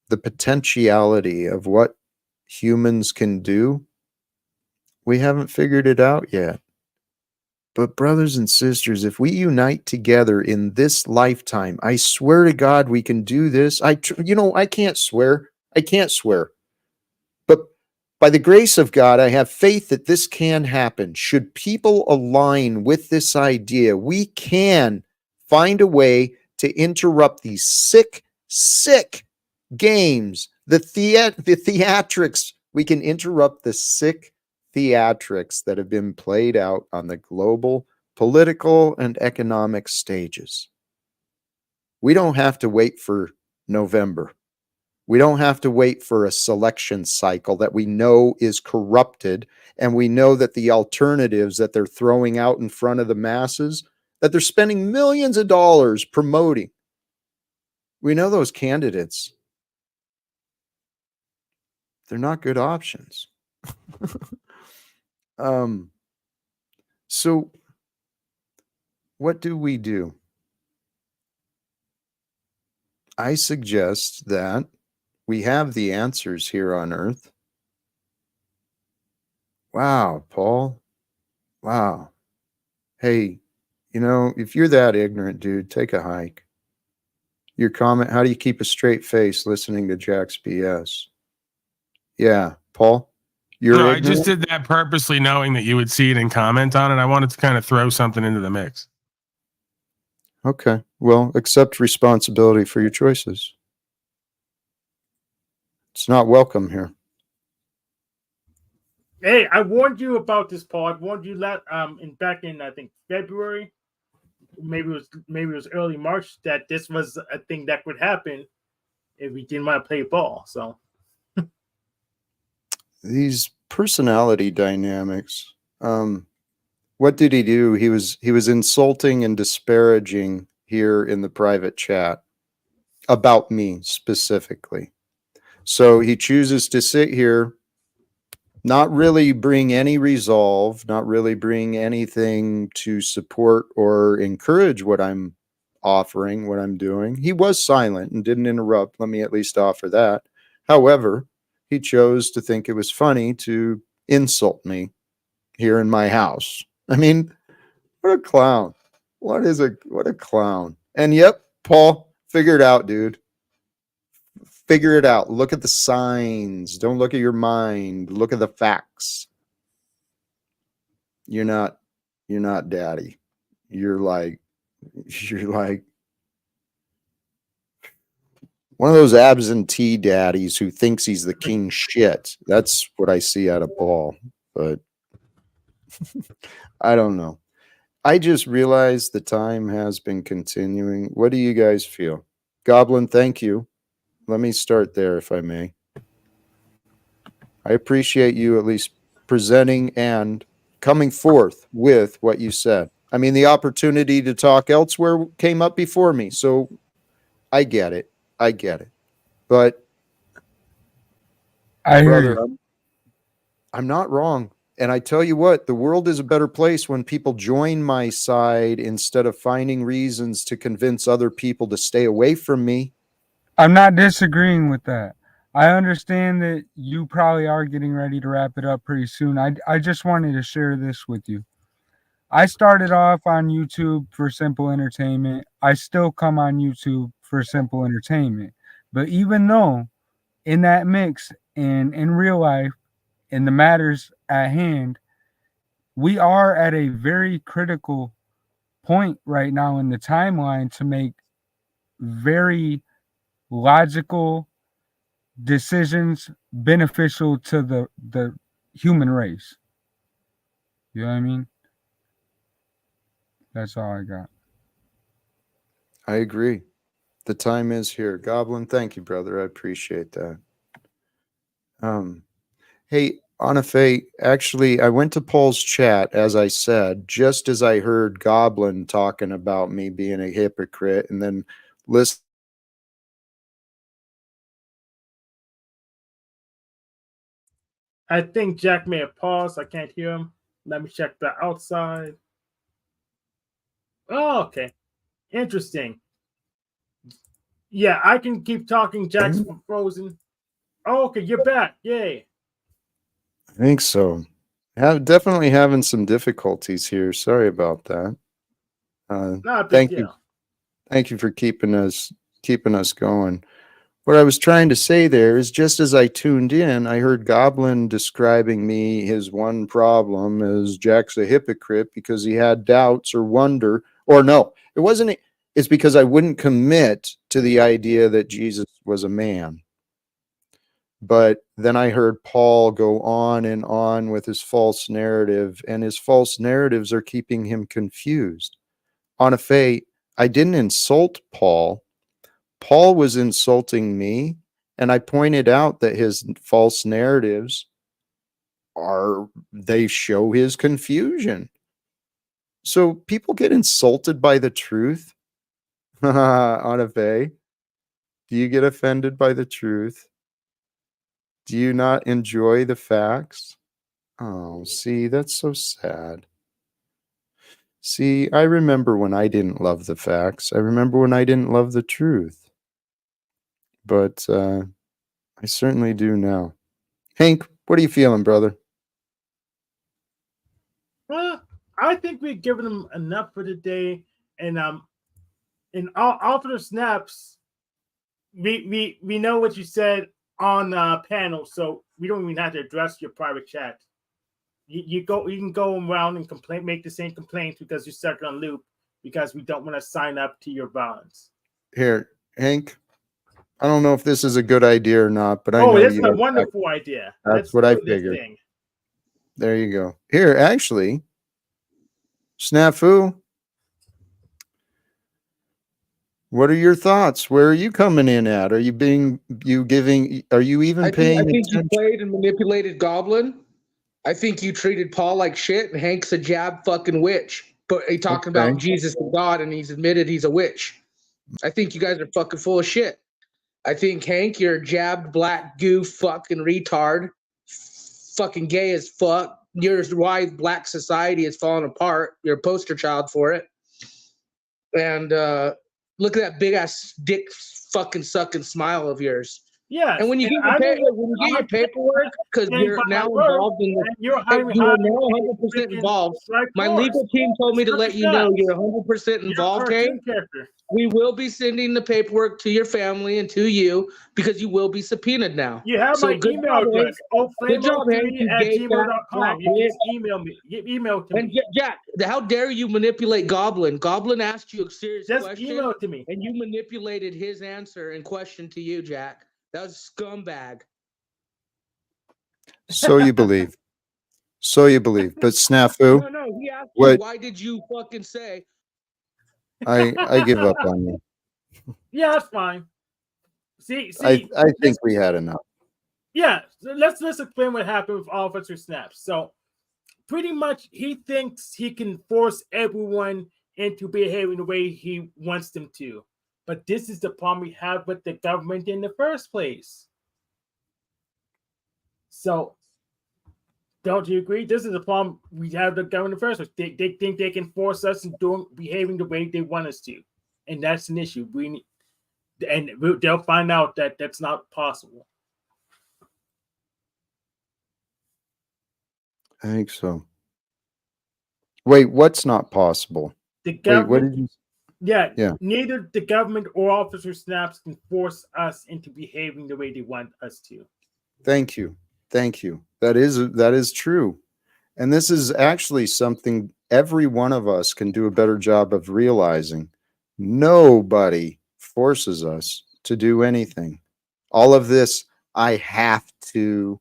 the potentiality of what humans can do. We haven't figured it out yet. But brothers and sisters, if we unite together in this lifetime, I swear to God, we can do this. I can't swear. I can't swear. But by the grace of God, I have faith that this can happen. Should people align with this idea, we can find a way to interrupt these sick games, the theatrics. We can interrupt the sick theatrics that have been played out on the global, political, and economic stages. We don't have to wait for November. We don't have to wait for a selection cycle that we know is corrupted, and we know that the alternatives that they're throwing out in front of the masses, that they're spending millions of dollars promoting. We know those candidates. They're not good options. So what do we do? I suggest that we have the answers here on Earth. Wow, Paul. Wow. Hey, if you're that ignorant, dude, take a hike. Your comment, how do you keep a straight face listening to Jack's BS? Yeah, Paul? No, I just did that purposely knowing that you would see it and comment on it. I wanted to kind of throw something into the mix. Okay. Well, accept responsibility for your choices. It's not welcome here. Hey, I warned you about this, Paul. I warned you back in I think February, maybe it was early March, that this was a thing that would happen if we didn't want to play ball. So these personality dynamics. What did he do? He was insulting and disparaging here in the private chat about me specifically. So he chooses to sit here, not really bring any resolve, not really bring anything to support or encourage what I'm offering, what I'm doing. He was silent and didn't interrupt. Let me at least offer that. However, he chose to think it was funny to insult me here in my house. I mean, what a clown. What a clown. And yep, Paul, figure it out, dude. Figure it out. Look at the signs. Don't look at your mind. Look at the facts. You're not daddy. You're like one of those absentee daddies who thinks he's the king shit. That's what I see out of Paul. But I don't know. I just realized the time has been continuing. What do you guys feel? Goblin, thank you. let me start there, if I may. I appreciate you at least presenting and coming forth with what you said. I mean, the opportunity to talk elsewhere came up before me, so I get it. I get it. But I hear brother, you. I'm not wrong. And I tell you what, the world is a better place when people join my side instead of finding reasons to convince other people to stay away from me. I'm not disagreeing with that. I understand that you probably are getting ready to wrap it up pretty soon. I just wanted to share this with you. I started off on YouTube for simple entertainment. I still come on YouTube for simple entertainment. But even though in that mix and in real life, in the matters at hand, we are at a very critical point right now in the timeline to make very logical decisions beneficial to the human race. You know what I mean? That's all I got. I agree. The time is here. Goblin, thank you, brother. I appreciate that. Hey, Anafe, actually, I went to Paul's chat, as I said, just as I heard Goblin talking about me being a hypocrite, and then listen. I think Jack may have paused. I can't hear him. Let me check the outside. Oh, okay. Interesting. Yeah, I can keep talking. Jack's frozen. Oh, okay, you're back. Yay. I think so. Definitely having some difficulties here. Sorry about that. Not a big Thank deal. you. Thank you for keeping us going. What I was trying to say there is just as I tuned in, I heard Goblin describing me, his one problem is Jack's a hypocrite because he had doubts or wonder, or no, it wasn't. It's because I wouldn't commit to the idea that Jesus was a man. But then I heard Paul go on and on with his false narrative, and his false narratives are keeping him confused. On a faith, I didn't insult Paul. Paul was insulting me, and I pointed out that his false narratives they show his confusion. So people get insulted by the truth. Anafe, do you get offended by the truth? Do you not enjoy the facts? Oh, see, that's so sad. See, I remember when I didn't love the facts. I remember when I didn't love the truth. But I certainly do now. Hank, what are you feeling, brother? Well, I think we've given them enough for today. And in all for the snaps, we know what you said on the panel, so we don't even have to address your private chat. You can go around and make the same complaints because you're stuck on loop because we don't want to sign up to your violence. Here, Hank, I don't know if this is a good idea or not, but I know this you. is a wonderful idea. That's what I figured. There you go. Here, actually, Snafu, what are your thoughts? Where are you coming in at? Are you even paying I think you attention? played and manipulated Goblin. I think you treated Paul like shit, and Hank's a jab fucking witch. But he talking about Jesus and God, and he's admitted he's a witch. I think you guys are fucking full of shit. I think, Hank, you're a jabbed black goof fucking retard. Fucking gay as fuck. You're why black society is falling apart. You're a poster child for it. And look at that big ass dick fucking sucking smile of yours. Yeah. And when you get your paperwork, because you're now involved in you are now 100% involved. My legal team told me to let you know you're 100% involved, Hank. We will be sending the paperwork to your family and to you because you will be subpoenaed now. You have my email address. Good job, Hank. @gmail.com. You just email me. Email to me. And Jack, how dare you manipulate Goblin? Goblin asked you a serious question. Just email it to me. And you manipulated his answer and question to you, Jack. That was scumbag. So you believe. But Snafu. No, he asked you, why did you fucking say? I give up on you. Yeah, that's fine. See, I think we had enough. yeah. So let's explain what happened with Officer Snaps. So pretty much, he thinks he can force everyone into behaving the way he wants them to. But this is the problem we have with the government in the first place. So, don't you agree? This is the problem we have with the government in the first place. They think they can force us into behaving the way they want us to, and that's an issue. They'll find out that that's not possible. I think so. Wait, what's not possible? The Wait, government, what did you? yeah, neither the government or Officer Snaps can force us into behaving the way they want us to. Thank you. That is true. And this is actually something every one of us can do a better job of realizing. Nobody forces us to do anything. All of this, I have to,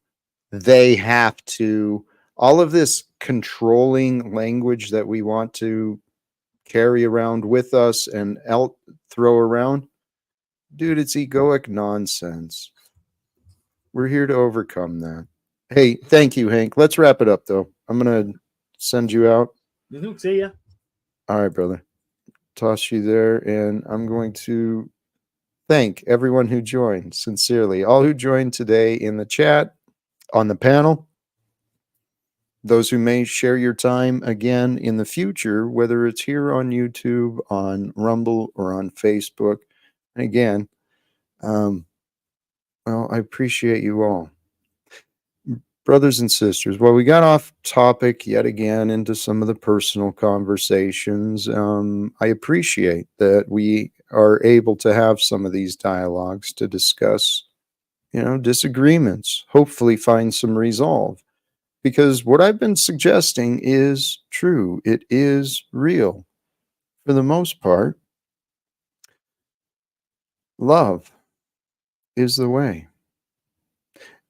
they have to, all of this controlling language that we want to carry around with us and throw around, dude, it's egoic nonsense. We're here to overcome that. Hey, thank you, Hank. Let's wrap it up, though. I'm going to send you out. See ya. All right, brother. Toss you there. And I'm going to thank everyone who joined, sincerely. All who joined today in the chat, on the panel, those who may share your time again in the future, whether it's here on YouTube, on Rumble, or on Facebook. And again, well, I appreciate you all. Brothers and sisters, well, we got off topic yet again into some of the personal conversations. I appreciate that we are able to have some of these dialogues to discuss, disagreements, hopefully find some resolve. Because what I've been suggesting is true. It is real. For the most part, love is the way.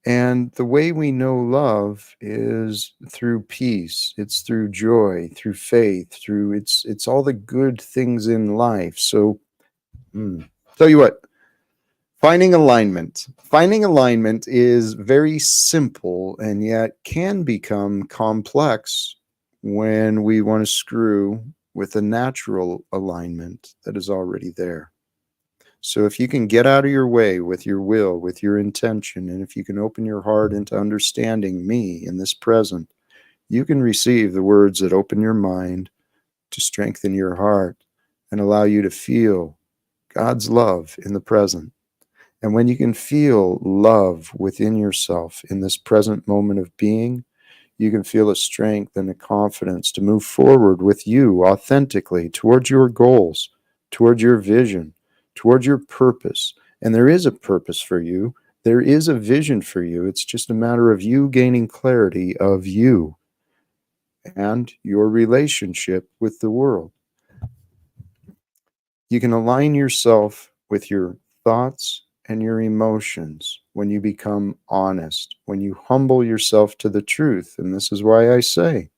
And the way we know love is through peace. It's through joy, through faith, through it's all the good things in life. So, tell you what, finding alignment. Finding alignment is very simple and yet can become complex when we want to screw with a natural alignment that is already there. So if you can get out of your way with your will, with your intention, and if you can open your heart into understanding me in this present, you can receive the words that open your mind to strengthen your heart and allow you to feel God's love in the present. And when you can feel love within yourself in this present moment of being, you can feel a strength and a confidence to move forward with you authentically towards your goals, towards your vision, towards your purpose. And there is a purpose for you. There is a vision for you. It's just a matter of you gaining clarity of you and your relationship with the world. You can align yourself with your thoughts and your emotions when you become honest, when you humble yourself to the truth. And this is why I say,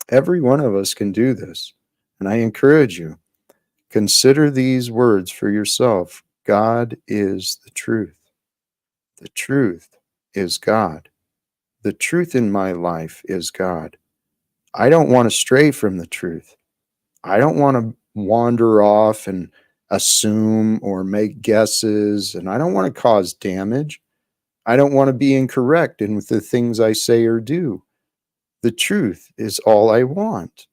every one of us can do this. And I encourage you, consider these words for yourself. God is the truth. The truth is God. The truth in my life is God. I don't want to stray from the truth. I don't want to wander off and assume or make guesses, and I don't want to cause damage. I don't want to be incorrect in the things I say or do. The truth is all I want.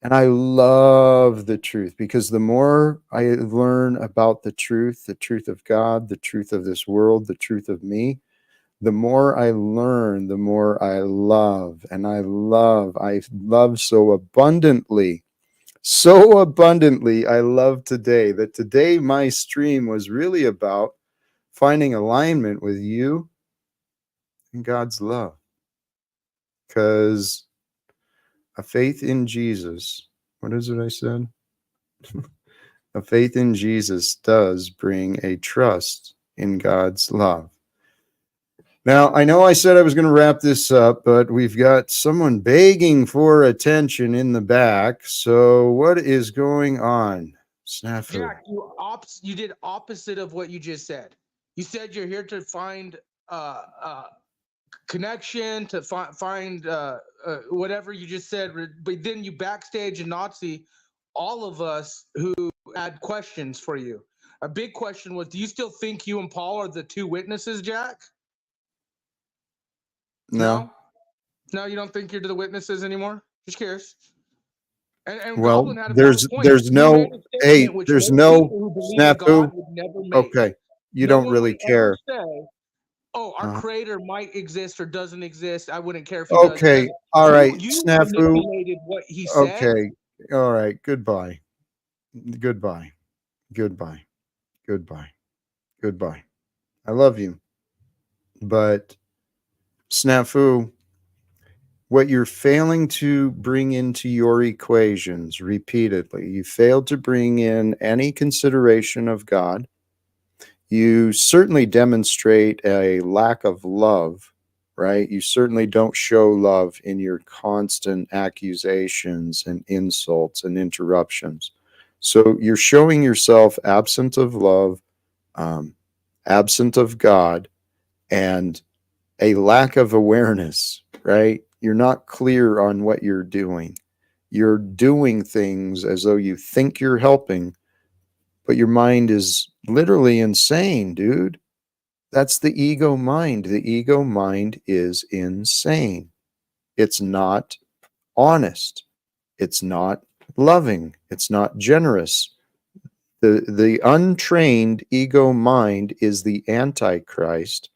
And I love the truth, because the more I learn about the truth of God, the truth of this world, the truth of me, the more I learn, the more I love. And I love so abundantly. So abundantly, I love today, that today my stream was really about finding alignment with you and God's love. Because a faith in Jesus, what is it I said? A faith in Jesus does bring a trust in God's love. Now, I know I said I was going to wrap this up, but we've got someone begging for attention in the back. So what is going on? Snafu. Jack, you did opposite of what you just said. You said you're here to find connection, to find whatever you just said, but then you backstage a Nazi all of us who had questions for you. A big question was, do you still think you and Paul are the two witnesses, Jack? No. No, you don't think you're the witnesses anymore? Just curious. And Well, Goblin had a valid point. there's You no, made a hey, statement which there's most no people who believe in God snafu. would never make. Okay, you No don't one really would ever care. say, oh, our Uh-huh. creator might exist or doesn't exist. I wouldn't care if he does or Okay, doesn't. all right, You snafu. manipulated what he said. Okay, all right, goodbye. Goodbye. Goodbye. Goodbye. Goodbye. I love you. But snafu, what you're failing to bring into your equations repeatedly, you failed to bring in any consideration of God. You certainly demonstrate a lack of love, right? You certainly don't show love in your constant accusations and insults and interruptions. So you're showing yourself absent of love, absent of God, and a lack of awareness, right? You're not clear on what you're doing. You're doing things as though you think you're helping, but your mind is literally insane, dude. That's the ego mind. The ego mind is insane. It's not honest. It's not loving. It's not generous. The untrained ego mind is the antichrist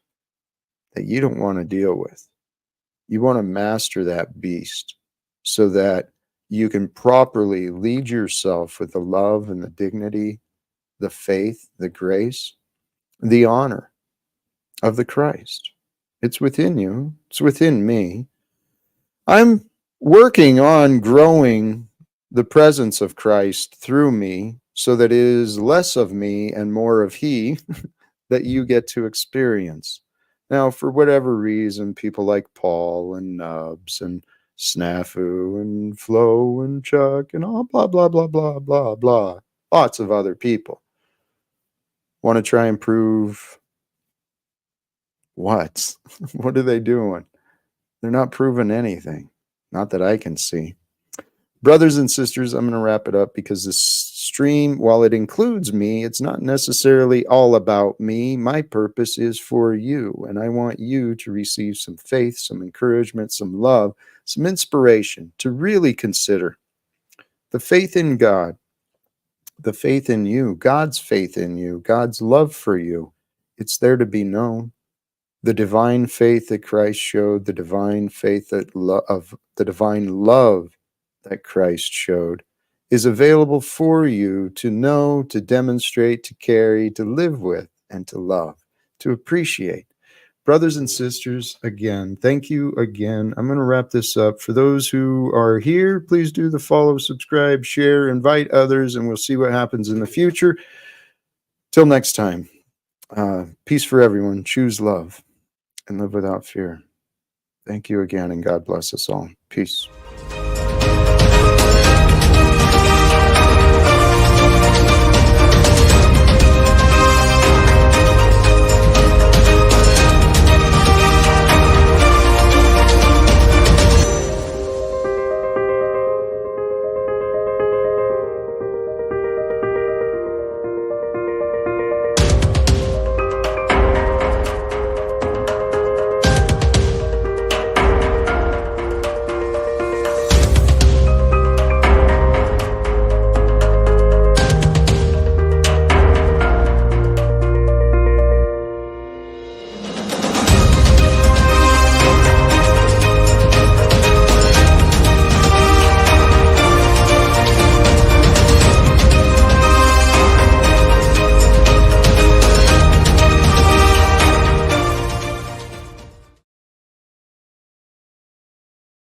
that you don't want to deal with. You want to master that beast so that you can properly lead yourself with the love and the dignity, the faith, the grace, the honor of the Christ. It's within you. It's within me. I'm working on growing the presence of Christ through me so that it is less of me and more of He that you get to experience. Now, for whatever reason, people like Paul and Nubs and Snafu and Flo and Chuck and all blah, blah, blah, blah, blah, blah, lots of other people want to try and prove what? What are they doing? They're not proving anything. Not that I can see. Brothers and sisters, I'm going to wrap it up because this stream, while it includes me, it's not necessarily all about me. My purpose is for you, and I want you to receive some faith, some encouragement, some love, some inspiration to really consider the faith in God, the faith in you, God's faith in you, God's love for you. It's there to be known. The divine faith that Christ showed, the divine faith of the divine love that Christ showed is available for you to know, to demonstrate, to carry, to live with, and to love, to appreciate. Brothers and sisters, again, thank you again. I'm going to wrap this up. For those who are here, please do the follow, subscribe, share, invite others, and we'll see what happens in the future. Till next time, peace for everyone. Choose love and live without fear. Thank you again, and God bless us all. Peace.